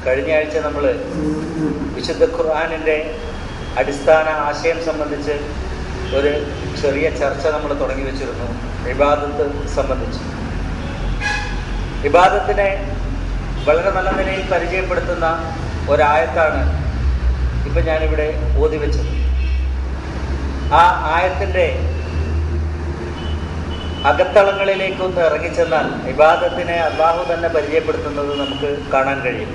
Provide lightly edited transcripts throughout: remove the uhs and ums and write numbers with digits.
കഴിഞ്ഞ ആഴ്ച നമ്മൾ വിശുദ്ധ ഖുർആനിൻ്റെ അടിസ്ഥാന ആശയം സംബന്ധിച്ച് ഒരു ചെറിയ ചർച്ച നമ്മൾ തുടങ്ങി വെച്ചിരുന്നു. ഇബാദത്ത് സംബന്ധിച്ച് ഇബാദത്തിനെ വളരെ നല്ല നിലയിൽ പരിചയപ്പെടുത്തുന്ന ഒരായത്താണ് ഇപ്പം ഞാനിവിടെ ഓതി വെച്ചത്. ആ ആയത്തിൻ്റെ അകത്തളങ്ങളിലേക്കൊന്ന് ഇറങ്ങിച്ചെന്നാൽ ഇബാദത്തിനെ അല്ലാഹു തന്നെ പരിചയപ്പെടുത്തുന്നത് നമുക്ക് കാണാൻ കഴിയും.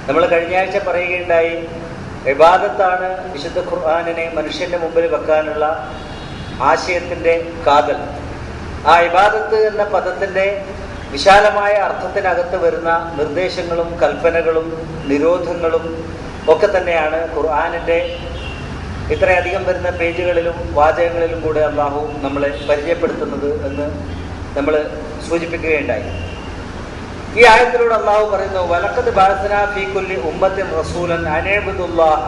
നമ്മൾ കഴിഞ്ഞ ആഴ്ച പറയുകയുണ്ടായി, ഇബാദത്താണ് വിശുദ്ധ ഖുർആനിനെ മനുഷ്യൻ്റെ മുമ്പിൽ വെക്കാനുള്ള ആശയത്തിൻ്റെ കാതൽ. ആ ഇബാദത്ത് എന്ന പദത്തിൻ്റെ വിശാലമായ അർത്ഥത്തിനകത്ത് വരുന്ന നിർദ്ദേശങ്ങളും കൽപ്പനകളും നിരോധങ്ങളും ഒക്കെ തന്നെയാണ് ഖുർആനിൻ്റെ ഇത്രയധികം വരുന്ന പേജുകളിലും വാചകങ്ങളിലും കൂടെ അല്ലാഹു നമ്മളെ പരിചയപ്പെടുത്തുന്നത് എന്ന് നമ്മൾ സൂചിപ്പിക്കുകയുണ്ടായി. ഈ ആയത്തിലൂടെ അല്ലാഹു പറയുന്നു, വലഖദ് ബഅസ്നാ ഫീ കുല്ലി ഉമ്മത്തിൻ റസൂലൻ അൻ ഇഅ്ബുദുല്ലാഹ.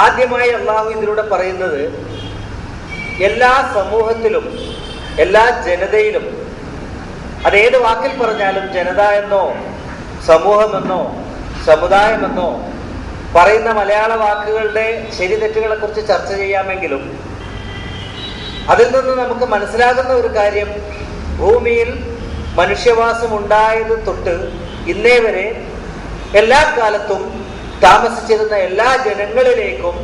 ആദ്യമായി അല്ലാഹു ഇതിലൂടെ പറയുന്നത് എല്ലാ സമൂഹത്തിലും എല്ലാ ജനതയിലും, അതേത് വാക്കിൽ പറഞ്ഞാലും ജനത എന്നോ സമൂഹമെന്നോ സമുദായമെന്നോ പറയുന്ന മലയാള വാക്കുകളുടെ ശരി തെറ്റുകളെ കുറിച്ച് ചർച്ച ചെയ്യാമെങ്കിലും അതിൽ നിന്ന് നമുക്ക് മനസ്സിലാകുന്ന ഒരു കാര്യം, ഭൂമിയിൽ മനുഷ്യവാസം ഉണ്ടായത് തൊട്ട് ഇന്നേ വരെ എല്ലാ കാലത്തും താമസിച്ചിരുന്ന എല്ലാ ജനങ്ങളിലേക്കും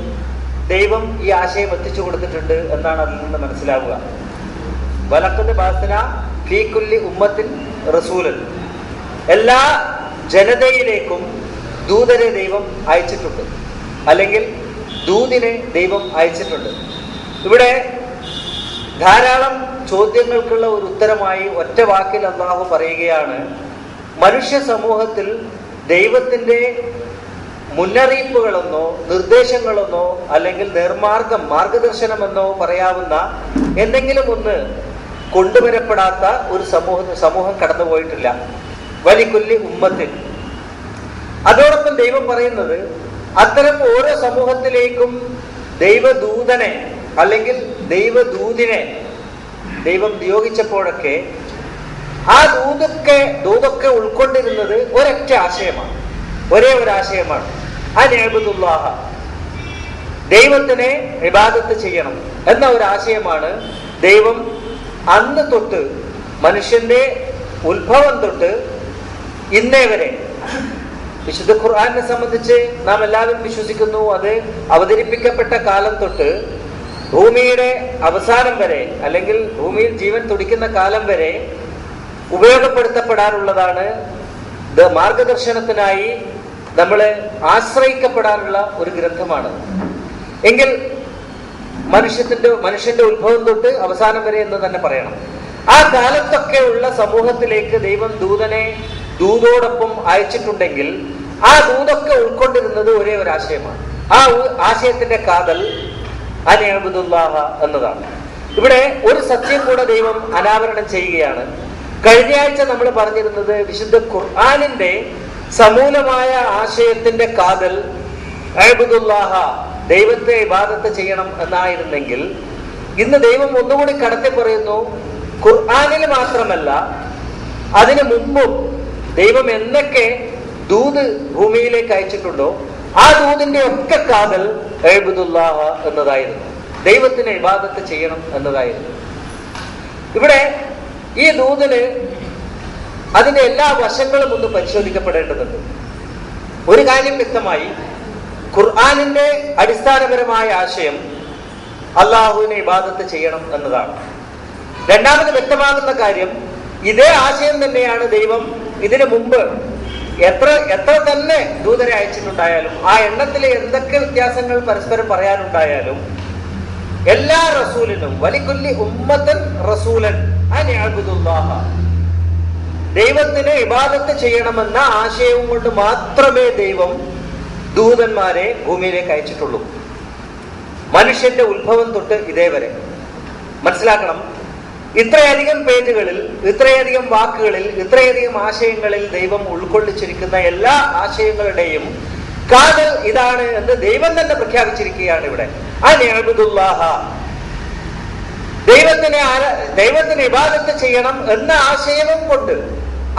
ദൈവം ഈ ആശയം എത്തിച്ചു കൊടുത്തിട്ടുണ്ട് എന്നാണ് അതിൽ നിന്ന് മനസ്സിലാവുക. വലഖദ് ബഅസ്നാ ഫീ കുല്ലി ഉമ്മത്തിൻ റസൂലൻ, എല്ലാ ജനതയിലേക്കും ദൂതരെ ദൈവം അയച്ചിട്ടുണ്ട്, അല്ലെങ്കിൽ ദൂതിനെ ദൈവം അയച്ചിട്ടുണ്ട്. ഇവിടെ ധാരാളം ചോദ്യങ്ങൾക്കുള്ള ഒരു ഉത്തരമായി ഒറ്റ വാക്കിൽ അല്ലാഹു പറയുകയാണ്, മനുഷ്യ സമൂഹത്തിൽ ദൈവത്തിൻ്റെ മുന്നറിയിപ്പുകളെന്നോ നിർദ്ദേശങ്ങളെന്നോ അല്ലെങ്കിൽ മാർഗദർശനമെന്നോ പറയാവുന്ന എന്തെങ്കിലും ഒന്ന് കൊണ്ടുവരപ്പെടാത്ത ഒരു സമൂഹം കടന്നുപോയിട്ടില്ല. വലിക്കുല്ലി ഉമ്മത്തിൻ. അതോടൊപ്പം ദൈവം പറയുന്നത്, അത്തരം ഓരോ സമൂഹത്തിലേക്കും ദൈവദൂതനെ അല്ലെങ്കിൽ ദൈവദൂതിനെ ദൈവം നിയോഗിച്ചപ്പോഴൊക്കെ ആ ദൂതൊക്കെ ഉൾക്കൊണ്ടിരുന്നത് ഒരൊറ്റ ആശയമാണ്, ഒരേ ഒരു ആശയമാണ്. അൻ ഇഅ്ബുദുല്ലാഹ, ദൈവത്തിനെ ഇബാദത്ത് ചെയ്യണം എന്ന ഒരു ആശയമാണ് ദൈവം അന്ന് തൊട്ട്, മനുഷ്യന്റെ ഉത്ഭവം തൊട്ട് ഇന്നേ വരെ. വിശുദ്ധ ഖുർആനെ സംബന്ധിച്ച് നാം എല്ലാവരും വിശ്വസിക്കുന്നു, അത് അവതരിപ്പിക്കപ്പെട്ട കാലം തൊട്ട് ഭൂമിയുടെ അവസാനം വരെ, അല്ലെങ്കിൽ ഭൂമിയിൽ ജീവൻ തുടിക്കുന്ന കാലം വരെ ഉപയോഗപ്പെടുത്തപ്പെടാനുള്ളതാണ്, മാർഗദർശനത്തിനായി നമ്മളെ ആശ്രയിക്കപ്പെടാനുള്ള ഒരു ഗ്രന്ഥമാണ്. എങ്കിൽ മനുഷ്യന്റെ ഉത്ഭവം തൊട്ട് അവസാനം വരെ എന്ന് തന്നെ പറയണം. ആ കാലത്തൊക്കെ ഉള്ള സമൂഹത്തിലേക്ക് ദൈവം ദൂതോടൊപ്പം അയച്ചിട്ടുണ്ടെങ്കിൽ ആ ദൂതൊക്കെ ഉൾക്കൊണ്ടിരുന്നത് ഒരേ ഒരു ആശയമാണ്. ആ ആശയത്തിന്റെ കാതൽ അൻ ഇഅ്ബുദുല്ലാഹ എന്നതാണ്. ഇവിടെ ഒരു സത്യം കൂടെ ദൈവം അനാവരണം ചെയ്യുകയാണ്. കഴിഞ്ഞ ആഴ്ച നമ്മൾ പറഞ്ഞിരുന്നത് വിശുദ്ധ ഖുർആനിന്റെ സമൂലമായ ആശയത്തിന്റെ കാതൽ ഇഅ്ബുദുല്ലാഹ, ദൈവത്തെ ഇബാദത്ത് ചെയ്യണം എന്നായിരുന്നെങ്കിൽ, ഇന്ന് ദൈവം ഒന്നുകൂടി കടത്തി പറയുന്നു, ഖുർആനിൽ മാത്രമല്ല അതിനു മുമ്പും ദൈവം എന്നൊക്കെ ദൂത് ഭൂമിയിലേക്ക് അയച്ചിട്ടുണ്ടോ ആ ദൂതിന്റെ ഒക്കെ കാതൽ ഇഅ്ബുദുല്ലാഹ എന്നതായിരുന്നു, ദൈവത്തിനെ ഇബാദത്ത് ചെയ്യണം എന്നതായിരുന്നു. ഇവിടെ ഈ ദൂതിന് അതിന്റെ എല്ലാ വശങ്ങളും ഒന്ന് പരിശോധിക്കപ്പെടേണ്ടതുണ്ട്. ഒരു കാര്യം വ്യക്തമായി, ഖുർആനിന്റെ അടിസ്ഥാനപരമായ ആശയം അല്ലാഹുവിനെ ഇബാദത്ത് ചെയ്യണം എന്നതാണ്. രണ്ടാമത് വ്യക്തമാകുന്ന കാര്യം, ഇതേ ആശയം തന്നെയാണ് ദൈവം ഇതിനു മുമ്പ് എത്ര തന്നെ ദൂതരെ അയച്ചിട്ടുണ്ടായാലും, ആ എണ്ണത്തിലെ എന്തൊക്കെ വ്യത്യാസങ്ങൾ പരസ്പരം പറയാനുണ്ടായാലും, എല്ലാ റസൂലിനും വലിക്കുല്ലി ഉമ്മത്തൻ റസൂലൻ അൻ ഇഅ്ബുദുല്ലാഹ, ദൈവത്തിന് ഇബാദത്ത് ചെയ്യണമെന്ന ആശയവും കൊണ്ട് മാത്രമേ ദൈവം ദൂതന്മാരെ ഭൂമിയിലേക്ക് അയച്ചിട്ടുള്ളൂ. മനുഷ്യന്റെ ഉത്ഭവം തൊട്ട് ഇതേവരെ മനസ്സിലാക്കണം. ഇത്രയധികം പേജുകളിൽ, ഇത്രയധികം വാക്കുകളിൽ, ഇത്രയധികം ആശയങ്ങളിൽ ദൈവം ഉൾക്കൊള്ളിച്ചിരിക്കുന്ന എല്ലാ ആശയങ്ങളുടെയും കാതൽ ഇതാണ് എന്ന് ദൈവം തന്നെ പ്രഖ്യാപിച്ചിരിക്കുകയാണ്. ഇവിടെ അൻ ഇഅ്ബുദുല്ലാഹ, ദൈവത്തിന് ഇബാദത്ത് ചെയ്യണം എന്ന ആശയവും കൊണ്ട്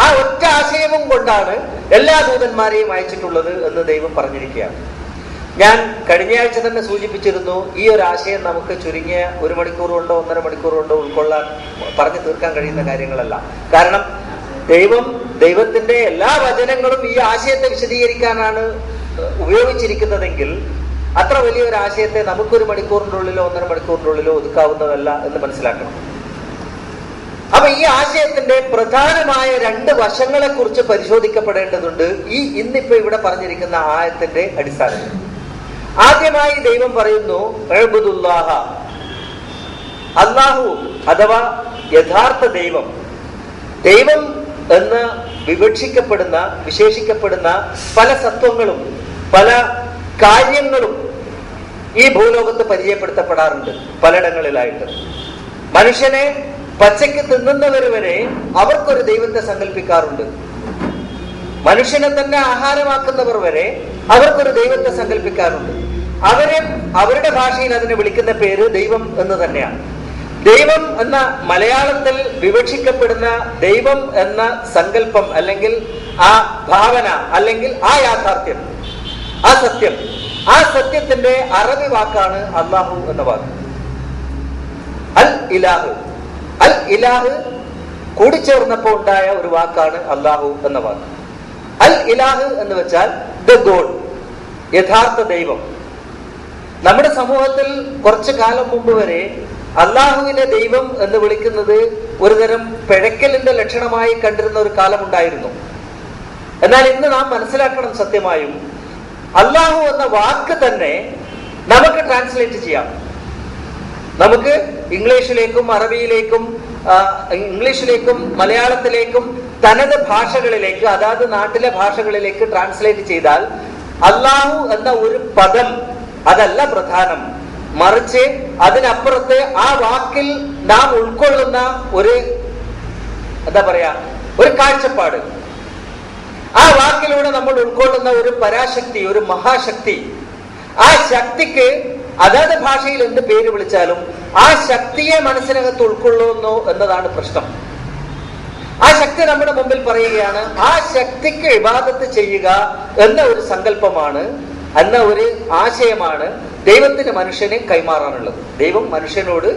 ആ ഒറ്റ ആശയവും കൊണ്ടാണ് എല്ലാ ദൂതന്മാരെയും അയച്ചിട്ടുള്ളത് എന്ന് ദൈവം പറഞ്ഞിരിക്കുകയാണ്. ഞാൻ കഴിഞ്ഞയാഴ്ച തന്നെ സൂചിപ്പിച്ചിരുന്നു, ഈ ഒരു ആശയം നമുക്ക് ചുരുങ്ങിയ 1 മണിക്കൂർ കൊണ്ടോ 1.5 മണിക്കൂർ കൊണ്ടോ ഉൾക്കൊള്ളാൻ പറഞ്ഞു തീർക്കാൻ കഴിയുന്ന കാര്യങ്ങളല്ല. കാരണം ദൈവത്തിന്റെ എല്ലാ വചനങ്ങളും ഈ ആശയത്തെ വിശദീകരിക്കാനാണ് ഉപയോഗിച്ചിരിക്കുന്നതെങ്കിൽ അത്ര വലിയൊരു ആശയത്തെ നമുക്കൊരു മണിക്കൂറിൻ്റെ ഉള്ളിലോ 1.5 മണിക്കൂറിൻ്റെ ഉള്ളിലോ ഒതുക്കാവുന്നതല്ല എന്ന് മനസ്സിലാക്കണം. അപ്പൊ ഈ ആശയത്തിന്റെ പ്രധാനമായ 2 വശങ്ങളെ കുറിച്ച് പരിശോധിക്കപ്പെടേണ്ടതുണ്ട് ഇന്നിപ്പോ ഇവിടെ പറഞ്ഞിരിക്കുന്ന ആയത്തിന്റെ അടിസ്ഥാനത്തിൽ. ആദ്യമായി ദൈവം പറയുന്നു ഉഅ്ബുദുല്ലാഹ, അല്ലാഹു അഥവാ യഥാർത്ഥ ദൈവം എന്ന് വിശേഷിക്കപ്പെടുന്ന പല സത്വങ്ങളും പല കാര്യങ്ങളും ഈ ഭൂലോകത്ത് പരിചയപ്പെടുത്തപ്പെടാറുണ്ട് പലയിടങ്ങളിലായിട്ട്. മനുഷ്യനെ പച്ചയ്ക്ക് തിന്നുന്നവർ വരെ അവർക്കൊരു ദൈവത്തെ സങ്കല്പിക്കാറുണ്ട്. മനുഷ്യനെ തന്നെ ആഹാരമാക്കുന്നവർ വരെ അവർക്കൊരു ദൈവത്തെ സങ്കല്പിക്കാറുണ്ട്. അവരുടെ ഭാഷയിൽ അതിനെ വിളിക്കുന്ന പേര് ദൈവം എന്ന് തന്നെയാണ്. ദൈവം എന്ന മലയാളത്തിൽ വിവക്ഷിക്കപ്പെടുന്ന ദൈവം എന്ന സങ്കല്പം, അല്ലെങ്കിൽ ആ ഭാവന, അല്ലെങ്കിൽ ആ യാഥാർത്ഥ്യം, ആ സത്യത്തിന്റെ അറബി വാക്കാണ് അല്ലാഹു എന്ന വാക്ക്. അൽ ഇലാഹ് കൂടിച്ചേർന്നപ്പോ ഉണ്ടായ ഒരു വാക്കാണ് അല്ലാഹു എന്ന വാക്ക്. അൽ ഇലാഹ് എന്ന് വെച്ചാൽ ദ ഗോഡ്, യഥാർത്ഥ ദൈവം. നമ്മുടെ സമൂഹത്തിൽ കുറച്ചു കാലം മുമ്പ് വരെ അല്ലാഹുവിനെ ദൈവം എന്ന് വിളിക്കുന്നത് ഒരുതരം പിഴക്കലിന്റെ ലക്ഷണമായി കണ്ടിരുന്ന ഒരു കാലം ഉണ്ടായിരുന്നു. എന്നാൽ ഇന്ന് നാം മനസ്സിലാക്കണം, സത്യമായും അല്ലാഹു എന്ന വാക്ക് തന്നെ നമുക്ക് ട്രാൻസ്ലേറ്റ് ചെയ്യാം. നമുക്ക് ഇംഗ്ലീഷിലേക്കും ഇംഗ്ലീഷിലേക്കും മലയാളത്തിലേക്കും തനത് ഭാഷകളിലേക്ക്, അതാത് നാട്ടിലെ ഭാഷകളിലേക്ക് ട്രാൻസ്ലേറ്റ് ചെയ്താൽ അല്ലാഹു എന്ന ഒരു പദം അതല്ല പ്രധാനം, മറിച്ച് അതിനപ്പുറത്ത് ആ വാക്കിൽ നാം ഉൾക്കൊള്ളുന്ന ഒരു കാഴ്ചപ്പാട്, ആ വാക്കിലൂടെ നമ്മൾ ഉൾക്കൊള്ളുന്ന ഒരു പരാശക്തി, ഒരു മഹാശക്തി, ആ ശക്തിക്ക് അതാത് ഭാഷയിൽ എന്ത് പേര് വിളിച്ചാലും ആ ശക്തിയെ മനസ്സിനകത്ത് ഉൾക്കൊള്ളുന്നു എന്നതാണ് പ്രശ്നം. ആ ശക്തി നമ്മുടെ മുമ്പിൽ പറയുകയാണ്, ആ ശക്തിക്ക് ഇബാദത്ത് ചെയ്യുക എന്ന ഒരു സങ്കല്പമാണ്, എന്ന ഒരു ആശയമാണ് ദൈവത്തിന് മനുഷ്യനെ കൈമാറാനുള്ളത്. ദൈവം മനുഷ്യനോട്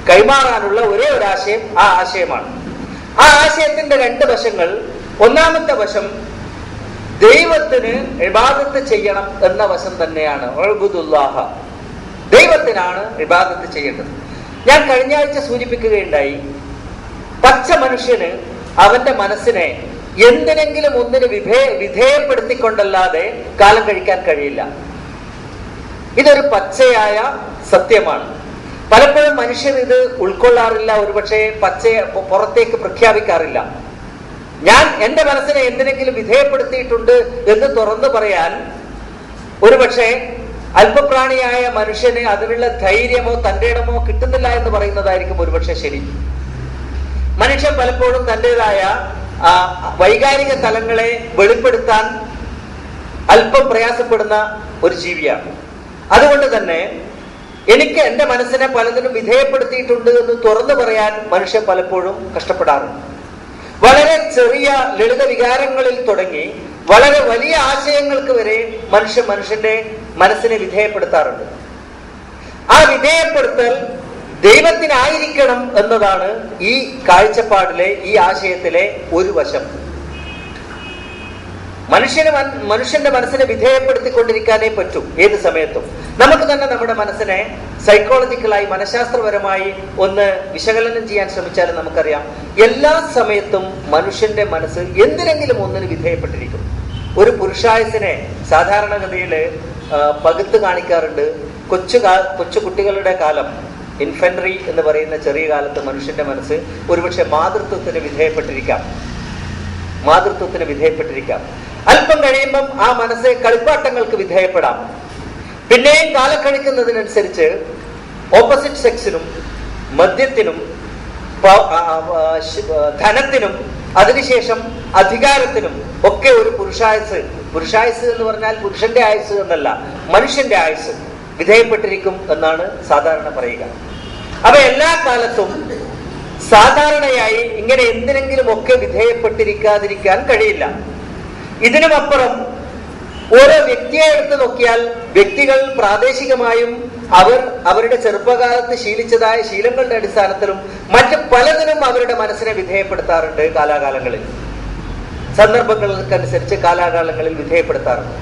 കൈമാറാനുള്ള ഒരേ ഒരു ആശയം ആ ആശയമാണ്. ആ ആശയത്തിന്റെ 2 വശങ്ങൾ. ഒന്നാമത്തെ വശം ദൈവത്തിന് ഇബാദത്ത് ചെയ്യണം എന്ന വശം തന്നെയാണ്. ഉഅ്ബുദുല്ലാഹ, ദൈവത്തിനാണ് ഇബാദത്ത് ചെയ്യേണ്ടത്. ഞാൻ കഴിഞ്ഞ ആഴ്ച സൂചിപ്പിക്കുകയുണ്ടായി, പച്ച മനുഷ്യന് അവന്റെ മനസ്സിനെ എന്തിനെങ്കിലും ഒന്നിന് വിധേയപ്പെടുത്തിക്കൊണ്ടല്ലാതെ കാലം കഴിക്കാൻ കഴിയില്ല. ഇതൊരു പച്ചയായ സത്യമാണ്. പലപ്പോഴും മനുഷ്യർ ഇത് ഉൾക്കൊള്ളാറില്ല, ഒരുപക്ഷെ പുറത്തേക്ക് പ്രഖ്യാപിക്കാറില്ല. ഞാൻ എന്റെ മനസ്സിനെ എന്തിനെങ്കിലും വിധേയപ്പെടുത്തിയിട്ടുണ്ട് എന്ന് തുറന്നു പറയാൻ ഒരുപക്ഷെ അല്പപ്രാണിയായ മനുഷ്യന് അതിനുള്ള ധൈര്യമോ തന്റെ ഇടമോ കിട്ടുന്നില്ല എന്ന് പറയുന്നതായിരിക്കും ഒരുപക്ഷെ ശരി. മനുഷ്യൻ പലപ്പോഴും തൻ്റെതായ വൈകാരിക തലങ്ങളെ വെളിപ്പെടുത്താൻ അല്പം പ്രയാസപ്പെടുന്ന ഒരു ജീവിയാണ്. അതുകൊണ്ട് തന്നെ എനിക്ക് എന്റെ മനസ്സിനെ പലതിനും വിധേയപ്പെടുത്തിയിട്ടുണ്ട് എന്ന് തുറന്നു പറയാൻ മനുഷ്യൻ പലപ്പോഴും കഷ്ടപ്പെടാറുണ്ട്. വളരെ ചെറിയ ലളിത വികാരങ്ങളിൽ തുടങ്ങി വളരെ വലിയ ആശയങ്ങൾക്ക് വരെ മനുഷ്യന്റെ മനസ്സിനെ വിധേയപ്പെടുത്താറുണ്ട്. ആ വിധേയപ്പെടുത്തൽ ദൈവത്തിനായിരിക്കണം എന്നതാണ് ഈ കാഴ്ചപ്പാടിലെ, ഈ ആശയത്തിലെ ഒരു വശം. മനുഷ്യന്റെ മനസ്സിനെ വിധേയപ്പെടുത്തിക്കൊണ്ടിരിക്കാനേ പറ്റൂ ഏത് സമയത്തും. നമുക്ക് തന്നെ നമ്മുടെ മനസ്സിനെ സൈക്കോളജിക്കലായി, മനഃശാസ്ത്രപരമായി ഒന്ന് വിശകലനം ചെയ്യാൻ ശ്രമിച്ചാൽ നമുക്കറിയാം, എല്ലാ സമയത്തും മനുഷ്യന്റെ മനസ്സ് എന്തിനെങ്കിലും ഒന്നിന് വിധേയപ്പെട്ടിരിക്കും. ഒരു പുരുഷായുസിനെ സാധാരണഗതിയിൽ പകുത്ത് കാണിക്കാറുണ്ട്. കൊച്ചു കുട്ടികളുടെ കാലം, ഇൻഫൻട്രി എന്ന് പറയുന്ന ചെറിയ കാലത്ത് മനുഷ്യന്റെ മനസ്സ് ഒരുപക്ഷെ മാതൃത്വത്തിന് വിധേയപ്പെട്ടിരിക്കാം. അല്പം കഴിയുമ്പം ആ മനസ്സ് കളിപ്പാട്ടങ്ങൾക്ക് വിധേയപ്പെടാം. പിന്നെയും കാലം കഴിക്കുന്നതിനനുസരിച്ച് ഓപ്പോസിറ്റ് സെക്സിനും, മദ്യത്തിനും, ധനത്തിനും, അതിനുശേഷം അധികാരത്തിനും ഒക്കെ ഒരു പുരുഷായുസ് എന്ന് പറഞ്ഞാൽ പുരുഷന്റെ ആയുസ് എന്നല്ല, മനുഷ്യന്റെ ആയുസ് വിധേയപ്പെട്ടിരിക്കും എന്നാണ് സാധാരണ പറയുക. അപ്പൊ എല്ലാ കാലത്തും സാധാരണയായി ഇങ്ങനെ എന്തിനെങ്കിലും ഒക്കെ വിധേയപ്പെട്ടിരിക്കാതിരിക്കാൻ കഴിയില്ല. ഇതിനുമപ്പുറം ഓരോ വ്യക്തിയെ എടുത്ത് നോക്കിയാൽ വ്യക്തികൾ പ്രാദേശികമായും അവരുടെ ചെറുപ്പകാലത്ത് ശീലിച്ചതായ ശീലങ്ങളുടെ അടിസ്ഥാനത്തിലും മറ്റ് പലതിനും അവരുടെ മനസ്സിനെ വിധേയപ്പെടുത്താറുണ്ട്. കാലാകാലങ്ങളിൽ സന്ദർഭങ്ങൾക്കനുസരിച്ച് കാലാകാലങ്ങളിൽ വിധേയപ്പെടുത്താറുണ്ട്.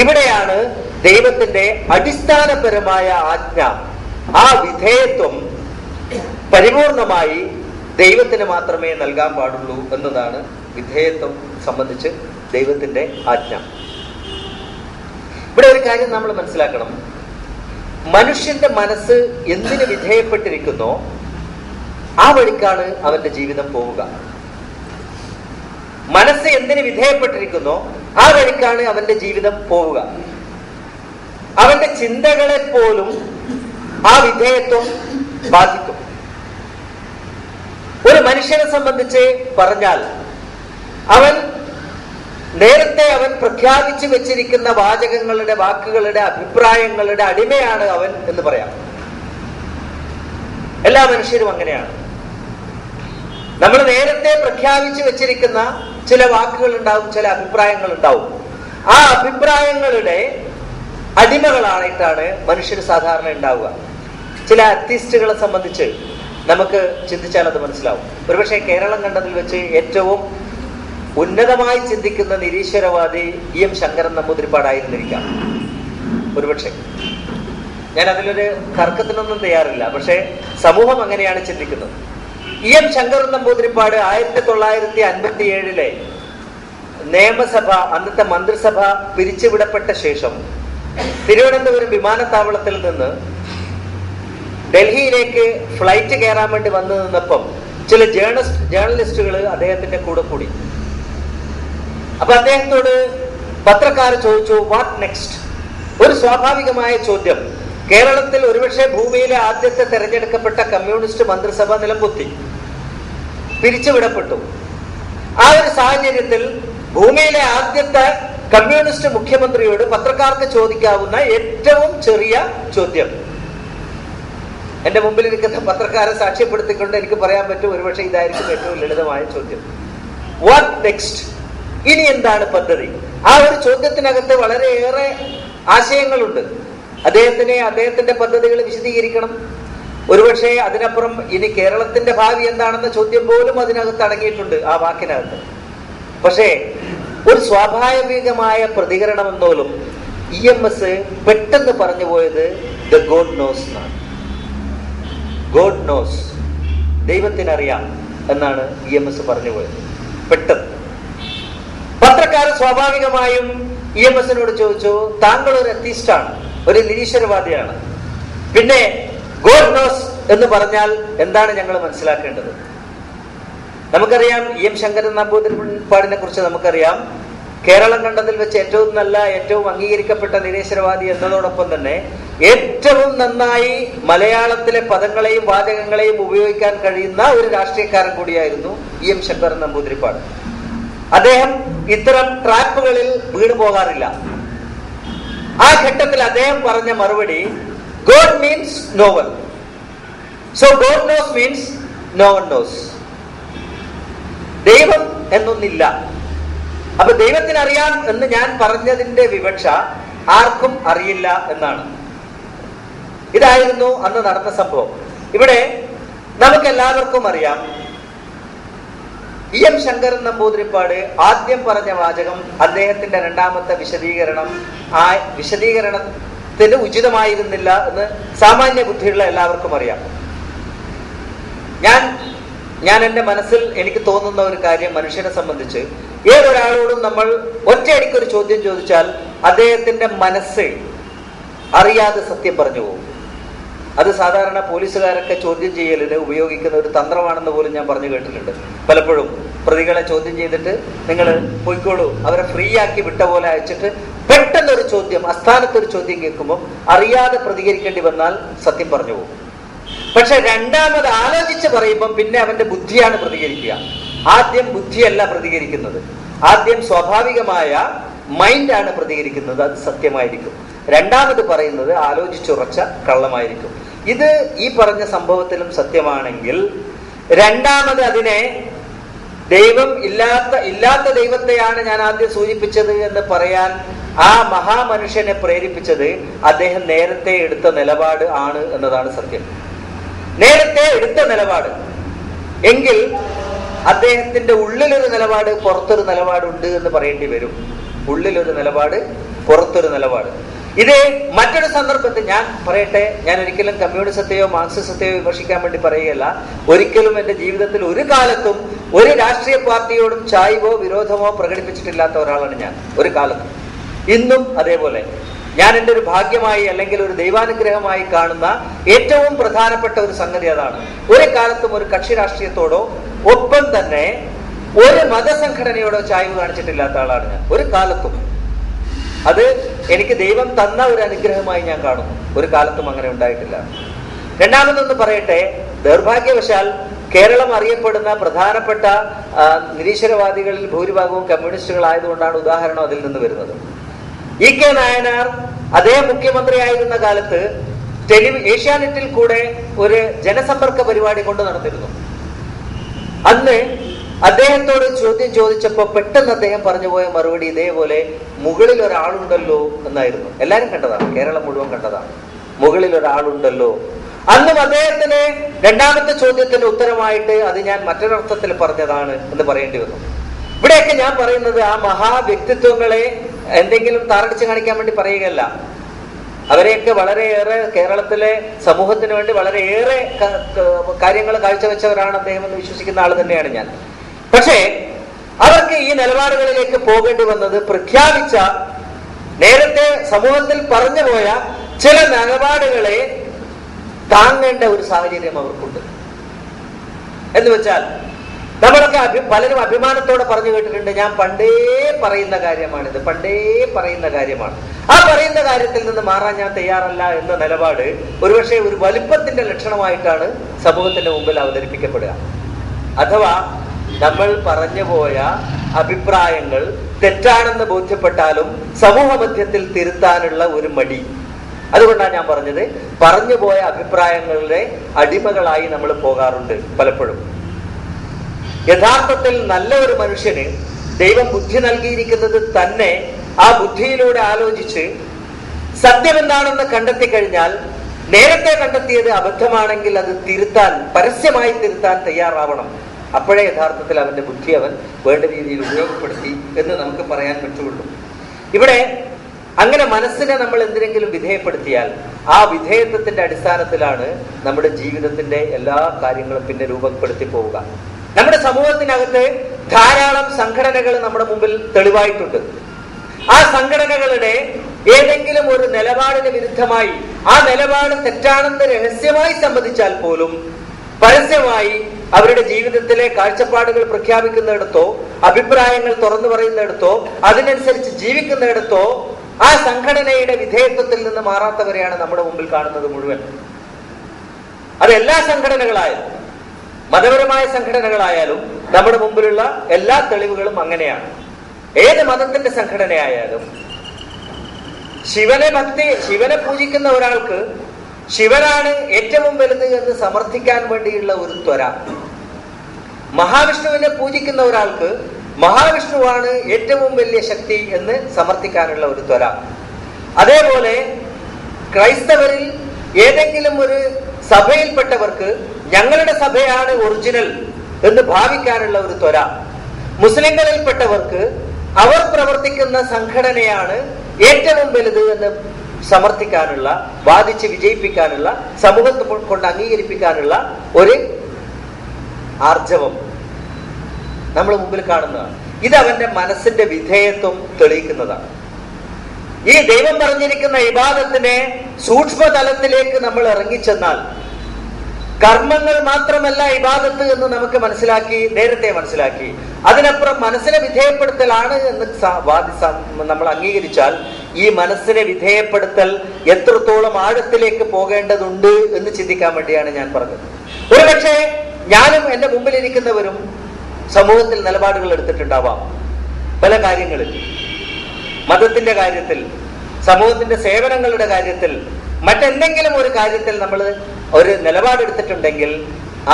ഇവിടെയാണ് ദൈവത്തിന്റെ അടിസ്ഥാനപരമായ ആജ്ഞ, ആ വിധേയത്വം പരിപൂർണമായി ദൈവത്തിന് മാത്രമേ നൽകാൻ പാടുള്ളൂ എന്നതാണ് വിധേയത്വം സംബന്ധിച്ച് ദൈവത്തിന്റെ ആജ്ഞ. ഇവിടെ ഒരു കാര്യം നമ്മൾ മനസ്സിലാക്കണം. മനുഷ്യന്റെ മനസ്സ് എന്തിന് വിധേയപ്പെട്ടിരിക്കുന്നോ ആ വഴിക്കാണ് അവന്റെ ജീവിതം പോവുക. മനസ്സ് എന്തിന് വിധേയപ്പെട്ടിരിക്കുന്നോ ആ വഴിക്കാണ് അവന്റെ ജീവിതം പോവുക. അവന്റെ ചിന്തകളെ പോലും ആ വിധേയത്വം ബാധിക്കും. ഒരു മനുഷ്യനെ സംബന്ധിച്ച് പറഞ്ഞാൽ നേരത്തെ അവൻ പ്രഖ്യാപിച്ചു വെച്ചിരിക്കുന്ന വാചകങ്ങളുടെ, വാക്കുകളുടെ, അഭിപ്രായങ്ങളുടെ അടിമയാണ് അവൻ എന്ന് പറയാം. എല്ലാ മനുഷ്യരും അങ്ങനെയാണ്. നമ്മൾ നേരത്തെ പ്രഖ്യാപിച്ചു വെച്ചിരിക്കുന്ന ചില വാക്കുകൾ ഉണ്ടാവും, ചില അഭിപ്രായങ്ങൾ ഉണ്ടാവും. ആ അഭിപ്രായങ്ങളുടെ അടിമകളായിട്ടാണ് മനുഷ്യർ സാധാരണ ഉണ്ടാവുക. ചില അത്യസ്റ്റുകളെ സംബന്ധിച്ച് നമുക്ക് ചിന്തിച്ചാൽ അത് മനസ്സിലാവും. ഒരുപക്ഷെ കേരളം കണ്ടതിൽ വെച്ച് ഏറ്റവും ഉന്നതമായി ചിന്തിക്കുന്ന നിരീശ്വരവാദി എം ശങ്കരൻ നമ്പൂതിരിപ്പാടായിരുന്നിരിക്കാം. ഒരുപക്ഷെ ഞാൻ അതിലൊരു തർക്കത്തിനൊന്നും തയ്യാറില്ല. പക്ഷെ സമൂഹം അങ്ങനെയാണ് ചിന്തിക്കുന്നത്. എം ശങ്കരൻ നമ്പൂതിരിപ്പാട് 1957 നിയമസഭ, അന്നത്തെ മന്ത്രിസഭ പിരിച്ചുവിടപ്പെട്ട ശേഷം തിരുവനന്തപുരം വിമാനത്താവളത്തിൽ നിന്ന് ഡൽഹിയിലേക്ക് ഫ്ലൈറ്റ് കയറാൻ വേണ്ടി വന്നു നിന്നപ്പം ചില ജേർണലിസ്റ്റുകൾ അദ്ദേഹത്തിന്റെ കൂടെ കൂടി. അപ്പൊ അദ്ദേഹത്തോട് പത്രക്കാർ ചോദിച്ചു, വാട്ട് നെക്സ്റ്റ്? ഒരു സ്വാഭാവികമായ ചോദ്യം. കേരളത്തിൽ ഒരുപക്ഷെ ഭൂമിയിലെ ആദ്യത്തെ തെരഞ്ഞെടുക്കപ്പെട്ട കമ്മ്യൂണിസ്റ്റ് മന്ത്രിസഭ നിലംപൊത്തി, പിരിച്ചുവിടപ്പെട്ടു. ആ ഒരു സാഹചര്യത്തിൽ ഭൂമിയിലെ ആദ്യത്തെ കമ്മ്യൂണിസ്റ്റ് മുഖ്യമന്ത്രിയോട് പത്രക്കാർക്ക് ചോദിക്കാവുന്ന ഏറ്റവും ചെറിയ ചോദ്യം, എന്റെ മുമ്പിൽ ഇരിക്കുന്ന പത്രക്കാരെ സാക്ഷ്യപ്പെടുത്തിക്കൊണ്ട് എനിക്ക് പറയാൻ പറ്റും, ഒരുപക്ഷെ ഇതായിരിക്കും ഏറ്റവും ലളിതമായ ചോദ്യം. What next? ഇനി എന്താണ് പദ്ധതി? ആ ഒരു ചോദ്യത്തിനകത്ത് വളരെയേറെ ആശയങ്ങളുണ്ട്. അദ്ദേഹത്തിന്റെ പദ്ധതികൾ വിശദീകരിക്കണം. ഒരുപക്ഷെ അതിനപ്പുറം ഇനി കേരളത്തിന്റെ ഭാവി എന്താണെന്ന ചോദ്യം പോലും അതിനകത്ത് അടങ്ങിയിട്ടുണ്ട്, ആ വാക്കിനകത്ത്. പക്ഷേ ഒരു സ്വാഭാവികമായ പ്രതികരണം എന്നോലും EMS പെട്ടെന്ന് പറഞ്ഞു പോയത് ദ ഗോഡ് നോസ് എന്നാണ്. ഗോഡ് നോസ്, ദൈവത്തിനറിയാം എന്നാണ് EMS പറഞ്ഞു പോയത് പെട്ടെന്ന്. പത്രക്കാർ സ്വാഭാവികമായും EMSനോട് ചോദിച്ചു, താങ്കൾ ഒരു അത്തീസ്റ്റാണ്, ഒരു നിരീശ്വരവാദിയാണ്, പിന്നെ ഗോഡ് നോസ് എന്ന് പറഞ്ഞാൽ എന്താണ് ഞങ്ങൾ മനസ്സിലാക്കേണ്ടത്? നമുക്കറിയാം EM ശങ്കരൻ നമ്പൂതിരിപ്പാടിനെ കുറിച്ച് നമുക്കറിയാം. കേരളം കണ്ടതിൽ വെച്ച് ഏറ്റവും നല്ല, ഏറ്റവും അംഗീകരിക്കപ്പെട്ട നിരീശ്വരവാദി എന്നതോടൊപ്പം തന്നെ ഏറ്റവും നന്നായി മലയാളത്തിലെ പദങ്ങളെയും വാചകങ്ങളെയും ഉപയോഗിക്കാൻ കഴിയുന്ന ഒരു രാഷ്ട്രീയക്കാരൻ കൂടിയായിരുന്നു EM ശങ്കരൻ നമ്പൂതിരിപ്പാട്. അദ്ദേഹം ഇത്തരം ട്രാപ്പുകളിൽ വീണു പോകാറില്ല. ആ ഘട്ടത്തിൽ അദ്ദേഹം പറഞ്ഞ മറുപടി, God means no one, so God knows means no one knows. ദൈവം എന്നൊന്നില്ല, അപ്പൊ ദൈവത്തിനറിയാം എന്ന് ഞാൻ പറഞ്ഞതിന്റെ വിവക്ഷ ആർക്കും അറിയില്ല എന്നാണ്. ഇതായിരുന്നു അന്ന് നടന്ന സംഭവം. ഇവിടെ നമുക്ക് എല്ലാവർക്കും അറിയാം, EM ശങ്കരൻ നമ്പൂതിരിപ്പാട് ആദ്യം പറഞ്ഞ വാചകം അദ്ദേഹത്തിന്റെ രണ്ടാമത്തെ വിശദീകരണം ആ വിശദീകരണത്തിന് ഉചിതമായിരുന്നില്ല എന്ന് സാമാന്യ ബുദ്ധിയുള്ള എല്ലാവർക്കും അറിയാം. ഞാൻ എൻ്റെ മനസ്സിൽ എനിക്ക് തോന്നുന്ന ഒരു കാര്യം, മനുഷ്യനെ സംബന്ധിച്ച് ഏതൊരാളോടും നമ്മൾ ഒറ്റയടിക്കൊരു ചോദ്യം ചോദിച്ചാൽ അദ്ദേഹത്തിന്റെ മനസ്സ് അറിയാതെ സത്യം പറഞ്ഞു പോകും. അത് സാധാരണ പോലീസുകാരൊക്കെ ചോദ്യം ചെയ്യലിന് ഉപയോഗിക്കുന്ന ഒരു തന്ത്രമാണെന്ന് പോലും ഞാൻ പറഞ്ഞു കേട്ടിട്ടുണ്ട്. പലപ്പോഴും പ്രതികളെ ചോദ്യം ചെയ്തിട്ട് നിങ്ങൾ പോയിക്കോളൂ, അവരെ ഫ്രീ ആക്കി വിട്ട പോലെ അയച്ചിട്ട് പെട്ടെന്നൊരു ചോദ്യം, അസ്ഥാനത്തൊരു ചോദ്യം കേൾക്കുമ്പോൾ അറിയാതെ പ്രതികരിക്കേണ്ടി വന്നാൽ സത്യം പറഞ്ഞു പോകും. പക്ഷെ രണ്ടാമത് ആലോചിച്ച് പറയുമ്പം പിന്നെ അവന്റെ ബുദ്ധിയാണ് പ്രതികരിക്കുക. ആദ്യം ബുദ്ധിയല്ല പ്രതികരിക്കുന്നത്, ആദ്യം സ്വാഭാവികമായ മൈൻഡാണ് പ്രതികരിക്കുന്നത്. അത് സത്യമായിരിക്കും. രണ്ടാമത് പറയുന്നത് ആലോചിച്ചുറച്ച കള്ളമായിരിക്കും. ഇത് ഈ പറഞ്ഞ സംഭവത്തിലും സത്യമാണെങ്കിൽ രണ്ടാമത് അതിനെ ദൈവം ഇല്ലാത്ത ദൈവത്തെയാണ് ഞാൻ ആദ്യം സൂചിപ്പിച്ചത് എന്ന് പറയാൻ ആ മഹാമനുഷ്യനെ പ്രേരിപ്പിച്ചത് അദ്ദേഹം നേരത്തെ എടുത്ത നിലപാട് ആണ് എന്നതാണ് സത്യം. നേരത്തെ എടുത്ത നിലപാട് എങ്കിൽ അദ്ദേഹത്തിന്റെ ഉള്ളിലൊരു നിലപാട്, പുറത്തൊരു നിലപാടുണ്ട് എന്ന് പറയേണ്ടി വരും. ഉള്ളിലൊരു നിലപാട്, പുറത്തൊരു നിലപാട്. ഇത് മറ്റൊരു സന്ദർഭത്തിൽ ഞാൻ പറയട്ടെ, ഞാൻ ഒരിക്കലും കമ്മ്യൂണിസത്തെയോ മാർക്സിസത്തെയോ വിമർശിക്കാൻ വേണ്ടി പറയുകയല്ല. ഒരിക്കലും എന്റെ ജീവിതത്തിൽ ഒരു കാലത്തും ഒരു രാഷ്ട്രീയ പാർട്ടിയോടും ചായ്വോ വിരോധമോ പ്രകടിപ്പിച്ചിട്ടില്ലാത്ത ഒരാളാണ് ഞാൻ, ഒരു കാലത്തും. ഇന്നും അതേപോലെ ഞാൻ എൻ്റെ ഒരു ഭാഗ്യമായി അല്ലെങ്കിൽ ഒരു ദൈവാനുഗ്രഹമായി കാണുന്ന ഏറ്റവും പ്രധാനപ്പെട്ട ഒരു സംഗതി അതാണ്. ഒരു കാലത്തും ഒരു കക്ഷി രാഷ്ട്രീയത്തോടോ ഒപ്പം തന്നെ ഒരു മതസംഘടനയോടോ ചായ്വ് കാണിച്ചിട്ടില്ലാത്ത ആളാണ് ഞാൻ, ഒരു കാലത്തും. അത് എനിക്ക് ദൈവം തന്ന ഒരു അനുഗ്രഹമായി ഞാൻ കാണുന്നു. ഒരു കാലത്തും അങ്ങനെ ഉണ്ടായിട്ടില്ല. രണ്ടാമതൊന്ന് പറയട്ടെ, ദൗർഭാഗ്യവശാൽ കേരളം അറിയപ്പെടുന്ന പ്രധാനപ്പെട്ട നിരീശ്വരവാദികളിൽ ഭൂരിഭാഗവും കമ്മ്യൂണിസ്റ്റുകളായതുകൊണ്ടാണ് ഉദാഹരണം അതിൽ നിന്ന് വരുന്നത്. ഇ കെ നായനാർ അദ്ദേഹം മുഖ്യമന്ത്രിയായിരുന്ന കാലത്ത് ഏഷ്യാനെറ്റിൽ കൂടെ ഒരു ജനസമ്പർക്ക പരിപാടി കൊണ്ട് നടന്നിരുന്നു. അന്ന് അദ്ദേഹത്തോട് ചോദ്യം ചോദിച്ചപ്പോൾ പെട്ടെന്ന് അദ്ദേഹം പറഞ്ഞു പോയ മറുപടി ഇതേപോലെ, മുകളിൽ ഒരാളുണ്ടല്ലോ എന്നായിരുന്നു. എല്ലാരും കണ്ടതാണ്, കേരളം മുഴുവൻ കണ്ടതാണ്. മുകളിൽ ഒരാളുണ്ടല്ലോ. അന്നും അദ്ദേഹത്തിന് രണ്ടാമത്തെ ചോദ്യത്തിന് ഉത്തരമായിട്ട് അത് ഞാൻ മറ്റൊരർത്ഥത്തിൽ പറഞ്ഞതാണ് എന്ന് പറയേണ്ടി വന്നു. ഇവിടെയൊക്കെ ഞാൻ പറയുന്നത് ആ മഹാവ്യക്തിത്വങ്ങളെ എന്തെങ്കിലും താറടിച്ച് കാണിക്കാൻ വേണ്ടി പറയുകയല്ല. അവരെയൊക്കെ വളരെയേറെ കേരളത്തിലെ സമൂഹത്തിന് വേണ്ടി വളരെയേറെ കാര്യങ്ങൾ കാഴ്ചവെച്ചവരാണ് അദ്ദേഹം എന്ന് വിശ്വസിക്കുന്ന ആൾ തന്നെയാണ് ഞാൻ. പക്ഷേ അവർക്ക് ഈ നിലപാടുകളിലേക്ക് പോകേണ്ടി വന്നത് പ്രഖ്യാപിച്ച, നേരത്തെ സമൂഹത്തിൽ പറഞ്ഞു പോയ ചില നിലപാടുകളെ താങ്ങേണ്ട ഒരു സാഹചര്യം അവർക്കുണ്ട്. എന്ന് വെച്ചാൽ നമ്മളൊക്കെ പലരും അഭിമാനത്തോടെ പറഞ്ഞു കേട്ടിട്ടുണ്ട്, ഞാൻ പണ്ടേ പറയുന്ന കാര്യമാണിത്, പണ്ടേ പറയുന്ന കാര്യമാണ്. ആ പറയുന്ന കാര്യത്തിൽ നിന്ന് മാറാൻ ഞാൻ തയ്യാറല്ല എന്ന നിലപാട് ഒരുപക്ഷെ ഒരു വലിപ്പത്തിന്റെ ലക്ഷണമായിട്ടാണ് സമൂഹത്തിന്റെ മുമ്പിൽ അവതരിപ്പിക്കപ്പെടുക. അഥവാ നമ്മൾ പറഞ്ഞു പോയ അഭിപ്രായങ്ങൾ തെറ്റാണെന്ന് ബോധ്യപ്പെട്ടാലും സമൂഹ മധ്യത്തിൽ തിരുത്താനുള്ള ഒരു മടി. അതുകൊണ്ടാണ് ഞാൻ പറഞ്ഞത്, പറഞ്ഞു പോയ അഭിപ്രായങ്ങളുടെ അടിമകളായി നമ്മൾ പോകാറുണ്ട് പലപ്പോഴും. യഥാർത്ഥത്തിൽ നല്ല ഒരു മനുഷ്യന് ദൈവം ബുദ്ധി നൽകിയിരിക്കുന്നത് തന്നെ ആ ബുദ്ധിയിലൂടെ ആലോചിച്ച് സത്യം എന്താണെന്ന് കണ്ടെത്തി കഴിഞ്ഞാൽ, നേരത്തെ കണ്ടെത്തിയത് അബദ്ധമാണെങ്കിൽ അത് തിരുത്താൻ, പരസ്യമായി തിരുത്താൻ തയ്യാറാവണം. അപ്പോഴേ യഥാർത്ഥത്തിൽ അവന്റെ ബുദ്ധി അവൻ വേണ്ട രീതിയിൽ ഉപയോഗപ്പെടുത്തി എന്ന് നമുക്ക് പറയാൻ പറ്റുള്ളൂ. ഇവിടെ അങ്ങനെ മനസ്സിനെ നമ്മൾ എന്തിനെങ്കിലും വിധേയപ്പെടുത്തിയാൽ ആ വിധേയത്വത്തിന്റെ അടിസ്ഥാനത്തിലാണ് നമ്മുടെ ജീവിതത്തിന്റെ എല്ലാ കാര്യങ്ങളും പിന്നെ രൂപപ്പെടുത്തി പോവുക. നമ്മുടെ സമൂഹത്തിനകത്ത് ധാരാളം സംഘടനകൾ നമ്മുടെ മുമ്പിൽ തെളിവായിട്ടുണ്ട്. ആ സംഘടനകളുടെ ഏതെങ്കിലും ഒരു നിലപാടിന് വിരുദ്ധമായി, ആ നിലപാട് തെറ്റാണെന്ന് രഹസ്യമായി സമ്മതിച്ചാൽ പോലും പരസ്യമായി അവരുടെ ജീവിതത്തിലെ കാഴ്ചപ്പാടുകൾ പ്രഖ്യാപിക്കുന്നിടത്തോ അഭിപ്രായങ്ങൾ തുറന്നു പറയുന്നിടത്തോ അതിനനുസരിച്ച് ജീവിക്കുന്നിടത്തോ ആ സംഘടനയുടെ വിധേയത്വത്തിൽ നിന്ന് മാറാത്തവരെയാണ് നമ്മുടെ മുമ്പിൽ കാണുന്നത് മുഴുവൻ. അത് എല്ലാ സംഘടനകളായാലും മതപരമായ സംഘടനകളായാലും നമ്മുടെ മുമ്പിലുള്ള എല്ലാ തെളിവുകളും അങ്ങനെയാണ്. ഏത് മതത്തിന്റെ സംഘടനയായാലും ശിവനെ പൂജിക്കുന്ന ഒരാൾക്ക് ശിവനാണ് ഏറ്റവും വലുത് എന്ന് സമർത്ഥിക്കാൻ വേണ്ടിയുള്ള ഒരു ത്വര, മഹാവിഷ്ണുവിനെ പൂജിക്കുന്ന ഒരാൾക്ക് മഹാവിഷ്ണുവാണ് ഏറ്റവും വലിയ ശക്തി എന്ന് സമർത്ഥിക്കാനുള്ള ഒരു ത്വര. അതേപോലെ ക്രൈസ്തവരിൽ ഏതെങ്കിലും ഒരു സഭയിൽപ്പെട്ടവർക്ക് ഞങ്ങളുടെ സഭയാണ് ഒറിജിനൽ എന്ന് ഭാവിക്കാനുള്ള ഒരു ത്വര, മുസ്ലിങ്ങളിൽപ്പെട്ടവർക്ക് അവർ പ്രവർത്തിക്കുന്ന സംഘടനയാണ് ഏറ്റവും വലുത് എന്ന് സമർത്ഥിക്കാനുള്ള, വാദിച്ച് വിജയിപ്പിക്കാനുള്ള, സമൂഹത്തെ കൊണ്ട് അംഗീകരിപ്പിക്കാനുള്ള ഒരു ആർജവം നമ്മൾ മുമ്പിൽ കാണുന്നതാണ്. ഇത് അവന്റെ മനസ്സിന്റെ വിധേയത്വം തെളിയിക്കുന്നതാണ്. ഈ ദൈവം പറഞ്ഞിരിക്കുന്ന ഇബാദത്തിനെ സൂക്ഷ്മതലത്തിലേക്ക് നമ്മൾ ഇറങ്ങിച്ചെന്നാൽ കർമ്മങ്ങൾ മാത്രമല്ല ഇബാദത്ത് എന്ന് നമുക്ക് നേരത്തെ മനസ്സിലാക്കി, അതിനപ്പുറം മനസ്സിനെ വിധേയപ്പെടുത്തലാണ് എന്ന് നമ്മൾ അംഗീകരിച്ചാൽ ഈ മനസ്സിനെ വിധേയപ്പെടുത്തൽ എത്രത്തോളം ആഴത്തിലേക്ക് പോകേണ്ടതുണ്ട് എന്ന് ചിന്തിക്കാൻ വേണ്ടിയാണ് ഞാൻ പറഞ്ഞത്. ഒരുപക്ഷെ ഞാനും എന്റെ മുമ്പിലിരിക്കുന്നവരും സമൂഹത്തിൽ നിലപാടുകൾ എടുത്തിട്ടുണ്ടാവാം. പല കാര്യങ്ങളിൽ, മതത്തിന്റെ കാര്യത്തിൽ, സമൂഹത്തിന്റെ സേവനങ്ങളുടെ കാര്യത്തിൽ, മറ്റെന്തെങ്കിലും ഒരു കാര്യത്തിൽ നമ്മൾ ഒരു നിലപാടെടുത്തിട്ടുണ്ടെങ്കിൽ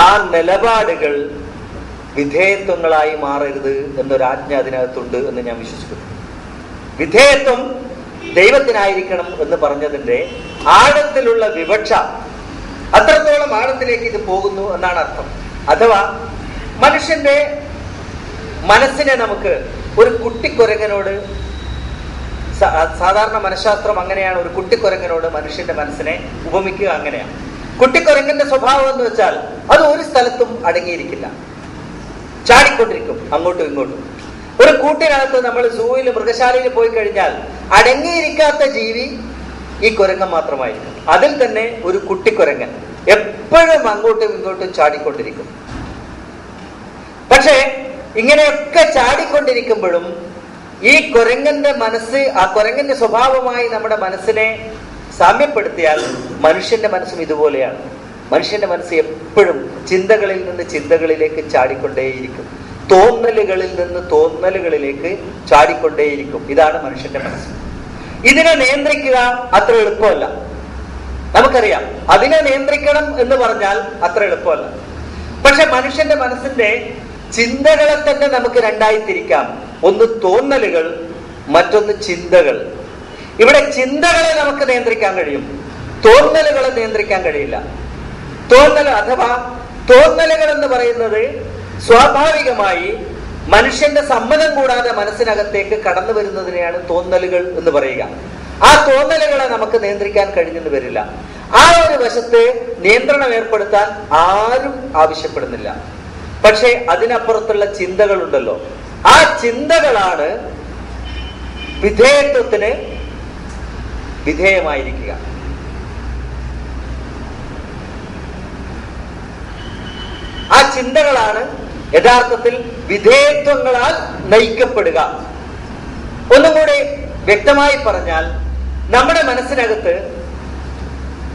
ആ നിലപാടുകൾ വിധേയത്വങ്ങളായി മാറരുത് എന്നൊരാജ്ഞ അതിനകത്തുണ്ട് എന്ന് ഞാൻ വിശ്വസിക്കുന്നു. വിധേയത്വം ദൈവത്തിനായിരിക്കണം എന്ന് പറഞ്ഞതിന്റെ ആഴത്തിലുള്ള വിവക്ഷ, അത്രത്തോളം ആഴത്തിലേക്ക് ഇത് പോകുന്നു എന്നാണ് അർത്ഥം. അഥവാ മനുഷ്യന്റെ മനസ്സിനെ നമുക്ക് ഒരു കുട്ടിക്കുരങ്ങനോട്, സാധാരണ മനഃശാസ്ത്രം അങ്ങനെയാണ്, ഒരു കുട്ടിക്കുരങ്ങനോട് മനുഷ്യന്റെ മനസ്സിനെ ഉപമിക്കുക അങ്ങനെയാണ്. കുട്ടിക്കുരങ്ങന്റെ സ്വഭാവം എന്ന് വെച്ചാൽ അത് ഒരു സ്ഥലത്തും അടങ്ങിയിരിക്കില്ല, ചാടിക്കൊണ്ടിരിക്കും അങ്ങോട്ടും ഇങ്ങോട്ടും. ഒരു കൂട്ടിനകത്ത് നമ്മൾ സൂയിൽ മൃഗശാലയിൽ പോയി കഴിഞ്ഞാൽ അടങ്ങിയിരിക്കാത്ത ജീവി ഈ കുരങ്ങൻ മാത്രമായിരിക്കും. അതിൽ തന്നെ ഒരു കുട്ടിക്കുരങ്ങൻ എപ്പോഴും അങ്ങോട്ടും ഇങ്ങോട്ടും ചാടിക്കൊണ്ടിരിക്കും. പക്ഷേ ഇങ്ങനെയൊക്കെ ചാടിക്കൊണ്ടിരിക്കുമ്പോഴും ഈ കുരങ്ങന്റെ മനസ്സ്, ആ കുരങ്ങന്റെ സ്വഭാവമായി നമ്മുടെ മനസ്സിനെ സാമ്യപ്പെടുത്തിയാൽ മനുഷ്യന്റെ മനസ്സും ഇതുപോലെയാണ്. മനുഷ്യന്റെ മനസ്സ് എപ്പോഴും ചിന്തകളിൽ നിന്ന് ചിന്തകളിലേക്ക് ചാടിക്കൊണ്ടേയിരിക്കും, തോന്നലുകളിൽ നിന്ന് തോന്നലുകളിലേക്ക് ചാടിക്കൊണ്ടേയിരിക്കും. ഇതാണ് മനുഷ്യന്റെ മനസ്സ്. ഇതിനെ നിയന്ത്രിക്കുക അത്ര എളുപ്പമല്ല. നമുക്കറിയാം, അതിനെ നിയന്ത്രിക്കണം എന്ന് പറഞ്ഞാൽ അത്ര എളുപ്പമല്ല. പക്ഷെ മനുഷ്യന്റെ മനസ്സിന്റെ ചിന്തകളെ തന്നെ നമുക്ക് രണ്ടായി തിരിക്കാം. ഒന്ന് തോന്നലുകൾ, മറ്റൊന്ന് ചിന്തകൾ. ഇവിടെ ചിന്തകളെ നമുക്ക് നിയന്ത്രിക്കാൻ കഴിയും, തോന്നലുകളെ നിയന്ത്രിക്കാൻ കഴിയില്ല. തോന്നലുകൾ എന്ന് പറയുന്നത് സ്വാഭാവികമായി മനുഷ്യന്റെ സമ്മതം കൂടാതെ മനസ്സിനകത്തേക്ക് കടന്നു വരുന്നതിനെയാണ് തോന്നലുകൾ എന്ന് പറയുക. ആ തോന്നലുകളെ നമുക്ക് നിയന്ത്രിക്കാൻ കഴിഞ്ഞെന്ന് വരില്ല. ആ ഒരു വശത്ത് നിയന്ത്രണം ഏർപ്പെടുത്താൻ ആരും ആവശ്യപ്പെടുന്നില്ല. പക്ഷെ അതിനപ്പുറത്തുള്ള ചിന്തകളുണ്ടല്ലോ, ആ ചിന്തകളാണ് വിധേയത്വത്തിന് വിധേയമായിരിക്കുക. ആ ചിന്തകളാണ് യഥാർത്ഥത്തിൽ വിധേയത്വങ്ങളാൽ നയിക്കപ്പെടുക. ഒന്നും കൂടി വ്യക്തമായി പറഞ്ഞാൽ, നമ്മുടെ മനസ്സിനകത്ത്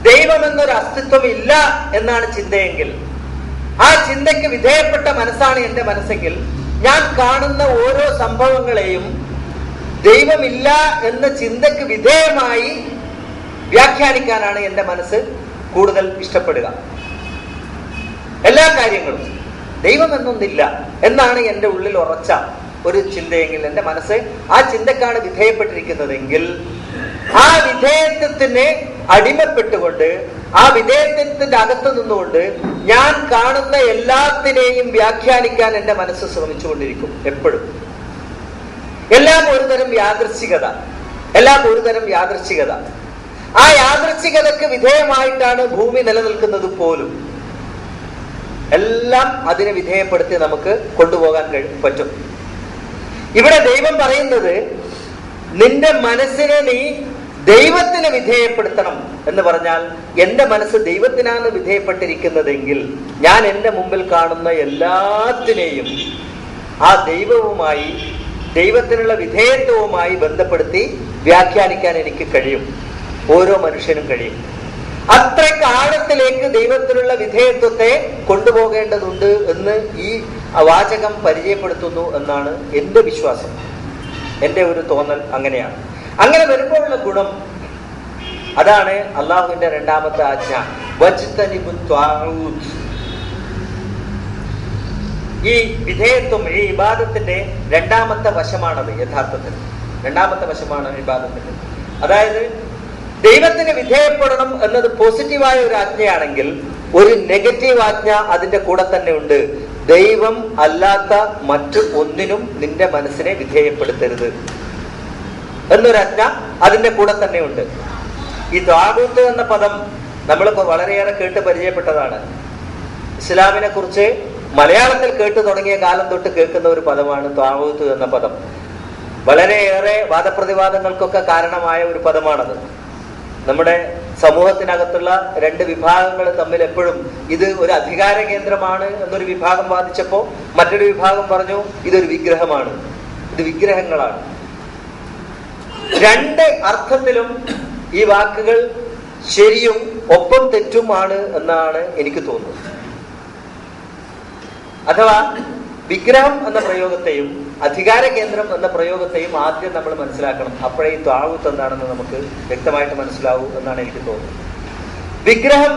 ദൈവമെന്നൊരു അസ്തിത്വം ഇല്ല എന്നാണ് ചിന്തയെങ്കിൽ, ആ ചിന്തയ്ക്ക് വിധേയപ്പെട്ട മനസ്സാണ് എന്റെ മനസ്സെങ്കിൽ, ഞാൻ കാണുന്ന ഓരോ സംഭവങ്ങളെയും ദൈവമില്ല എന്ന ചിന്തയ്ക്ക് വിധേയമായി വ്യാഖ്യാനിക്കാനാണ് എന്റെ മനസ്സ് കൂടുതൽ ഇഷ്ടപ്പെടുക. എല്ലാ കാര്യങ്ങളും ദൈവം എന്നൊന്നില്ല എന്നാണ് എൻ്റെ ഉള്ളിൽ ഉറച്ച ഒരു ചിന്തയെങ്കിൽ, എൻ്റെ മനസ്സ് ആ ചിന്തക്കാണ് വിധേയപ്പെട്ടിരിക്കുന്നതെങ്കിൽ, ആ വിധേയത്വത്തിന് അടിമപ്പെട്ടുകൊണ്ട്, ആ വിധേയത്വത്തിന്റെ അകത്ത് നിന്നുകൊണ്ട് ഞാൻ കാണുന്ന എല്ലാത്തിനെയും വ്യാഖ്യാനിക്കാൻ എൻ്റെ മനസ്സ് ശ്രമിച്ചുകൊണ്ടിരിക്കും എപ്പോഴും. എല്ലാം ഒരുതരം യാദൃശ്ചികത. ആ യാദൃശ്ചികതയ്ക്ക് വിധേയമായിട്ടാണ് ഭൂമി നിലനിൽക്കുന്നത് പോലും. എല്ലാം അതിനെ വിധേയപ്പെടുത്തി നമുക്ക് കൊണ്ടുപോകാൻ പറ്റും. ഇവിടെ ദൈവം പറയുന്നത്, നിന്റെ മനസ്സിനെ നീ ദൈവത്തിന് വിധേയപ്പെടുത്തണം എന്ന് പറഞ്ഞാൽ, എന്റെ മനസ്സ് ദൈവത്തിനാണ് വിധേയപ്പെട്ടിരിക്കുന്നതെങ്കിൽ ഞാൻ എൻ്റെ മുമ്പിൽ കാണുന്ന എല്ലാത്തിനെയും ആ ദൈവവുമായി, ദൈവത്തിനുള്ള വിധേയത്വവുമായി ബന്ധപ്പെടുത്തി വ്യാഖ്യാനിക്കാൻ എനിക്ക് കഴിയും. ഓരോ മനുഷ്യനും കഴിയും. അത്രയ്ക്ക് ആഴത്തിലേക്ക് ദൈവത്തിനുള്ള വിധേയത്വത്തെ കൊണ്ടുപോകേണ്ടതുണ്ട് എന്ന് ഈ വാചകം പരിചയപ്പെടുത്തുന്നു എന്നാണ് എൻ്റെ വിശ്വാസം, എൻ്റെ ഒരു തോന്നൽ അങ്ങനെയാണ്. അങ്ങനെ വരുമ്പോഴുള്ള ഗുണം അതാണ് അള്ളാഹുവിന്റെ രണ്ടാമത്തെ ആജ്ഞ, വജ്തനിബു ത്വാഊത്ത്. ഈ വിധേയത്വം, ഈ ഇബാദത്തിന്റെ രണ്ടാമത്തെ വശമാണത്. യഥാർത്ഥത്തിൽ രണ്ടാമത്തെ വശമാണ് ഇബാദത്തിന്റെ. അതായത് ദൈവത്തിന് വിധേയപ്പെടണം എന്നത് പോസിറ്റീവായ ഒരു ആജ്ഞയാണെങ്കിൽ, ഒരു നെഗറ്റീവ് ആജ്ഞ അതിന്റെ കൂടെ തന്നെ ഉണ്ട്. ദൈവം അല്ലാത്ത മറ്റു ഒന്നിനും നിന്റെ മനസ്സിനെ വിധേയപ്പെടുത്തരുത് എന്നൊരാജ്ഞ അതിന്റെ കൂടെ തന്നെ ഉണ്ട്. ഈ ത്വാഗൂത്ത് എന്ന പദം നമ്മളിപ്പോ വളരെയേറെ കേട്ട് പരിചയപ്പെട്ടതാണ്. ഇസ്ലാമിനെ കുറിച്ച് മലയാളത്തിൽ കേട്ടു തുടങ്ങിയ കാലം തൊട്ട് കേൾക്കുന്ന ഒരു പദമാണ് ത്വാഗൂത്ത് എന്ന പദം. വളരെയേറെ വാദപ്രതിവാദങ്ങൾക്കൊക്കെ കാരണമായ ഒരു പദമാണത്. നമ്മുടെ സമൂഹത്തിനകത്തുള്ള രണ്ട് വിഭാഗങ്ങൾ തമ്മിൽ എപ്പോഴും ഇത് ഒരു അധികാര കേന്ദ്രമാണ് എന്നൊരു വിഭാഗം വാദിച്ചപ്പോൾ മറ്റൊരു വിഭാഗം പറഞ്ഞു ഇതൊരു വിഗ്രഹമാണ്, ഇത് വിഗ്രഹങ്ങളാണ്. രണ്ട് അർത്ഥത്തിലും ഈ വാക്കുകൾ ശരിയും ഒപ്പം തെറ്റുമാണ് എന്നാണ് എനിക്ക് തോന്നുന്നത്. അഥവാ വിഗ്രഹം എന്ന പ്രയോഗത്തെയും അധികാര കേന്ദ്രം എന്ന പ്രയോഗത്തെയും ആദ്യം നമ്മൾ മനസ്സിലാക്കണം. അപ്പോഴേ ഈ ത്വാഗൂത്ത് എന്താണെന്ന് നമുക്ക് വ്യക്തമായിട്ട് മനസ്സിലാവൂ എന്നാണ് എനിക്ക് തോന്നുന്നത്. വിഗ്രഹം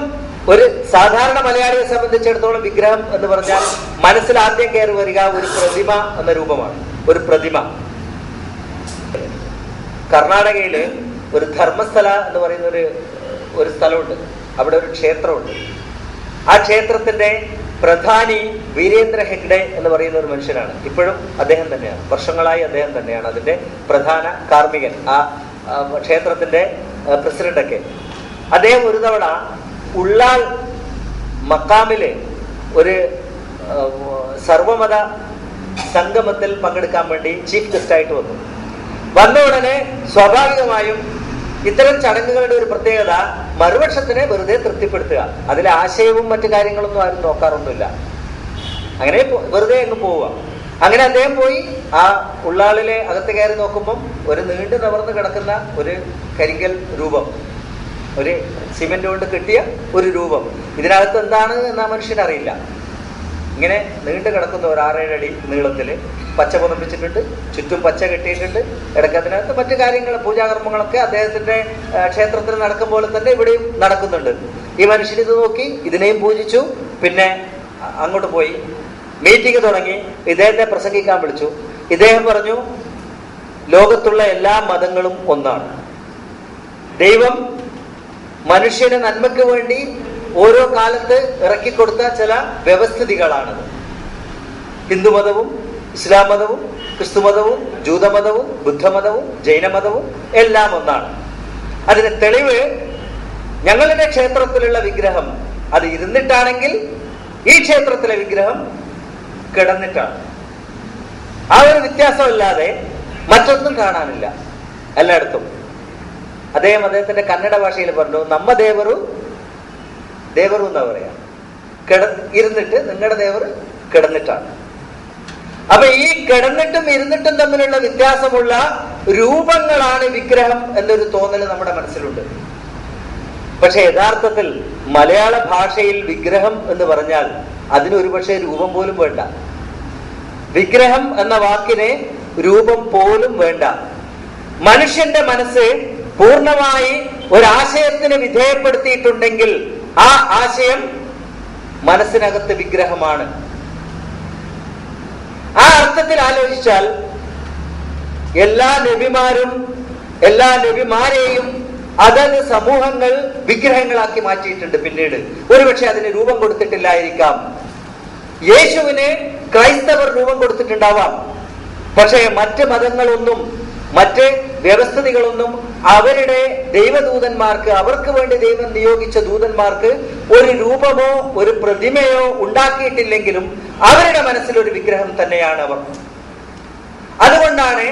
ഒരു സാധാരണ മലയാളിയെ സംബന്ധിച്ചിടത്തോളം വിഗ്രഹം എന്ന് പറഞ്ഞാൽ മനസ്സിൽ ആദ്യം കയറി വരിക ഒരു പ്രതിമ എന്ന രൂപമാണ്. ഒരു പ്രതിമ. കർണാടകയില് ഒരു ധർമ്മസ്ഥല എന്ന് പറയുന്ന ഒരു സ്ഥലമുണ്ട്. അവിടെ ഒരു ക്ഷേത്രമുണ്ട്. ആ ക്ഷേത്രത്തിന്റെ പ്രധാനി വീരേന്ദ്ര ഹെഗ്ഡെ എന്ന് പറയുന്ന ഒരു മനുഷ്യനാണ്. ഇപ്പോഴും അദ്ദേഹം തന്നെയാണ്, വർഷങ്ങളായി അദ്ദേഹം തന്നെയാണ് അതിന്റെ പ്രധാന കാർമ്മികൻ, ആ ക്ഷേത്രത്തിന്റെ പ്രസിഡന്റൊക്കെ. അദ്ദേഹം ഒരു തവണ ഉള്ളാൾ മക്കാമില് ഒരു സർവമത സംഗമത്തിൽ പങ്കെടുക്കാൻ വേണ്ടി ചീഫ് ഗസ്റ്റായിട്ട് വന്ന ഉടനെ സ്വാഭാവികമായും ഇത്തരം ചടങ്ങുകളുടെ ഒരു പ്രത്യേകത മറുപക്ഷത്തിനെ വെറുതെ തൃപ്തിപ്പെടുത്തുക. അതിലെ ആശയവും മറ്റു കാര്യങ്ങളൊന്നും ആരും നോക്കാറൊന്നുമില്ല. അങ്ങനെ വെറുതെ അങ്ങ് പോവുക. അങ്ങനെ അദ്ദേഹം പോയി ആ ഉള്ളാളിലെ അകത്ത് കയറി നോക്കുമ്പം ഒരു നീണ്ടു നിവർന്ന് കിടക്കുന്ന ഒരു കരിങ്കൽ രൂപം, ഒരു സിമെന്റ് കൊണ്ട് കെട്ടിയ ഒരു രൂപം. ഇതിനകത്ത് എന്താണ് എന്ന് ആ മനുഷ്യനറിയില്ല. ഇങ്ങനെ നീണ്ടു കിടക്കുന്ന ഒരു 6-7 അടി നീളത്തില് പച്ച പുതപ്പിച്ചിട്ടുണ്ട്, ചുറ്റും പച്ച കെട്ടിയിട്ടുണ്ട്. ഇടയ്ക്ക് അതിനകത്ത് മറ്റു കാര്യങ്ങൾ, പൂജാകർമ്മങ്ങളൊക്കെ അദ്ദേഹത്തിന്റെ ക്ഷേത്രത്തിൽ നടക്കും പോലെ തന്നെ ഇവിടെയും നടക്കുന്നുണ്ട്. ഈ മനുഷ്യൻ ഇത് നോക്കി, ഇതിനെയും പൂജിച്ചു. പിന്നെ അങ്ങോട്ട് പോയി മീറ്റിംഗ് തുടങ്ങി. ഇദ്ദേഹത്തെ പ്രസംഗിക്കാൻ വിളിച്ചു. ഇദ്ദേഹം പറഞ്ഞു, ലോകത്തുള്ള എല്ലാ മതങ്ങളും ഒന്നാണ്. ദൈവം മനുഷ്യന് നന്മയ്ക്ക് വേണ്ടി ഓരോ കാലത്ത് ഇറക്കിക്കൊടുത്ത ചില വ്യവസ്ഥിതികളാണത്. ഹിന്ദുമതവും ഇസ്ലാം മതവും ക്രിസ്തുമതവും ജൂതമതവും ബുദ്ധമതവും ജൈനമതവും എല്ലാം ഒന്നാണ്. അതിന് തെളിവ് ഞങ്ങളുടെ ക്ഷേത്രത്തിലുള്ള വിഗ്രഹം അത് ഇരുന്നിട്ടാണെങ്കിൽ ഈ ക്ഷേത്രത്തിലെ വിഗ്രഹം കിടന്നിട്ടാണ്. ആ ഒരു വ്യത്യാസമല്ലാതെ മറ്റൊന്നും കാണാനില്ല എല്ലായിടത്തും. അദ്ദേഹത്തിന്റെ കന്നഡ ഭാഷയിൽ പറഞ്ഞു, നമ്മ ദേവറു ദേവറു എന്നാ പറയാ, ഇരുന്നിട്ട് നിങ്ങളുടെ ദേവർ കിടന്നിട്ടാണ്. അപ്പൊ ഈ കിടന്നിട്ടും ഇരുന്നിട്ടും തമ്മിലുള്ള വ്യത്യാസമുള്ള രൂപങ്ങളാണ് വിഗ്രഹം എന്നൊരു തോന്നൽ നമ്മുടെ മനസ്സിലുണ്ട്. പക്ഷെ യഥാർത്ഥത്തിൽ മലയാള ഭാഷയിൽ വിഗ്രഹം എന്ന് പറഞ്ഞാൽ അതിനൊരു പക്ഷേ രൂപം പോലും വേണ്ട. വിഗ്രഹം എന്ന വാക്കിന് രൂപം പോലും വേണ്ട. മനുഷ്യന്റെ മനസ്സ് പൂർണ്ണമായി ഒരാശയത്തിന് വിധേയപ്പെടുത്തിയിട്ടുണ്ടെങ്കിൽ ആ ആശയം മനസ്സിനകത്ത് വിഗ്രഹമാണ്. ആ അർത്ഥത്തിൽ ആലോചിച്ചാൽ എല്ലാ നബിമാരെയും അതത് സമൂഹങ്ങൾ വിഗ്രഹങ്ങളാക്കി മാറ്റിയിട്ടുണ്ട്. പിന്നീട് ഒരുപക്ഷെ അതിന് രൂപം കൊടുത്തിട്ടില്ലായിരിക്കാം. യേശുവിന് ക്രൈസ്തവർ രൂപം കൊടുത്തിട്ടുണ്ടാവാം. പക്ഷേ മറ്റ് മതങ്ങളൊന്നും മറ്റ് വ്യവസ്ഥിതികളൊന്നും അവരുടെ ദൈവദൂതന്മാർക്ക്, അവർക്ക് വേണ്ടി ദൈവം നിയോഗിച്ച ദൂതന്മാർക്ക് ഒരു രൂപമോ ഒരു പ്രതിമയോ ഉണ്ടാക്കിയിട്ടില്ലെങ്കിലും അവരുടെ മനസ്സിലൊരു വിഗ്രഹം തന്നെയാണ് അവർ. അതുകൊണ്ടാണ്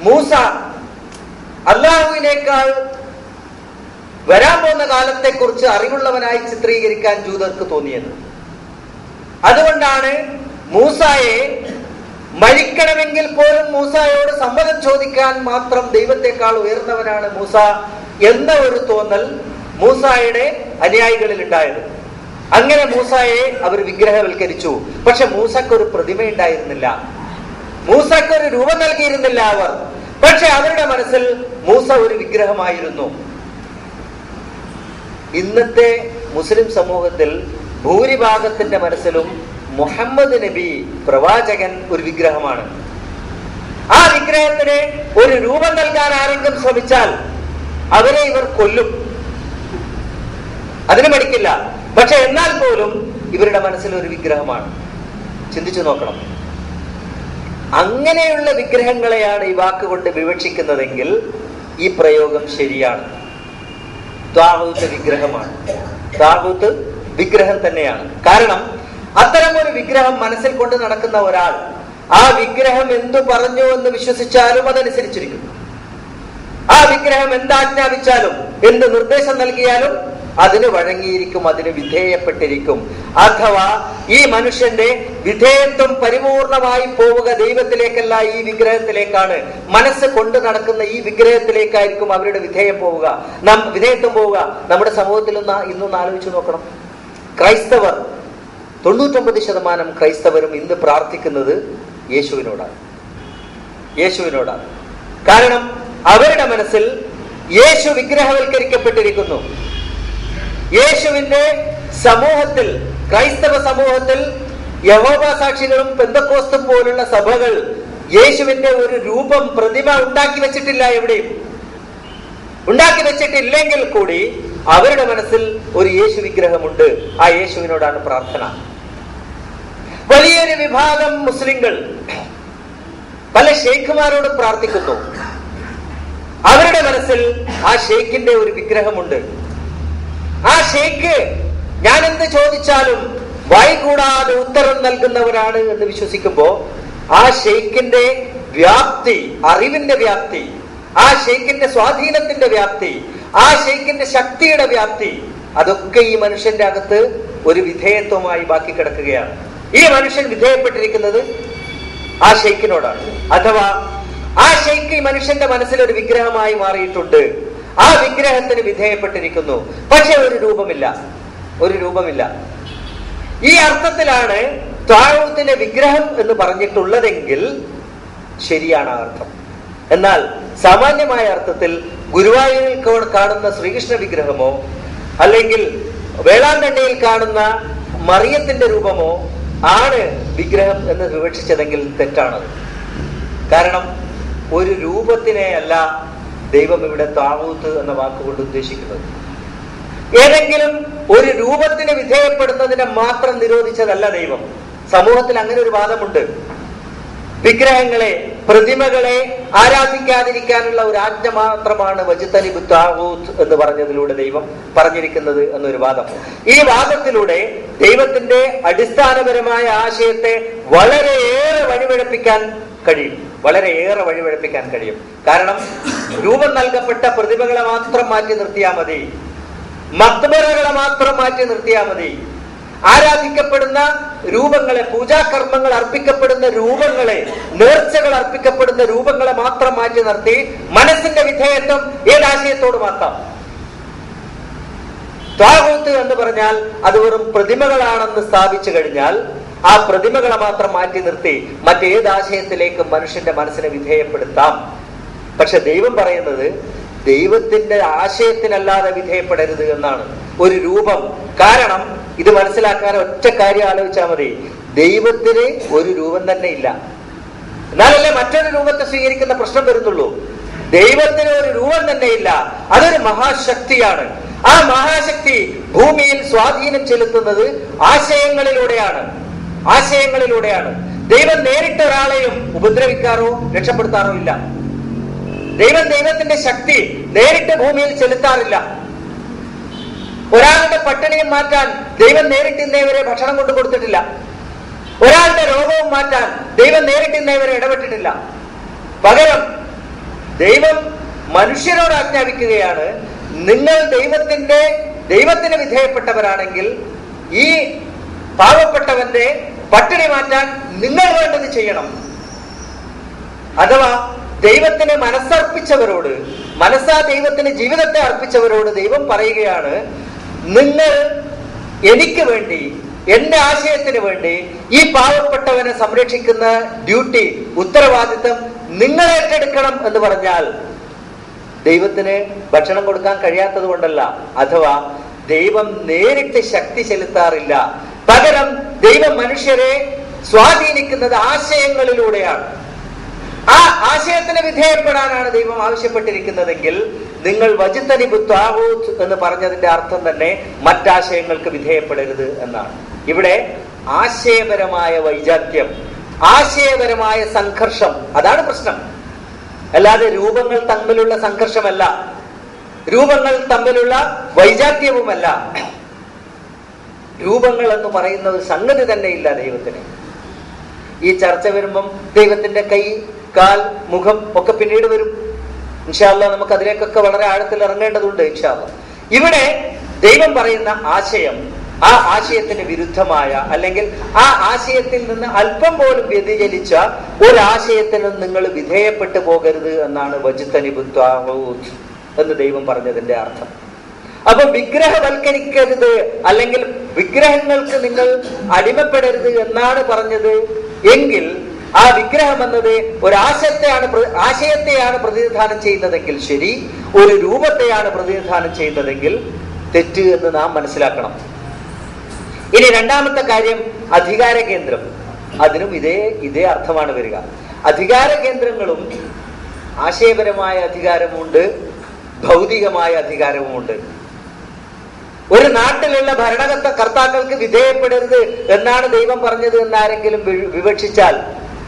മൂസ അല്ലാഹുവിനേക്കാൾ വരാൻ പോകുന്ന കാലത്തെക്കുറിച്ച് അറിവുള്ളവനായി ചിത്രീകരിക്കാൻ ജൂതർക്ക് തോന്നിയത്. അതുകൊണ്ടാണ് മൂസായെ മരിക്കണമെങ്കിൽ പോലും മൂസായോട് സമ്മതം ചോദിക്കാൻ മാത്രം ദൈവത്തെക്കാൾ ഉയർന്നവനാണ് മൂസ എന്ന ഒരു തോന്നൽ മൂസായുടെ അനുയായികളിൽ ഉണ്ടായത്. അങ്ങനെ മൂസായെ അവർ വിഗ്രഹവൽക്കരിച്ചു. പക്ഷെ മൂസക്കൊരു പ്രതിമ ഉണ്ടായിരുന്നില്ല, മൂസക്കൊരു രൂപം നൽകിയിരുന്നില്ല അവർ. പക്ഷെ അവരുടെ മനസ്സിൽ മൂസ ഒരു വിഗ്രഹമായിരുന്നു. ഇന്നത്തെ മുസ്ലിം സമൂഹത്തിൽ ഭൂരിഭാഗത്തിന്റെ മനസ്സിലും മുഹമ്മദ് നബി പ്രവാചകൻ ഒരു വിഗ്രഹമാണ്. ആ വിഗ്രഹത്തിന് ഒരു രൂപം നൽകാൻ ആരെങ്കിലും ശ്രമിച്ചാൽ അവരെ ഇവർ കൊല്ലും, അതിന് മടിക്കില്ല. പക്ഷെ എന്നാൽ പോലും ഇവരുടെ മനസ്സിൽ ഒരു വിഗ്രഹമാണ്. ചിന്തിച്ചു നോക്കണം. അങ്ങനെയുള്ള വിഗ്രഹങ്ങളെയാണ് ഈ വാക്കുകൊണ്ട് വിവക്ഷിക്കുന്നതെങ്കിൽ ഈ പ്രയോഗം ശരിയാണ്. താവൂത്ത് വിഗ്രഹമാണ്, താവൂത്ത് വിഗ്രഹം തന്നെയാണ്. കാരണം അത്തരം ഒരു വിഗ്രഹം മനസ്സിൽ കൊണ്ട് നടക്കുന്ന ഒരാൾ ആ വിഗ്രഹം എന്തു പറഞ്ഞു എന്ന് വിശ്വസിച്ചാലും അതനുസരിച്ചിരിക്കും. ആ വിഗ്രഹം എന്താജ്ഞാപിച്ചാലും എന്ത് നിർദ്ദേശം നൽകിയാലും അതിന് വഴങ്ങിയിരിക്കും, അതിന് വിധേയപ്പെട്ടിരിക്കും. അഥവാ ഈ മനുഷ്യന്റെ വിധേയത്വം പരിപൂർണമായി പോവുക ദൈവത്തിലേക്കല്ല, ഈ വിഗ്രഹത്തിലേക്കാണ്. മനസ്സ് കൊണ്ട് നടക്കുന്ന ഈ വിഗ്രഹത്തിലേക്കായിരിക്കും അവരുടെ വിധേയത്വം പോവുക. നമ്മുടെ സമൂഹത്തിൽ ഇന്നൊന്ന് ആലോചിച്ച് നോക്കണം. ക്രൈസ്തവർ 99% ക്രൈസ്തവരും ഇന്ന് പ്രാർത്ഥിക്കുന്നത് യേശുവിനോടാണ്. കാരണം അവരുടെ മനസ്സിൽ യേശു വിഗ്രഹവൽക്കരിക്കപ്പെട്ടിരിക്കുന്നു. യേശുവിന്റെ സമൂഹത്തിൽ, ക്രൈസ്തവ സമൂഹത്തിൽ യഹോവ സാക്ഷികളും പെന്തക്കോസ്തും പോലുള്ള സഭകൾ യേശുവിന്റെ ഒരു രൂപം, പ്രതിമ ഉണ്ടാക്കി വെച്ചിട്ടില്ല. എവിടെയും ഉണ്ടാക്കി വെച്ചിട്ടില്ലെങ്കിൽ കൂടി അവരുടെ മനസ്സിൽ ഒരു യേശു വിഗ്രഹമുണ്ട്. ആ യേശുവിനോടാണ് പ്രാർത്ഥന. വലിയൊരു വിഭാഗം മുസ്ലിങ്ങൾ പല ഷെയ്ഖുമാരോടും പ്രാർത്ഥിക്കുന്നു. അവരുടെ മനസ്സിൽ ആ ഷെയ്ഖിന്റെ ഒരു വിഗ്രഹമുണ്ട്. ആ ഷെയ്ഖ് ഞാൻ എന്ത് ചോദിച്ചാലും വായ്കൂടാതെ ഉത്തരം നൽകുന്നവരാണ് എന്ന് വിശ്വസിക്കുമ്പോ ആ ഷെയ്ഖിന്റെ വ്യാപ്തി, അറിവിന്റെ വ്യാപ്തി, ആ ഷെയ്ഖിന്റെ സ്വാധീനത്തിന്റെ വ്യാപ്തി, ആ ഷെയ്ഖിന്റെ ശക്തിയുടെ വ്യാപ്തി, അതൊക്കെ ഈ മനുഷ്യന്റെ അകത്ത് ഒരു വിധേയത്വമായി ബാക്കി കിടക്കുകയാണ്. ഈ മനുഷ്യൻ വിധേയപ്പെട്ടിരിക്കുന്നത് ആ ഷെയ്ഖിനോടാണ്. അഥവാ ആ ഷെയ്ഖ് ഈ മനുഷ്യന്റെ മനസ്സിൽ ഒരു വിഗ്രഹമായി മാറിയിട്ടുണ്ട്. ആ വിഗ്രഹത്തിന് വിധേയപ്പെട്ടിരിക്കുന്നു. പക്ഷെ ഒരു രൂപമില്ല. ഈ അർത്ഥത്തിലാണ് ത്വാഊത്തിന്റെ വിഗ്രഹം എന്ന് പറഞ്ഞിട്ടുള്ളതെങ്കിൽ ശരിയാണ് ആ അർത്ഥം. എന്നാൽ സാമാന്യമായ അർത്ഥത്തിൽ ഗുരുവായൂരിൽ കാണുന്ന ശ്രീകൃഷ്ണ വിഗ്രഹമോ അല്ലെങ്കിൽ വേളാങ്കണ്ണിയിൽ കാണുന്ന മറിയത്തിന്റെ രൂപമോ ആണ് വിഗ്രഹം എന്ന് വിവക്ഷിച്ചതെങ്കിൽ തെറ്റാണ്. കാരണം ഒരു രൂപത്തിനെ അല്ല ദൈവം ഇവിടെ താവൂത്ത് എന്ന വാക്കുകൊണ്ട് ഉദ്ദേശിക്കുന്നത്. ഏതെങ്കിലും ഒരു രൂപത്തിന് വിധേയപ്പെടുന്നതിനെ മാത്രം നിരോധിച്ചതല്ല ദൈവം. സമൂഹത്തിൽ അങ്ങനെ ഒരു വാദമുണ്ട്. വിഗ്രഹങ്ങളെ, പ്രതിമകളെ ആരാധിക്കാതിരിക്കാനുള്ള ഒരു ആജ്ഞ മാത്രമാണ് വജ്തനിബു താഗൂത്ത് എന്ന് പറഞ്ഞതിലൂടെ ദൈവം പറഞ്ഞിരിക്കുന്നത് എന്നൊരു വാദം. ഈ വാദത്തിലൂടെ ദൈവത്തിന്റെ അടിസ്ഥാനപരമായ ആശയത്തെ വളരെയേറെ വഴിപിഴപ്പിക്കാൻ കഴിയും. കാരണം രൂപം നൽകപ്പെട്ട പ്രതിമകളെ മാത്രം മാറ്റി നിർത്തിയാൽ മതി, മക്ബറകളെ മാത്രം മാറ്റി നിർത്തിയാൽ മതി. ആരാധിക്കപ്പെടുന്ന രൂപങ്ങളെ, പൂജാകർമ്മങ്ങൾ അർപ്പിക്കപ്പെടുന്ന രൂപങ്ങളെ, നേർച്ചകൾ അർപ്പിക്കപ്പെടുന്ന രൂപങ്ങളെ മാത്രം മാറ്റി നിർത്തി മനസ്സിന്റെ വിധേയത്വം ഏതാശയത്തോട് മാറ്റാം. ത്വാഗൂത്ത് എന്ന് പറഞ്ഞാൽ അത് വെറും പ്രതിമകളാണെന്ന് സ്ഥാപിച്ചു കഴിഞ്ഞാൽ ആ പ്രതിമകളെ മാത്രം മാറ്റി നിർത്തി മറ്റേതാശയത്തിലേക്കും മനുഷ്യന്റെ മനസ്സിനെ വിധേയപ്പെടുത്താം. പക്ഷെ ദൈവം പറയുന്നത് ദൈവത്തിന്റെ ആശയത്തിനല്ലാതെ വിധേയപ്പെടരുത് എന്നാണ്. ഒരു രൂപം, കാരണം ഇത് മനസ്സിലാക്കാൻ ഒറ്റ കാര്യം ആലോചിച്ചാൽ മതി. ദൈവത്തിന് ഒരു രൂപം തന്നെ ഇല്ല, എന്നാലല്ലേ മറ്റൊരു രൂപത്തെ സ്വീകരിക്കുന്ന പ്രശ്നം വരുന്നുള്ളൂ. ദൈവത്തിന് ഒരു രൂപം തന്നെ ഇല്ല. അതൊരു മഹാശക്തിയാണ്. ആ മഹാശക്തി ഭൂമിയിൽ സ്വാധീനം ചെലുത്തുന്നത് ആശയങ്ങളിലൂടെയാണ്. ദൈവം നേരിട്ട് ഒരാളെയും ഉപദ്രവിക്കാറോ രക്ഷപ്പെടുത്താറോ ഇല്ല. ദൈവത്തിന്റെ ശക്തി നേരിട്ട് ഭൂമിയിൽ ചെലുത്താറില്ല. ഒരാളുടെ പട്ടിണിയും മാറ്റാൻ ദൈവം നേരിട്ട് ഇന്നേവരെ ഭക്ഷണം കൊണ്ട് കൊടുത്തിട്ടില്ല. ഒരാളുടെ രോഗവും മാറ്റാൻ ദൈവം നേരിട്ട് ഇന്നേവരെ ഇടപെട്ടിട്ടില്ല. പകരം ദൈവം മനുഷ്യരോട് ആജ്ഞാപിക്കുകയാണ്, നിങ്ങൾ ദൈവത്തിന് വിധേയപ്പെട്ടവരാണെങ്കിൽ ഈ പാവപ്പെട്ടവന്റെ പട്ടിണി മാറ്റാൻ നിങ്ങൾ വേണ്ടത് ചെയ്യണം. അഥവാ ദൈവത്തിന് മനസ്സർപ്പിച്ചവരോട്, ദൈവത്തിന് ജീവിതത്തെ അർപ്പിച്ചവരോട് ദൈവം പറയുകയാണ്, നിങ്ങൾ എനിക്ക് വേണ്ടി, എന്റെ ആശയത്തിന് വേണ്ടി ഈ പാവപ്പെട്ടവനെ സംരക്ഷിക്കുന്ന ഡ്യൂട്ടി, ഉത്തരവാദിത്തം നിങ്ങൾ ഏറ്റെടുക്കണം എന്ന് പറഞ്ഞാൽ ദൈവത്തിന് ഭക്ഷണം കൊടുക്കാൻ കഴിയാത്തത് കൊണ്ടല്ല, അഥവാ ദൈവം നേരിട്ട് ശക്തി ചെലുത്താറില്ല. പകരം ദൈവം മനുഷ്യരെ സ്വാധീനിക്കുന്നത് ആശയങ്ങളിലൂടെയാണ്. ആ ആശയത്തിന് വിധേയപ്പെടാനാണ് ദൈവം ആവശ്യപ്പെട്ടിരിക്കുന്നതെങ്കിൽ നിങ്ങൾ വജ്തനിബു താഗൂത്ത് എന്ന് പറഞ്ഞതിന്റെ അർത്ഥം തന്നെ മറ്റാശയങ്ങൾക്ക് വിധേയപ്പെടരുത് എന്നാണ്. ഇവിടെ ആശയപരമായ വൈജാത്യം, ആശയപരമായ സംഘർഷം, അതാണ് പ്രശ്നം. അല്ലാതെ രൂപങ്ങൾ തമ്മിലുള്ള സംഘർഷമല്ല, രൂപങ്ങൾ തമ്മിലുള്ള വൈജാത്യവുമല്ല. രൂപങ്ങൾ എന്ന് പറയുന്ന ഒരു സംഗതി തന്നെ ഇല്ല ദൈവത്തിന്. ഈ ചർച്ച വരുമ്പം ദൈവത്തിന്റെ കൈ, കാൽ, മുഖം ഒക്കെ പിന്നീട് വരും. ഇൻഷാ അല്ലാഹ് നമുക്ക് അതിലേക്കൊക്കെ വളരെ ആഴത്തിൽ ഇറങ്ങേണ്ടതുണ്ട് ഇൻഷാ അല്ലാഹ്. ഇവിടെ ദൈവം പറയുന്ന ആശയം, ആ ആശയത്തിന് വിരുദ്ധമായ അല്ലെങ്കിൽ ആ ആശയത്തിൽ നിന്ന് അല്പം പോലും വ്യതിചലിച്ച ഒരാശയത്തിനും നിങ്ങൾ വിധേയപ്പെട്ടു പോകരുത് എന്നാണ് വജ്തനിബു താഗൂത്ത് എന്ന് ദൈവം പറഞ്ഞതിന്റെ അർത്ഥം. അപ്പൊ വിഗ്രഹവൽക്കരിക്കരുത് അല്ലെങ്കിൽ വിഗ്രഹങ്ങൾക്ക് നിങ്ങൾ അടിമപ്പെടരുത് എന്നാണ് പറഞ്ഞത് എങ്കിൽ ആ വിഗ്രഹം എന്നത് ആശയത്തെയാണ് പ്രതിനിധാനം ചെയ്യുന്നതെങ്കിൽ ശരി, ഒരു രൂപത്തെയാണ് പ്രതിനിധാനം ചെയ്യുന്നതെങ്കിൽ തെറ്റ് എന്ന് നാം മനസ്സിലാക്കണം. ഇനി രണ്ടാമത്തെ കാര്യം അധികാര കേന്ദ്രം. അതിനും ഇതേ അർത്ഥമാണ് വരിക. അധികാര കേന്ദ്രങ്ങളും ആശയപരമായ അധികാരമുണ്ട്, ഭൗതികമായ അധികാരവുമുണ്ട്. ഒരു നാട്ടിലുള്ള ഭരണകർത്താക്കൾക്ക് വിധേയപ്പെടരുത് എന്നാണ് ദൈവം പറഞ്ഞത് എന്നാരെങ്കിലും വിവക്ഷിച്ചാൽ,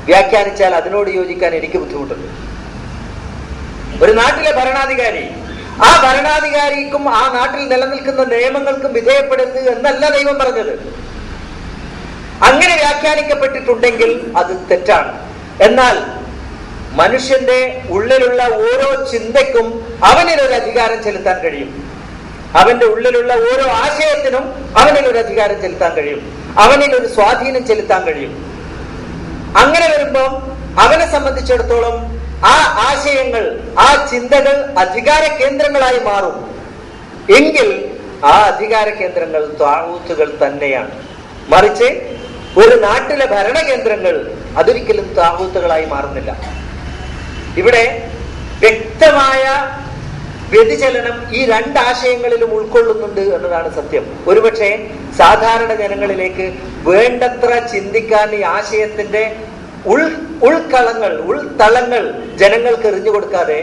വ്യാഖ്യാനിച്ചാൽ അതിനോട് യോജിക്കാൻ എനിക്ക് ബുദ്ധിമുട്ടുണ്ട്. ഒരു നാട്ടിലെ ഭരണാധികാരി, ആ ഭരണാധികാരിക്കും ആ നാട്ടിൽ നിലനിൽക്കുന്ന നിയമങ്ങൾക്കും വിധേയപ്പെടരുത് എന്നല്ല ദൈവം പറഞ്ഞത്. അങ്ങനെ വ്യാഖ്യാനിക്കപ്പെട്ടിട്ടുണ്ടെങ്കിൽ അത് തെറ്റാണ്. എന്നാൽ മനുഷ്യന്റെ ഉള്ളിലുള്ള ഓരോ ചിന്തയ്ക്കും അവനിലൊരു അധികാരം ചെലുത്താൻ കഴിയും. അവന്റെ ഉള്ളിലുള്ള ഓരോ ആശയത്തിനും അവനിലൊരു അധികാരം ചെലുത്താൻ കഴിയും, അവനിലൊരു സ്വാധീനം ചെലുത്താൻ കഴിയും. അങ്ങനെ വരുമ്പോൾ അവനെ സംബന്ധിച്ചിടത്തോളം ആ ആശയങ്ങൾ, ആ ചിന്തകൾ അധികാര കേന്ദ്രങ്ങളായി മാറും. എങ്കിൽ ആ അധികാര കേന്ദ്രങ്ങൾ ത്വാഗൂത്തുകൾ തന്നെയാണ്. മറിച്ച് ഒരു നാട്ടിലെ ഭരണകേന്ദ്രങ്ങൾ അതൊരിക്കലും ത്വാഗൂത്തുകളായി മാറുന്നില്ല. ഇവിടെ വ്യക്തമായ വ്യതിചലനം ഈ രണ്ടാശയങ്ങളിലും ഉൾക്കൊള്ളുന്നുണ്ട് എന്നതാണ് സത്യം. ഒരുപക്ഷെ സാധാരണ ജനങ്ങളിലേക്ക് വേണ്ടത്ര ചിന്തിക്കാൻ ഈ ആശയത്തിന്റെ ഉൾത്തളങ്ങൾ ജനങ്ങൾക്ക് എറിഞ്ഞു കൊടുക്കാതെ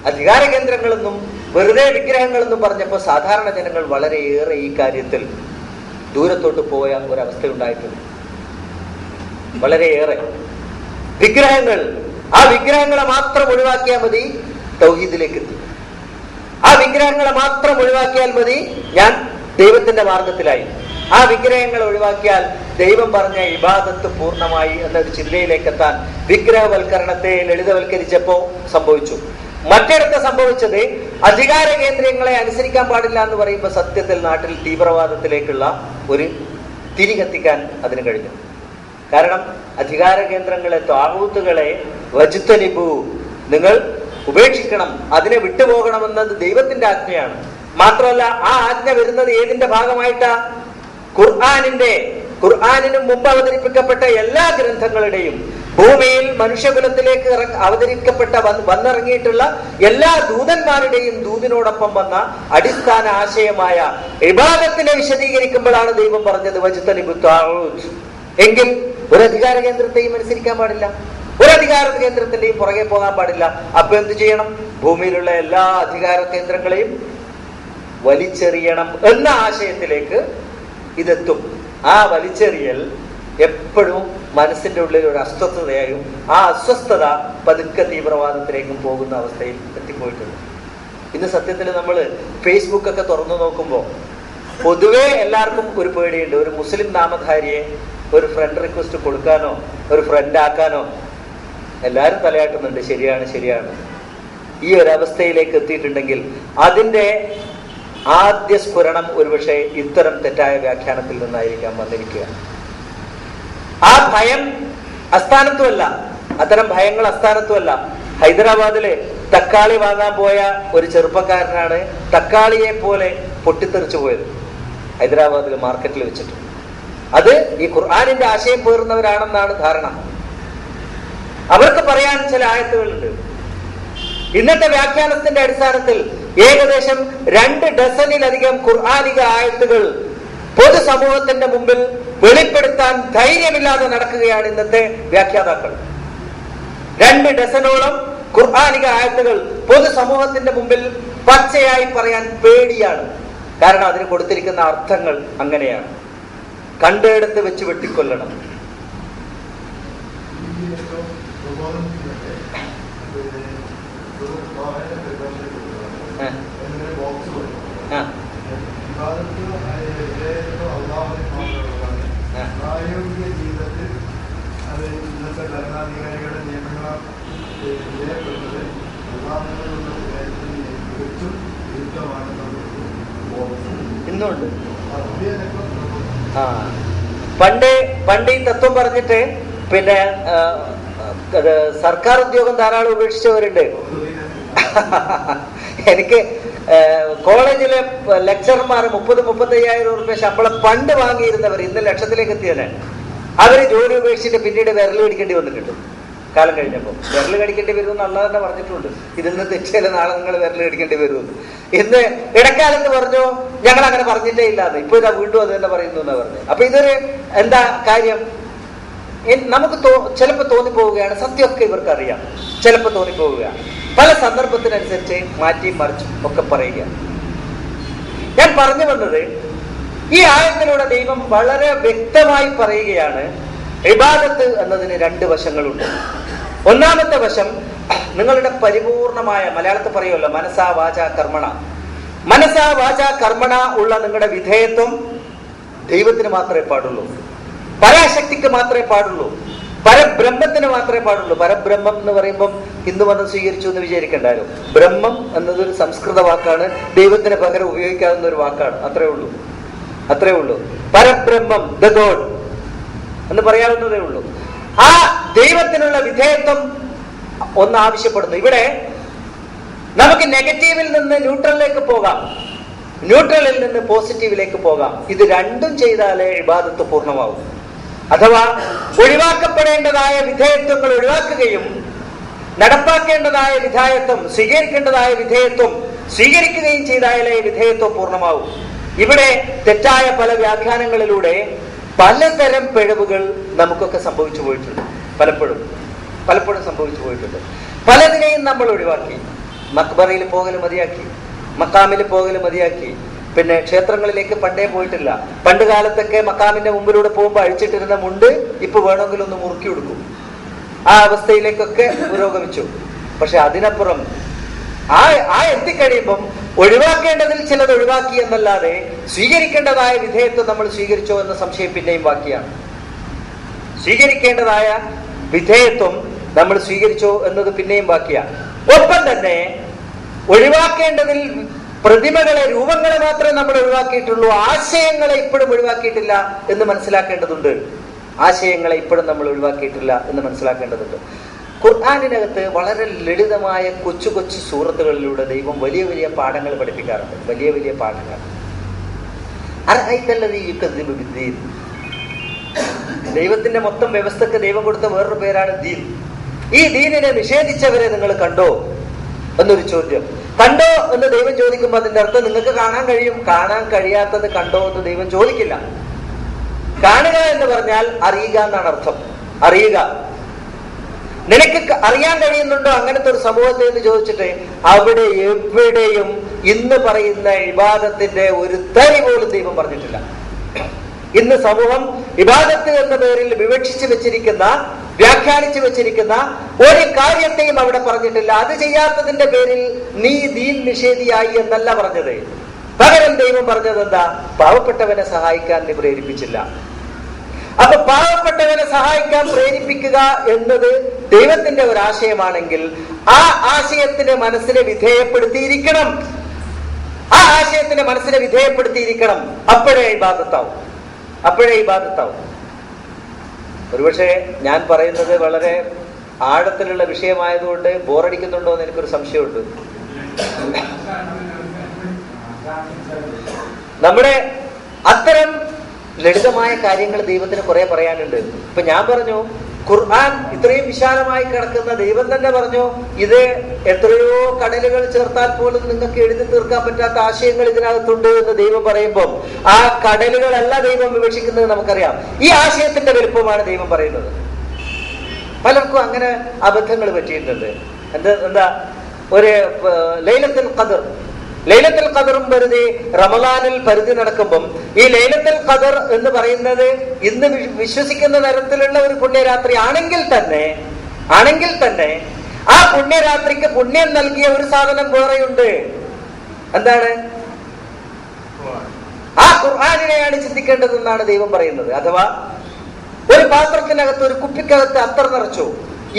അധികാര കേന്ദ്രങ്ങളെന്നും വെറുതെ വിഗ്രഹങ്ങളെന്നും പറഞ്ഞപ്പോൾ സാധാരണ ജനങ്ങൾ വളരെയേറെ ഈ കാര്യത്തിൽ ദൂരത്തോട്ട് പോയ ഒരവസ്ഥയുണ്ടായിട്ടുണ്ട്. വളരെയേറെ വിഗ്രഹങ്ങൾ, ആ വിഗ്രഹങ്ങളെ മാത്രം ഒഴിവാക്കിയാൽ മതി തൗഹീദിലേക്ക് എത്തി. ആ വിഗ്രഹങ്ങളെ മാത്രം ഒഴിവാക്കിയാൽ മതി ഞാൻ ദൈവത്തിന്റെ മാർഗത്തിലായി. ആ വിഗ്രഹങ്ങൾ ഒഴിവാക്കിയാൽ ദൈവം പറഞ്ഞ ഇബാദത്ത് പൂർണ്ണമായി എന്നൊരു ചിന്തയിലേക്ക് എത്താൻ വിഗ്രഹവൽക്കരണത്തെ ലളിതവൽക്കരിച്ചപ്പോ സംഭവിച്ചു. മറ്റിടത്ത് സംഭവിച്ചത് അധികാര കേന്ദ്രങ്ങളെ അനുസരിക്കാൻ പാടില്ല എന്ന് പറയുമ്പോൾ സത്യത്തിൽ നാട്ടിൽ തീവ്രവാദത്തിലേക്കുള്ള ഒരു തിരി കത്തിക്കാൻ അതിന് കഴിഞ്ഞു. കാരണം അധികാര കേന്ദ്രങ്ങളെ, ത്വാഗൂത്തുകളെ വജ്തനിബു, നിങ്ങൾ ഉപേക്ഷിക്കണം, അതിനെ വിട്ടുപോകണമെന്നത് ദൈവത്തിന്റെ ആജ്ഞയാണ്. മാത്രമല്ല ആ ആജ്ഞ വരുന്നത് ഏതിന്റെ ഭാഗമായിട്ടാ? ഖുർആനിനും മുമ്പ് അവതരിപ്പിക്കപ്പെട്ട എല്ലാ ഗ്രന്ഥങ്ങളുടെയും, ഭൂമിയിൽ മനുഷ്യകുലത്തിലേക്ക് അവതരിക്കപ്പെട്ട വന്നിറങ്ങിയിട്ടുള്ള എല്ലാ ദൂതന്മാരുടെയും ദൂതിനോടൊപ്പം വന്ന അടിസ്ഥാന ആശയമായ ഇബാദത്തിനെ വിശദീകരിക്കുമ്പോഴാണ് ദൈവം പറഞ്ഞത് വജ്തനിബു ത്വാഗൂത്ത്. എങ്കിൽ ഒരു അധികാര കേന്ദ്രത്തെയും അനുസരിക്കാൻ പാടില്ല, ഒരു അധികാര കേന്ദ്രത്തിന്റെയും പുറകെ പോകാൻ പാടില്ല. അപ്പൊ എന്ത് ചെയ്യണം? ഭൂമിയിലുള്ള എല്ലാ അധികാര കേന്ദ്രങ്ങളെയും വലിച്ചെറിയണം എന്ന ആശയത്തിലേക്ക് ഇതെത്തും. ആ വലിച്ചെറിയൽ എപ്പോഴും മനസ്സിന്റെ ഉള്ളിൽ ഒരു അസ്വസ്ഥതയായും ആ അസ്വസ്ഥത പതുക്കെ തീവ്രവാദത്തിലേക്കും പോകുന്ന അവസ്ഥയിൽ എത്തിപ്പോയിട്ടുണ്ട്. ഇന്ന് സത്യത്തിൽ നമ്മൾ ഫേസ്ബുക്കൊക്കെ തുറന്നു നോക്കുമ്പോൾ പൊതുവെ എല്ലാവർക്കും ഒരു പേടിയുണ്ട്. ഒരു മുസ്ലിം നാമധാരിയെ ഒരു ഫ്രണ്ട് റിക്വസ്റ്റ് കൊടുക്കാനോ ഒരു ഫ്രണ്ട് ആക്കാനോ എല്ലാവരും തലയാട്ടുന്നുണ്ട്. ശരിയാണ്. ഈ ഒരവസ്ഥയിലേക്ക് എത്തിയിട്ടുണ്ടെങ്കിൽ അതിന്റെ ആദ്യ സ്ഫുരണം ഒരുപക്ഷെ ഇത്തരം തെറ്റായ വ്യാഖ്യാനത്തിൽ നിന്നായിരിക്കാം വന്നിരിക്കുക. ആ ഭയം അസ്ഥാനത്തുമല്ല, അത്തരം ഭയങ്ങൾ അസ്ഥാനത്തുമല്ല. ഹൈദരാബാദില് തക്കാളി വാങ്ങാൻ പോയ ഒരു ചെറുപ്പക്കാരനാണ് തക്കാളിയെ പോലെ പൊട്ടിത്തെറിച്ചു പോയത് ഹൈദരാബാദിലെ മാർക്കറ്റിൽ വെച്ചിട്ട്. അത് ഈ ഖുർആനിന്റെ ആശയം പേറുന്നവരാണെന്നാണ് ധാരണ. അവർക്ക് പറയാൻ ചില ആയത്തുകളുണ്ട്. ഇന്നത്തെ വ്യാഖ്യാനത്തിന്റെ അടിസ്ഥാനത്തിൽ ഏകദേശം 2 ഡസനിലധികം ഖുർആനിക ആയത്തുകൾ പൊതുസമൂഹത്തിന്റെ മുമ്പിൽ വെളിപ്പെടുത്താൻ ധൈര്യമില്ലാതെ നടക്കുകയാണ് ഇന്നത്തെ വ്യാഖ്യാതാക്കൾ. 2 ഡസനോളം ഖുർആനിക ആയത്തുകൾ പൊതുസമൂഹത്തിന്റെ മുമ്പിൽ പച്ചയായി പറയാൻ പേടിയാണ്. കാരണം അതിന് കൊടുത്തിരിക്കുന്ന അർത്ഥങ്ങൾ അങ്ങനെയാണ്. കണ്ടെടുത്ത് വെച്ച് വെട്ടിക്കൊല്ലണം. പ്രായോഗിക ജീവിതത്തിൽ അത് ഇന്നത്തെ ഭരണാധികാരികളുടെ നിയമങ്ങളെ വിലപ്പെടുന്നത് തികച്ചും വിരുദ്ധമാണെന്നുള്ളത് ഇന്നുണ്ട്. പണ്ട് ഈ തത്വം പറഞ്ഞിട്ട് പിന്നെ സർക്കാർ ഉദ്യോഗം ധാരാളം ഉപേക്ഷിച്ചവരുണ്ട്. എനിക്ക് കോളേജിലെ ലെക്ചർമാർ 30-35,000 രൂപ ശമ്പളം പണ്ട് വാങ്ങിയിരുന്നവർ ഇന്ന് ലക്ഷത്തിലേക്ക് എത്തിയതാണ്. അവര് ജോലി ഉപേക്ഷിച്ചിട്ട് പിന്നീട് വിരൽ പിടിക്കേണ്ടി വന്നിട്ടുണ്ട്. കാലം കഴിഞ്ഞപ്പോൾ. വിരൽ കടിക്കേണ്ടി വരുമെന്ന് അള്ളാഹ് തന്നെ പറഞ്ഞിട്ടുണ്ട്. ഇതിന്ന് തെറ്റിയാൽ നാളെ നിങ്ങൾ വിരൽ കടിക്കേണ്ടി വരുമെന്ന്. ഇന്ന് ഇടക്കാലത്ത് പറഞ്ഞു ഞങ്ങൾ അങ്ങനെ പറഞ്ഞിട്ടേ ഇല്ലാതെ, ഇപ്പൊ ഇതാ വീണ്ടും അത് തന്നെ പറയുന്നു എന്നാ പറഞ്ഞു. അപ്പൊ ഇതൊരു എന്താ കാര്യം? നമുക്ക് ചിലപ്പോൾ തോന്നിപ്പോവുകയാണ്, സത്യമൊക്കെ ഇവർക്ക് അറിയാം, ചിലപ്പോൾ തോന്നിപ്പോവുകയാണ്, പല സന്ദർഭത്തിനനുസരിച്ച് മാറ്റിയും മറിച്ചും ഒക്കെ പറയുക. ഞാൻ പറഞ്ഞു വന്നത്, ഈ ആയത്തിലൂടെ ദൈവം വളരെ വ്യക്തമായി പറയുകയാണ്, ഇബാദത്ത് എന്നതിന് രണ്ട് വശങ്ങളുണ്ട്. ഒന്നാമത്തെ വശം നിങ്ങളുടെ പരിപൂർണമായ, മലയാളത്തിൽ പറയുമല്ലോ മനസാ വാച കർമ്മണ, മനസാ വാച കർമ്മണ ഉള്ള നിങ്ങളുടെ വിധേയത്വം ദൈവത്തിന് മാത്രമേ പാടുള്ളൂ, പരാശക്തിക്ക് മാത്രമേ പാടുള്ളൂ, പരബ്രഹ്മത്തിന് മാത്രമേ പാടുള്ളൂ. പരബ്രഹ്മം എന്ന് പറയുമ്പം ഹിന്ദു മതം സ്വീകരിച്ചു എന്ന് വിചാരിക്കണ്ടാലും, ബ്രഹ്മം എന്നതൊരു സംസ്കൃത വാക്കാണ്, ദൈവത്തിന് പകരം ഉപയോഗിക്കാവുന്ന ഒരു വാക്കാണ്. അത്രേ ഉള്ളൂ. പരബ്രഹ്മം, ദ ഗോഡ് എന്ന് പറയാവുന്നതേ ഉള്ളൂ. ആ ദൈവത്തിനുള്ള വിധേയത്വം ഒന്ന് ആവശ്യപ്പെടുന്നു. ഇവിടെ നമുക്ക് നെഗറ്റീവിൽ നിന്ന് ന്യൂട്രലിലേക്ക് പോകാം, ന്യൂട്രലിൽ നിന്ന് പോസിറ്റീവിലേക്ക് പോകാം. ഇത് രണ്ടും ചെയ്താലേ ഇബാദത്ത് പൂർണ്ണമാവും. അഥവാ ഒഴിവാക്കപ്പെടേണ്ടതായ വിധേയത്വങ്ങൾ ഒഴിവാക്കുകയും നടപ്പാക്കേണ്ടതായ വിധേയത്വം, സ്വീകരിക്കേണ്ടതായ വിധേയത്വം സ്വീകരിക്കുകയും ചെയ്താലേ വിധേയത്വം പൂർണ്ണമാവും. ഇവിടെ തെറ്റായ പല വ്യാഖ്യാനങ്ങളിലൂടെ പലതരം പിഴവുകൾ നമുക്കൊക്കെ സംഭവിച്ചു പോയിട്ടുണ്ട്. പലപ്പോഴും സംഭവിച്ചു പോയിട്ടുണ്ട്. പലതിനെയും നമ്മൾ ഒഴിവാക്കി. മക്ബറയിൽ പോകൽ മതിയാക്കി, മക്കാമിൽ പോകൽ മതിയാക്കി. പിന്നെ ക്ഷേത്രങ്ങളിലേക്ക് പണ്ടേ പോയിട്ടില്ല. പണ്ട് കാലത്തൊക്കെ മക്കാമിന്റെ മുമ്പിലൂടെ പോകുമ്പോൾ അഴിച്ചിട്ടിരുന്ന മുണ്ട് ഇപ്പൊ വേണമെങ്കിൽ ഒന്ന് മുറുക്കി കൊടുക്കും. ആ അവസ്ഥയിലേക്കൊക്കെ പുരോഗമിച്ചു. പക്ഷെ അതിനപ്പുറം ആ എത്തിക്കഴിയുമ്പം ഒഴിവാക്കേണ്ടതിൽ ചിലത് ഒഴിവാക്കി എന്നല്ലാതെ സ്വീകരിക്കേണ്ടതായ വിധേയത്വം നമ്മൾ സ്വീകരിച്ചോ എന്ന സംശയം പിന്നെയും ബാക്കിയാണ്. സ്വീകരിക്കേണ്ടതായ വിധേയത്വം നമ്മൾ സ്വീകരിച്ചോ എന്നത് പിന്നെയും ബാക്കിയാണ്. ഒപ്പം തന്നെ ഒഴിവാക്കേണ്ടതിൽ പ്രതിമകളെ, രൂപങ്ങളെ മാത്രമേ നമ്മൾ ഒഴിവാക്കിയിട്ടുള്ളൂ, ആശയങ്ങളെ ഇപ്പോഴും ഒഴിവാക്കിയിട്ടില്ല എന്ന് മനസ്സിലാക്കേണ്ടതുണ്ട്. ആശയങ്ങളെ ഇപ്പോഴും നമ്മൾ ഒഴിവാക്കിയിട്ടില്ല എന്ന് മനസ്സിലാക്കേണ്ടതുണ്ട്. ഖുർആനിനകത്ത് വളരെ ലളിതമായ കൊച്ചു കൊച്ചു സൂറത്തുകളിലൂടെ ദൈവം വലിയ വലിയ പാഠങ്ങൾ പഠിപ്പിക്കാറുണ്ട്. വലിയ പാഠങ്ങൾ. ദൈവത്തിന്റെ മൊത്തം വ്യവസ്ഥക്ക് ദൈവം കൊടുത്ത വേറൊരു പേരാണ് ദീൻ. ഈ ദീനിനെ നിഷേധിച്ചവരെ നിങ്ങൾ കണ്ടോ എന്നൊരു ചോദ്യം. കണ്ടോ എന്ന് ദൈവം ചോദിക്കുമ്പോൾ അതിന്റെ അർത്ഥം നിങ്ങൾക്ക് കാണാൻ കഴിയും. കാണാൻ കഴിയാത്തത് കണ്ടോ എന്ന് ദൈവം ചോദിക്കില്ല. കാണുക എന്ന് പറഞ്ഞാൽ അറിയുക എന്നാണ് അർത്ഥം. അറിയുക, നിനക്ക് അറിയാൻ കഴിയുന്നുണ്ടോ അങ്ങനത്തെ ഒരു സമൂഹത്തെ എന്ന് ചോദിച്ചിട്ട് അവിടെ എവിടെയും ഇന്ന് പറയുന്ന ഇബാദത്തിന്റെ ഒരു തരി പോലും ദൈവം പറഞ്ഞിട്ടില്ല. ഇന്ന് സമൂഹം ഇബാദത്ത് എന്ന പേരിൽ വിവക്ഷിച്ചു വെച്ചിരിക്കുന്ന, വ്യാഖ്യാനിച്ചു വെച്ചിരിക്കുന്ന ഒരു കാര്യത്തെയും അവിടെ പറഞ്ഞിട്ടില്ല. അത് ചെയ്യാത്തതിന്റെ പേരിൽ നീ ദീൻ നിഷേധിയായി എന്നല്ല പറഞ്ഞത്. പകരം ദൈവം പറഞ്ഞത് എന്താ? പാവപ്പെട്ടവനെ സഹായിക്കാൻ നീ പ്രേരിപ്പിച്ചില്ല. അപ്പൊ പാവപ്പെട്ടവനെ സഹായിക്കാൻ പ്രേരിപ്പിക്കുക എന്നത് ദൈവത്തിന്റെ ഒരു ആശയമാണെങ്കിൽ ആ ആശയത്തിന് മനസ്സിനെ വിധേയപ്പെടുത്തിയിരിക്കണം. ആ ആശയത്തിന് മനസ്സിനെ വിധേയപ്പെടുത്തിയിരിക്കണം. അപ്പോഴേ ഇബാദത്താവും. ഒരുപക്ഷെ ഞാൻ പറയുന്നത് വളരെ ആഴത്തിലുള്ള വിഷയമായതുകൊണ്ട് ബോറടിക്കുന്നുണ്ടോ എന്ന് എനിക്കൊരു സംശയമുണ്ട്. നമ്മുടെ അത്തരം ലളിതമായ കാര്യങ്ങൾ ദൈവത്തിന് കുറെ പറയാനുണ്ട്. ഇപ്പൊ ഞാൻ പറഞ്ഞു, ഖുർആൻ ഇത്രയും വിശാലമായി കിടക്കുന്ന ദൈവം തന്നെ പറഞ്ഞു, ഇത് എത്രയോ കടലുകൾ ചേർത്താൽ പോലും നിങ്ങൾക്ക് എഴുതി തീർക്കാൻ പറ്റാത്ത ആശയങ്ങൾ ഇതിനകത്തുണ്ട് എന്ന് ദൈവം പറയുമ്പോൾ ആ കടലുകളല്ല ദൈവം വിവക്ഷിക്കുന്നത് നമുക്കറിയാം. ഈ ആശയത്തിന്റെ വലുപ്പമാണ് ദൈവം പറയുന്നത്. പലർക്കും അങ്ങനെ അബദ്ധങ്ങൾ പറ്റിയിട്ടുണ്ട്. എന്താ ഒരു ലൈലത്തുൽ ഖദറും പരിധി റമളാനിൽ പരിധി നടക്കുമ്പം ഈ ലൈലത്തുൽ ഖദർ എന്ന് പറയുന്നത് ഇന്ന് വിശ്വസിക്കുന്ന തരത്തിലുള്ള ഒരു പുണ്യരാത്രി ആണെങ്കിൽ തന്നെ ആ പുണ്യരാത്രിക്ക് പുണ്യം നൽകിയ ഒരു സാധനം വേറെയുണ്ട്. എന്താണ്? ആ ഖുർആനിനെയാണ് ചിന്തിക്കേണ്ടതെന്നാണ് ദൈവം പറയുന്നത്. അഥവാ ഒരു പാത്രത്തിനകത്ത്, ഒരു കുപ്പിക്കകത്ത് അത്തർ നിറച്ചു.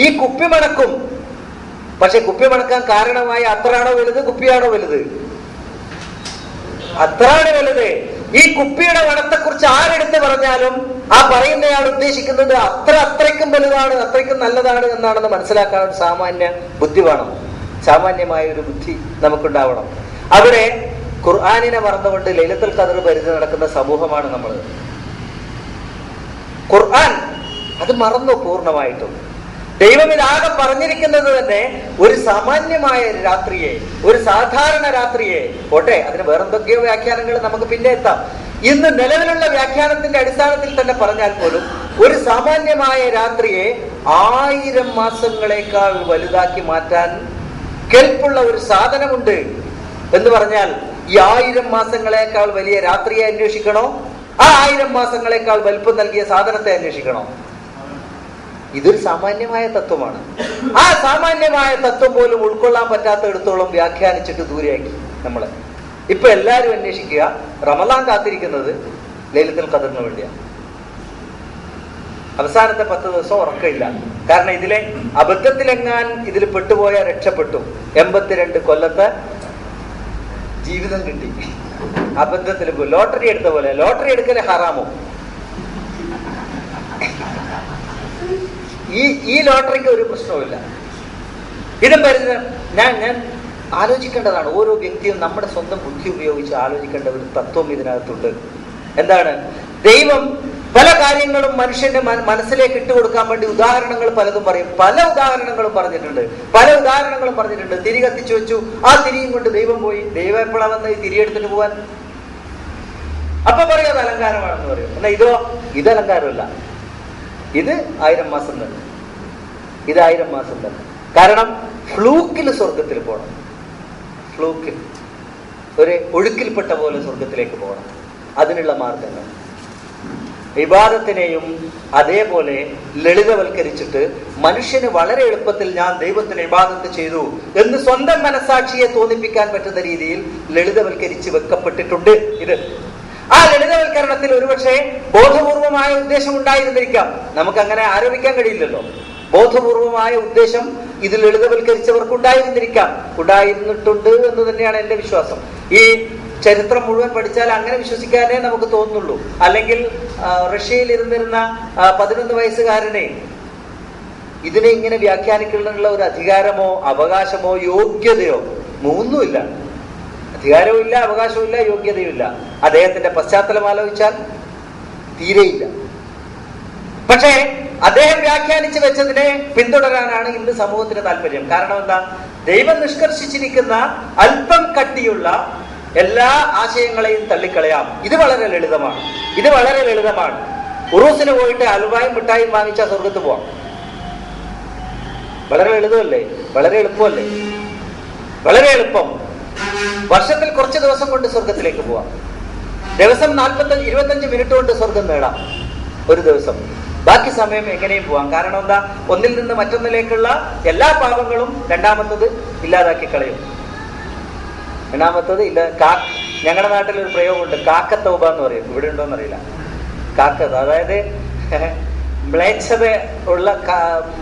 ഈ കുപ്പി മണക്കും. പക്ഷെ കുപ്പി മണക്കാൻ കാരണമായ അത്തറാണോ വലുത്, കുപ്പിയാണോ വലുത്? അത്രാണ് വലുത്. ഈ കുപ്പിയുടെ മണത്തെക്കുറിച്ച് ആരെടുത്ത് പറഞ്ഞാലും ആ പറയുന്നയാൾ ഉദ്ദേശിക്കുന്നത് അത്രയ്ക്കും വലുതാണ്, അത്രയ്ക്കും നല്ലതാണ് എന്നാണെന്ന് മനസ്സിലാക്കാൻ ഒരു സാമാന്യ ബുദ്ധി വേണം. സാമാന്യമായ ഒരു ബുദ്ധി നമുക്കുണ്ടാവണം. അവിടെ ഖുർആനിനെ മറന്നുകൊണ്ട് ലൈലത്തുൽ ഖദർ പരിധി നടക്കുന്ന സമൂഹമാണ് നമ്മൾ. ഖുർആൻ അത് മറന്നു പൂർണ്ണമായിട്ടും. ദൈവം ഇതാകെ പറഞ്ഞിരിക്കുന്നത് തന്നെ ഒരു സാമാന്യമായ രാത്രിയെ, ഒരു സാധാരണ രാത്രിയെ. പോട്ടെ, അതിന് വേറെന്തൊക്കെയോ വ്യാഖ്യാനങ്ങൾ നമുക്ക് പിന്നെ എത്താം. ഇന്ന് നിലവിലുള്ള വ്യാഖ്യാനത്തിന്റെ അടിസ്ഥാനത്തിൽ തന്നെ പറഞ്ഞാൽ പോലും ഒരു സാമാന്യമായ രാത്രിയെ 1000 മാസങ്ങളെക്കാൾ വലുതാക്കി മാറ്റാൻ കെൽപ്പുള്ള ഒരു സാധനമുണ്ട് എന്ന് പറഞ്ഞാൽ ഈ 1000 മാസങ്ങളെക്കാൾ വലിയ രാത്രിയെ അന്വേഷിക്കണോ, ആ 1000 മാസങ്ങളെക്കാൾ വലുപ്പം നൽകിയ സാധനത്തെ അന്വേഷിക്കണോ? ഇതൊരു സാമാന്യമായ തത്വമാണ്. ആ സാമാന്യമായ തത്വം പോലും ഉൾക്കൊള്ളാൻ പറ്റാത്തടത്തോളം വ്യാഖ്യാനിച്ചിട്ട് ദൂരെയാക്കി നമ്മളെ. ഇപ്പൊ എല്ലാരും അന്വേഷിക്കുക, റമദാൻ കാത്തിരിക്കുന്നത് ലൈലത്തുൽ ഖദറിന് വേണ്ടിയാണ്. അവസാനത്തെ 10 ദിവസം ഉറക്കമില്ല. കാരണം ഇതിലെ അബദ്ധത്തിലെങ്ങാൻ ഇതിൽ പെട്ടുപോയ രക്ഷപ്പെട്ടു. 82 കൊല്ലത്തെ ജീവിതം കിട്ടി. അബദ്ധത്തിൽ ലോട്ടറി എടുത്ത പോലെ. ലോട്ടറി എടുക്കല് ഹറാമോ? ഈ ലോട്ടറിക്ക് ഒരു പ്രശ്നവുമില്ല. ഇതും വരുന്ന ഞാൻ ആലോചിക്കേണ്ടതാണ്. ഓരോ വ്യക്തിയും നമ്മുടെ സ്വന്തം ബുദ്ധി ഉപയോഗിച്ച് ആലോചിക്കേണ്ട ഒരു തത്വം ഇതിനകത്തുണ്ട്. എന്താണ്? ദൈവം പല കാര്യങ്ങളും മനുഷ്യന്റെ മനസ്സിലേക്ക് ഇട്ടുകൊടുക്കാൻ വേണ്ടി ഉദാഹരണങ്ങൾ പലതും പറയും. പല ഉദാഹരണങ്ങളും പറഞ്ഞിട്ടുണ്ട്. തിരി കത്തിച്ചു വെച്ചു, ആ തിരിയും കൊണ്ട് ദൈവം പോയി. ദൈവം എപ്പോഴാ വന്ന് ഈ തിരി എടുത്തിട്ട് പോവാൻ? അപ്പൊ പറയും അത് അലങ്കാരമാണെന്ന് പറയും. എന്നാ ഇത് അലങ്കാരമല്ല. ഇത് 1000 മാസം തന്നെ. ഇത് 1000 മാസം തന്നെ. കാരണം ഫ്ലൂക്കിൽ സ്വർഗത്തിൽ പോകണം. ഫ്ലൂക്കിൽ ഒരു ഒഴുക്കിൽപ്പെട്ട പോലെ സ്വർഗത്തിലേക്ക് പോകണം. അതിനുള്ള മാർഗങ്ങൾ ഇബാദത്തിനെയും അതേപോലെ ലളിതവൽക്കരിച്ചിട്ട് മനുഷ്യന് വളരെ എളുപ്പത്തിൽ ഞാൻ ദൈവത്തിന് ഇബാദത്ത് ചെയ്തു എന്ന് സ്വന്തം മനസാക്ഷിയെ തോന്നിപ്പിക്കാൻ പറ്റുന്ന രീതിയിൽ ലളിതവൽക്കരിച്ച് വെക്കപ്പെട്ടിട്ടുണ്ട്. ഇത് ആ ലളിതവൽക്കരണത്തിൽ ഒരുപക്ഷെ ബോധപൂർവമായ ഉദ്ദേശം ഉണ്ടായിരുന്നിരിക്കാം. നമുക്കങ്ങനെ ആരോപിക്കാൻ കഴിയില്ലല്ലോ. ബോധപൂർവമായ ഉദ്ദേശം ഇത് ലളിതവൽക്കരിച്ചവർക്ക് ഉണ്ടായിരുന്നിട്ടുണ്ട് എന്ന് തന്നെയാണ് എന്റെ വിശ്വാസം. ഈ ചരിത്രം മുഴുവൻ പഠിച്ചാൽ അങ്ങനെ വിശ്വസിക്കാനേ നമുക്ക് തോന്നുള്ളൂ. അല്ലെങ്കിൽ റഷ്യയിൽ ഇരുന്നിരുന്ന 11 വയസ്സുകാരനെ ഇതിനെ ഇങ്ങനെ വ്യാഖ്യാനിക്കാനുള്ള ഒരു അധികാരമോ അവകാശമോ യോഗ്യതയോ ഒന്നുമില്ല. അധികാരവും ഇല്ല, അവകാശവും ഇല്ല, യോഗ്യതയും ഇല്ല. അദ്ദേഹത്തിന്റെ പശ്ചാത്തലം ആലോചിച്ചാൽ തീരെയില്ല. പക്ഷേ അദ്ദേഹം വ്യാഖ്യാനിച്ചു വെച്ചതിനെ പിന്തുടരാനാണ് ഇന്ന് സമൂഹത്തിന് താല്പര്യം. കാരണം എന്താ? ദൈവം നിഷ്കർഷിച്ചിരിക്കുന്ന അല്പം കട്ടിയുള്ള എല്ലാ ആശയങ്ങളെയും തള്ളിക്കളയാം. ഇത് വളരെ ലളിതമാണ്. ഉറൂസിന് പോയിട്ട് അലുവായും മിഠായും വാങ്ങിച്ചാൽ സ്വർഗത്ത് പോവാം. വളരെ ലളിതമല്ലേ? വളരെ എളുപ്പം. വർഷത്തിൽ കുറച്ച് ദിവസം കൊണ്ട് സ്വർഗത്തിലേക്ക് പോവാം. ദിവസം 25 മിനിറ്റ് കൊണ്ട് സ്വർഗം നേടാം ഒരു ദിവസം. ബാക്കി സമയം എങ്ങനെയും പോവാം. കാരണം എന്താ? ഒന്നിൽ നിന്ന് മറ്റൊന്നിലേക്കുള്ള എല്ലാ പാപങ്ങളും രണ്ടാമത്തത് ഇല്ലാതാക്കി കളയും. രണ്ടാമത്തത് ഇല്ല. ഞങ്ങളുടെ നാട്ടിൽ ഒരു പ്രയോഗമുണ്ട്, കാക്കത്തൗബ എന്ന് പറയും. ഇവിടെ ഉണ്ടോന്ന് അറിയില്ല. അതായത് മ്ലേച്ഛത ഉള്ള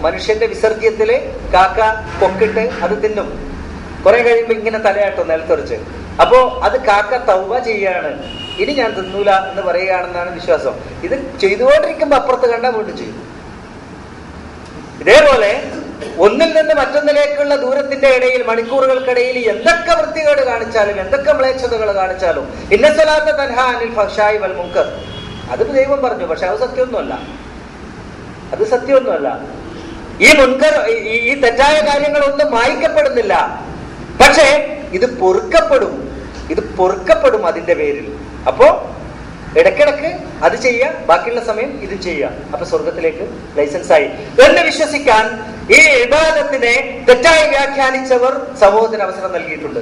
മനുഷ്യന്റെ വിസർജ്യത്തില് കാക്ക കൊക്കിട്ട് അത് തിന്നും. കുറെ കഴിയുമ്പോ ഇങ്ങനെ തലയാട്ടോ നിലത്തുറച്ച്. അപ്പോ അത് കാക്ക തൗബ ചെയ്യാണ്, ഇനി ഞാൻ തിന്നൂല എന്ന് പറയുകയാണെന്നാണ് വിശ്വാസം. ഇത് ചെയ്തുകൊണ്ടിരിക്കുമ്പോ അപ്പുറത്ത് കണ്ടാൽ വീണ്ടും ചെയ്യും. ഇതേപോലെ ഒന്നിൽ നിന്ന് മറ്റൊന്നിലേക്കുള്ള ദൂരത്തിന്റെ ഇടയിൽ, മണിക്കൂറുകൾക്കിടയിൽ എന്തൊക്കെ വൃത്തികേട് കാണിച്ചാലും, എന്തൊക്കെ മ്ലേച്ഛതകൾ കാണിച്ചാലും, ഇന്നസലാത്ത തൻഹാ അനിൽ ഫഹ്ശായി വൽ മുൻകർ, അത് ദൈവം പറഞ്ഞു. പക്ഷെ അത് സത്യമൊന്നുമല്ല. ഈ മുൻകർ, ഈ തെറ്റായ കാര്യങ്ങളൊന്നും മായ്ക്കപ്പെടുന്നില്ല. പക്ഷേ ഇത് പൊറുക്കപ്പെടും അതിന്റെ പേരിൽ. അപ്പോ ഇടയ്ക്കിടക്ക് അത് ചെയ്യുക, ബാക്കിയുള്ള സമയം ഇത് ചെയ്യുക. അപ്പൊ സ്വർഗത്തിലേക്ക് ലൈസൻസായി എന്ന് വിശ്വസിക്കാൻ ഈ ഇബാദത്തിനെ തെറ്റായി വ്യാഖ്യാനിച്ചവർ സമൂഹത്തിന് അവസരം നൽകിയിട്ടുണ്ട്.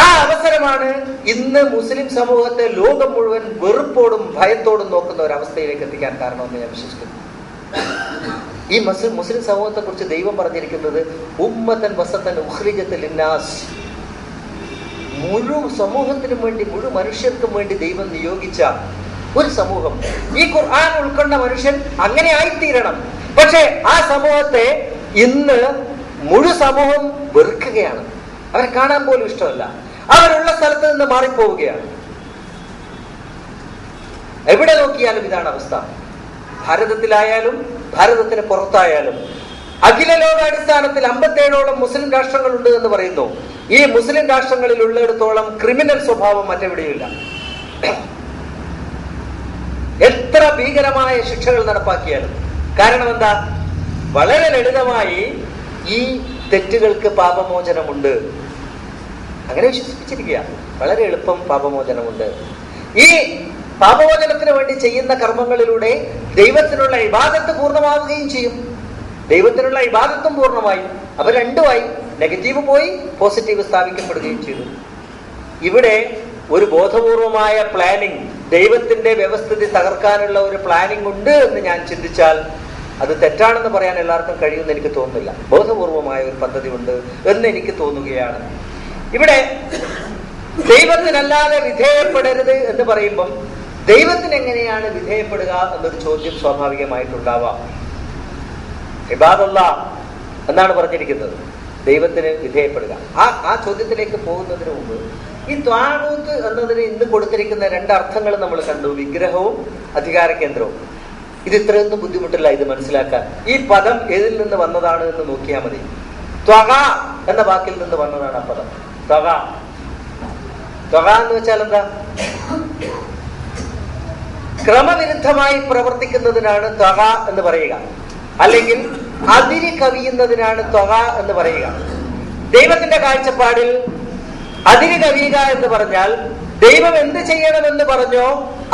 ആ അവസരമാണ് ഇന്ന് മുസ്ലിം സമൂഹത്തെ ലോകം മുഴുവൻ വെറുപ്പോടും ഭയത്തോടും നോക്കുന്ന ഒരു അവസ്ഥയിലേക്ക് എത്തിക്കാൻ കാരണമെന്ന് ഞാൻ വിശ്വസിക്കുന്നു. ഈ മുസ്ലിം സമൂഹത്തെ കുറിച്ച് ദൈവം പറഞ്ഞിരിക്കുന്നത് ഉമ്മത്തൻ വസത്തൻ ഉഖ്രിജത്ത് ലിന്നാസ്, മുഴുവൻ സമൂഹത്തിനും വേണ്ടി, മുഴുവൻ മനുഷ്യർക്കും വേണ്ടി ദൈവം നിയോഗിച്ച ഒരു സമൂഹം. ഈ ഖുർആൻ ഉൾക്കൊണ്ട മനുഷ്യൻ അങ്ങനെ ആയിത്തീരണം. പക്ഷെ ആ സമൂഹത്തെ ഇന്ന് മുഴു സമൂഹം വെറുക്കുകയാണ്. അവരെ കാണാൻ പോലും ഇഷ്ടമല്ല. അവരുള്ള സ്ഥലത്ത് നിന്ന് മാറിപ്പോവുകയാണ്. എവിടെ നോക്കിയാലും ഇതാണ് അവസ്ഥ. ഭാരതത്തിലായാലും ഭാരതത്തിന് പുറത്തായാലും അഖില ലോകാടിസ്ഥാനത്തിൽ 57ഓളം മുസ്ലിം രാഷ്ട്രങ്ങളുണ്ട് എന്ന് പറയുന്നു. ഈ മുസ്ലിം രാഷ്ട്രങ്ങളിൽ ഉള്ളിടത്തോളം ക്രിമിനൽ സ്വഭാവം മറ്റെവിടെയില്ല. എത്ര ഭീകരമായ ശിക്ഷകൾ നടപ്പാക്കിയാലും. കാരണം എന്താ? വളരെ ലളിതമായി ഈ തെറ്റുകൾക്ക് പാപമോചനമുണ്ട്. അങ്ങനെ വിശ്വസിപ്പിച്ചിരിക്കുക. വളരെ എളുപ്പം പാപമോചനമുണ്ട്. ഈ പാപമോചനത്തിന് വേണ്ടി ചെയ്യുന്ന കർമ്മങ്ങളിലൂടെ ദൈവത്തിനുള്ള ഇബാദത്ത് പൂർണ്ണമാവുകയും ചെയ്യും. ദൈവത്തിനുള്ള ഇബാദത്തും പൂർണ്ണമായി. അവ രണ്ടുമായി. നെഗറ്റീവ് പോയി, പോസിറ്റീവ് സ്ഥാപിക്കപ്പെടുകയും ചെയ്തു. ഇവിടെ ഒരു ബോധപൂർവമായ പ്ലാനിങ്, ദൈവത്തിന്റെ വ്യവസ്ഥിതി തകർക്കാനുള്ള ഒരു പ്ലാനിങ് ഉണ്ട് എന്ന് ഞാൻ ചിന്തിച്ചാൽ അത് തെറ്റാണെന്ന് പറയാൻ എല്ലാവർക്കും കഴിയുമെന്ന് എനിക്ക് തോന്നുന്നില്ല. ബോധപൂർവമായ ഒരു പദ്ധതി ഉണ്ട് എന്ന് എനിക്ക് തോന്നുകയാണ്. ഇവിടെ ദൈവത്തിനല്ലാതെ വിധേയപ്പെടരുത് എന്ന് പറയുമ്പം ദൈവത്തിന് എങ്ങനെയാണ് വിധേയപ്പെടുക എന്നൊരു ചോദ്യം സ്വാഭാവികമായിട്ടുണ്ടാവാം. ഇബാദല്ലാഹ് എന്നാണ് പറഞ്ഞിരിക്കുന്നത്, ദൈവത്തിന് വിധേയപ്പെടുക. ആ ചോദ്യത്തിലേക്ക് പോകുന്നതിന് മുമ്പ് ഈ ത്വാഗൂത്ത് എന്നതിന് ഇന്ന് കൊടുത്തിരിക്കുന്ന രണ്ട് അർത്ഥങ്ങൾ നമ്മൾ കണ്ടു. വിഗ്രഹവും അധികാര കേന്ദ്രവും. ഇത് ഇത്രയൊന്നും ബുദ്ധിമുട്ടില്ല ഇത് മനസ്സിലാക്കാൻ. ഈ പദം ഏതിൽ നിന്ന് വന്നതാണ് എന്ന് നോക്കിയാൽ മതി. ത്വഗ എന്ന വാക്കിൽ നിന്ന് വന്നതാണ് ആ പദം. ത്വഗ എന്ന് വെച്ചാൽ എന്താ? ക്രമവിരുദ്ധമായി പ്രവർത്തിക്കുന്നതിനാണ് ത്വഗ എന്ന് പറയുക, അല്ലെങ്കിൽ അതിര് കവിയുന്നതിനാണ് ത്വഗ എന്ന് പറയുക. ദൈവത്തിന്റെ കാഴ്ചപ്പാടിൽ അതിര് കവിയുക എന്ന് പറഞ്ഞാൽ ദൈവം എന്ത് ചെയ്യണമെന്ന് പറഞ്ഞോ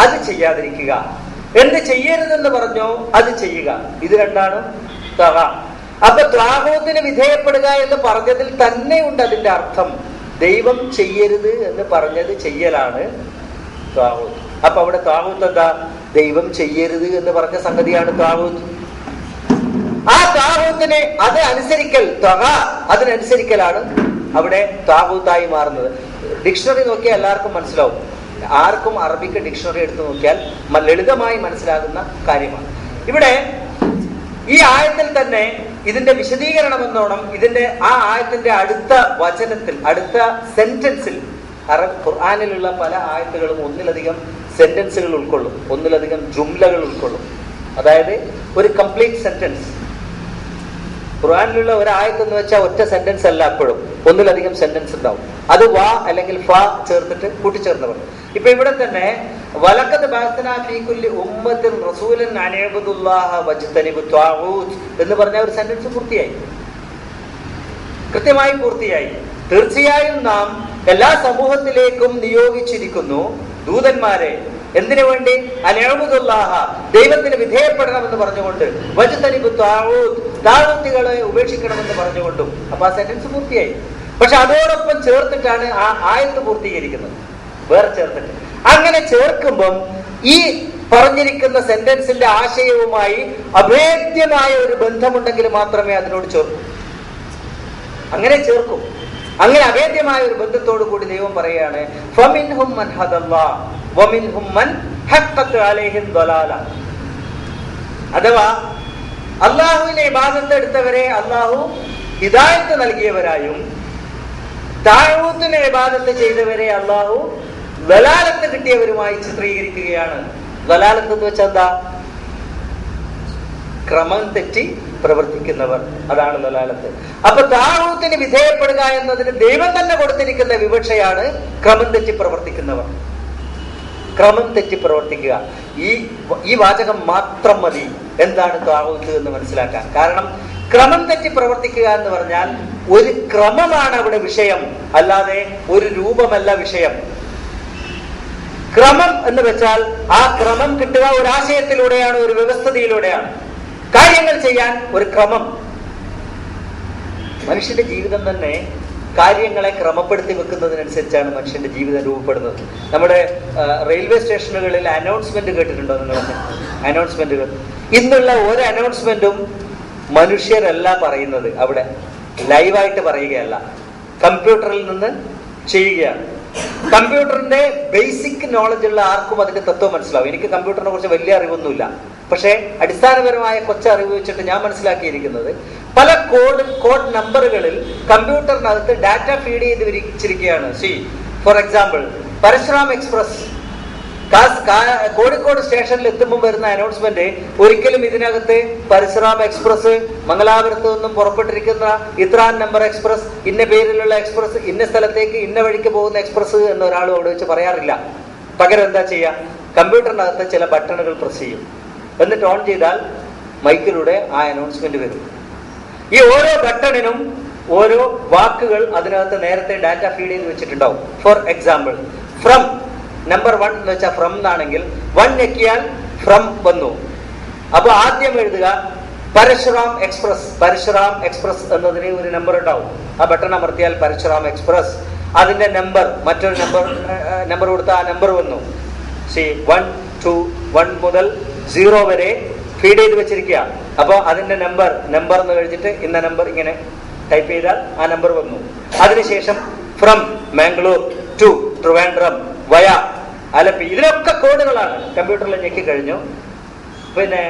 അത് ചെയ്യാതിരിക്കുക, എന്ത് ചെയ്യരുതെന്ന് പറഞ്ഞോ അത് ചെയ്യുക. ഇത് രണ്ടാണ് ത്വഗ. അപ്പൊ ത്വാഗൂത്തിന് വിധേയപ്പെടുക എന്ന് പറഞ്ഞതിൽ തന്നെ ഉണ്ട് അതിന്റെ അർത്ഥം. ദൈവം ചെയ്യരുത് എന്ന് പറഞ്ഞത് ചെയ്യലാണ് ത്വാഗൂത്ത്. അപ്പൊ അവിടെ ത്വാഗൂത്ത് എന്താ? ദൈവം ചെയ്യരുത് എന്ന് പറഞ്ഞ സംഗതിയാണ് ത്വാഗൂത്ത്. ആ ത്വാഗൂത്തിനെ അത് അനുസരിക്കൽ, ത്വഗ അതിനനുസരിക്കലാണ് അവിടെ ത്വാഗൂത്തായി മാറുന്നത്. ഡിക്ഷണറി നോക്കിയാൽ എല്ലാവർക്കും മനസ്സിലാവും. ആർക്കും അറബിക്ക് ഡിക്ഷണറി എടുത്തു നോക്കിയാൽ ലളിതമായി മനസ്സിലാകുന്ന കാര്യമാണ്. ഇവിടെ ഈ ആയത്തിൽ തന്നെ ഇതിന്റെ വിശദീകരണം എന്നോണം ഇതിന്റെ ആ ആയത്തിന്റെ അടുത്ത വചനത്തിൽ, അടുത്ത സെന്റൻസിൽ, ഖുർആനിലുള്ള പല ആയത്തുകളും ഒന്നിലധികം സെന്റൻസുകൾ ഉൾക്കൊള്ളും, ഒന്നിലധികം ജുംലകൾ ഉൾക്കൊള്ളും. അതായത് ഒരു കംപ്ലീറ്റ് സെന്റൻസ്. ഖുർആനിലുള്ള ഒരു ആയത്ത് എന്ന് വെച്ചാൽ ഒറ്റ സെന്റൻസ് അല്ല, എപ്പോഴും ഒന്നിലധികം സെന്റൻസ് ഉണ്ടാവും. അത് വാ അല്ലെങ്കിൽ ഫ ചേർത്തിട്ട് കൂട്ടിച്ചേർന്ന് പറയും. ഇപ്പൊ ഇവിടെ തന്നെ വലഖദ് ബഅസ്നാ ഫീ കുല്ലി ഉമ്മത്തിൻ റസൂലൻ അൻ ഇഅ്ബുദുല്ലാഹ വജ്തനിബു ത്വാഗൂത്ത് എന്ന് പറഞ്ഞ ഒരു സെന്റൻസ് പൂർത്തിയായി, കൃത്യമായി പൂർത്തിയായി. തീർച്ചയായും നാം എല്ലാ സമൂഹത്തിലേക്കും നിയോഗിച്ചിരിക്കുന്നു ദൂതന്മാരെ. എന്തിനു വേണ്ടി? അനഅ്ബുദുല്ലാഹ, ദൈവത്തിന് വിധേയപ്പെടണമെന്ന് പറഞ്ഞുകൊണ്ട്, വജ്തനിബു ത്വാഗൂത്ത്, താഗൂത്തുകളെ ഉപേക്ഷിക്കണമെന്ന് പറഞ്ഞുകൊണ്ടും. അപ്പൊ ആ സെന്റൻസ് പൂർത്തിയായി. പക്ഷെ അതോടൊപ്പം ചേർത്തിട്ടാണ് ആ ആയത്ത് പൂർത്തീകരിക്കുന്നത്, വേറെ ചേർത്തിട്ട്. അങ്ങനെ ചേർക്കുമ്പം ഈ പറഞ്ഞിരിക്കുന്ന സെന്റൻസിന്റെ ആശയവുമായി അഭേദ്യമായ ഒരു ബന്ധമുണ്ടെങ്കിൽ മാത്രമേ അതിനോട് ചേർക്കൂ. അങ്ങനെ ചേർക്കും. അങ്ങനെ അഭേദ്യമായ ഒരു ബന്ധത്തോടു കൂടി ദൈവം പറയുകയാണ്, ഫമിൻഹും മൻ ഹദല്ലാഹ് വമിൻഹും മൻ ഹഖ്ഖത് അലൈഹിൻ ദലാല. അഥവാ അല്ലാഹുവിനെ ഇബാദത്ത് എടുത്തവരെ അല്ലാഹു ഹിദായത്ത് നൽകിയവരായും താഗൂത്തിനെ ഇബാദത്ത് ചെയ്തവരെ അല്ലാഹു ദലാലത്ത് കിട്ടിയവരുമായി ചിത്രീകരിക്കുകയാണ്. ദലാലത്ത് എന്ന് വെച്ചാൽ എന്താ? ക്രമം തെറ്റി പ്രവർത്തിക്കുന്നവർ, അതാണ് ദലാലത്ത്. അപ്പൊ താഗൂത്തിന് വിധേയപ്പെടുക എന്നതിന് ദൈവം തന്നെ കൊടുത്തിരിക്കുന്ന വിവക്ഷയാണ് ക്രമം തെറ്റി പ്രവർത്തിക്കുന്നവർ. ക്രമം തെറ്റി പ്രവർത്തിക്കുക. ഈ വാചകം മാത്രം മതി എന്താണ് താഗൂത്ത് എന്ന് മനസ്സിലാക്കാൻ. കാരണം ക്രമം തെറ്റി പ്രവർത്തിക്കുക എന്ന് പറഞ്ഞാൽ ഒരു ക്രമമാണ് അവിടെ വിഷയം, അല്ലാതെ ഒരു രൂപമല്ല വിഷയം. ക്രമം എന്ന് വെച്ചാൽ ആ ക്രമം കിട്ടുക ഒരു ആശയത്തിലൂടെയാണ്, ഒരു വ്യവസ്ഥിതിയിലൂടെയാണ്. കാര്യങ്ങൾ ചെയ്യാൻ ഒരു ക്രമം. മനുഷ്യന്റെ ജീവിതം തന്നെ കാര്യങ്ങളെ ക്രമപ്പെടുത്തി വെക്കുന്നതിനനുസരിച്ചാണ് മനുഷ്യന്റെ ജീവിതം രൂപപ്പെടുന്നത്. നമ്മുടെ റെയിൽവേ സ്റ്റേഷനുകളിൽ അനൗൺസ്മെന്റ് കേട്ടിട്ടുണ്ടോ നിങ്ങളൊക്കെ? അനൗൺസ്മെന്റുകൾ. ഇന്നുള്ള ഒരു അനൗൺസ്മെന്റും മനുഷ്യരല്ല പറയുന്നത്, അവിടെ ലൈവായിട്ട് പറയുകയല്ല, കമ്പ്യൂട്ടറിൽ നിന്ന് ചെയ്യുകയാണ്. കമ്പ്യൂട്ടറിന്റെ ബേസിക് നോളജ് ഉള്ള ആർക്കും അതിന്റെ തത്വം മനസ്സിലാവും. എനിക്ക് കമ്പ്യൂട്ടറിനെ കുറിച്ച് വലിയ അറിവൊന്നുമില്ല, പക്ഷെ അടിസ്ഥാനപരമായ കൊച്ചറിവ് വെച്ചിട്ട് ഞാൻ മനസ്സിലാക്കിയിരിക്കുന്നത് പല കോഡ് നമ്പറുകളിൽ കമ്പ്യൂട്ടറിനകത്ത് ഡാറ്റ ഫീഡ് ചെയ്ത് വിരിച്ചിരിക്കുകയാണ്. For example, Parashuram express Kozhikode സ്റ്റേഷനിൽ എത്തുമ്പോൾ വരുന്ന അനൗൺസ്മെന്റ് ഒരിക്കലും ഇതിനകത്ത് പരശുറാം എക്സ്പ്രസ് മംഗലാപുരത്ത് നിന്നും പുറപ്പെട്ടിരിക്കുന്ന ഇത്രാൻ നമ്പർ എക്സ്പ്രസ്, ഇന്ന പേരിലുള്ള എക്സ്പ്രസ്, ഇന്ന സ്ഥലത്തേക്ക് ഇന്ന വഴിക്ക് പോകുന്ന എക്സ്പ്രസ് എന്നൊരാളും അവിടെ വെച്ച് പറയാറില്ല. പകരം എന്താ ചെയ്യുക? കമ്പ്യൂട്ടറിനകത്ത് ചില ബട്ടണുകൾ പ്രസ് ചെയ്യും. എന്നിട്ട് ഓൺ ചെയ്താൽ മൈക്കിലൂടെ ആ അനൗൺസ്മെന്റ് വരും. ഈ ഓരോ ബട്ടണിനും ഓരോ വാക്കുകൾ അതിനകത്ത് നേരത്തെ ഡാറ്റ ഫീഡ് ചെയ്ത് വെച്ചിട്ടുണ്ടാവും. ഫോർ എക്സാമ്പിൾ, ഫ്രം നമ്പർ 1 എന്ന് വെച്ചാൽ ഫ്രം എന്നാണെങ്കിൽ 1 ഞെക്കിയാൽ ഫ്രം വന്നു. അപ്പൊ ആദ്യം എഴുതുക പരശുറാം എക്സ്പ്രസ്. പരശുറാം എക്സ്പ്രസ് എന്നതിന് ഒരു നമ്പർ ഉണ്ടാവും. ആ ബട്ടൺ അമർത്തിയാൽ പരശുറാം എക്സ്പ്രസ്, അതിന്റെ നമ്പർ, മറ്റൊരു നമ്പർ കൊടുത്ത ആ നമ്പർ വന്നു. 1 2 1 മുതൽ 0 വരെ ഫീഡ് ചെയ്ത് വെച്ചിരിക്കുക. അപ്പോൾ അതിന്റെ നമ്പർ എന്ന് കഴിഞ്ഞിട്ട് ഇന്ന നമ്പർ ഇങ്ങനെ ടൈപ്പ് ചെയ്താൽ ആ നമ്പർ വന്നു. അതിനുശേഷം ഫ്രം മാംഗ്ലൂർ ടു ട്രിവാൻഡ്രം വയ ആലപ്പി. ഇതിലൊക്കെ കോഡുകളാണ്. കമ്പ്യൂട്ടറിൽ ഞെക്കി കഴിഞ്ഞു. പിന്നെ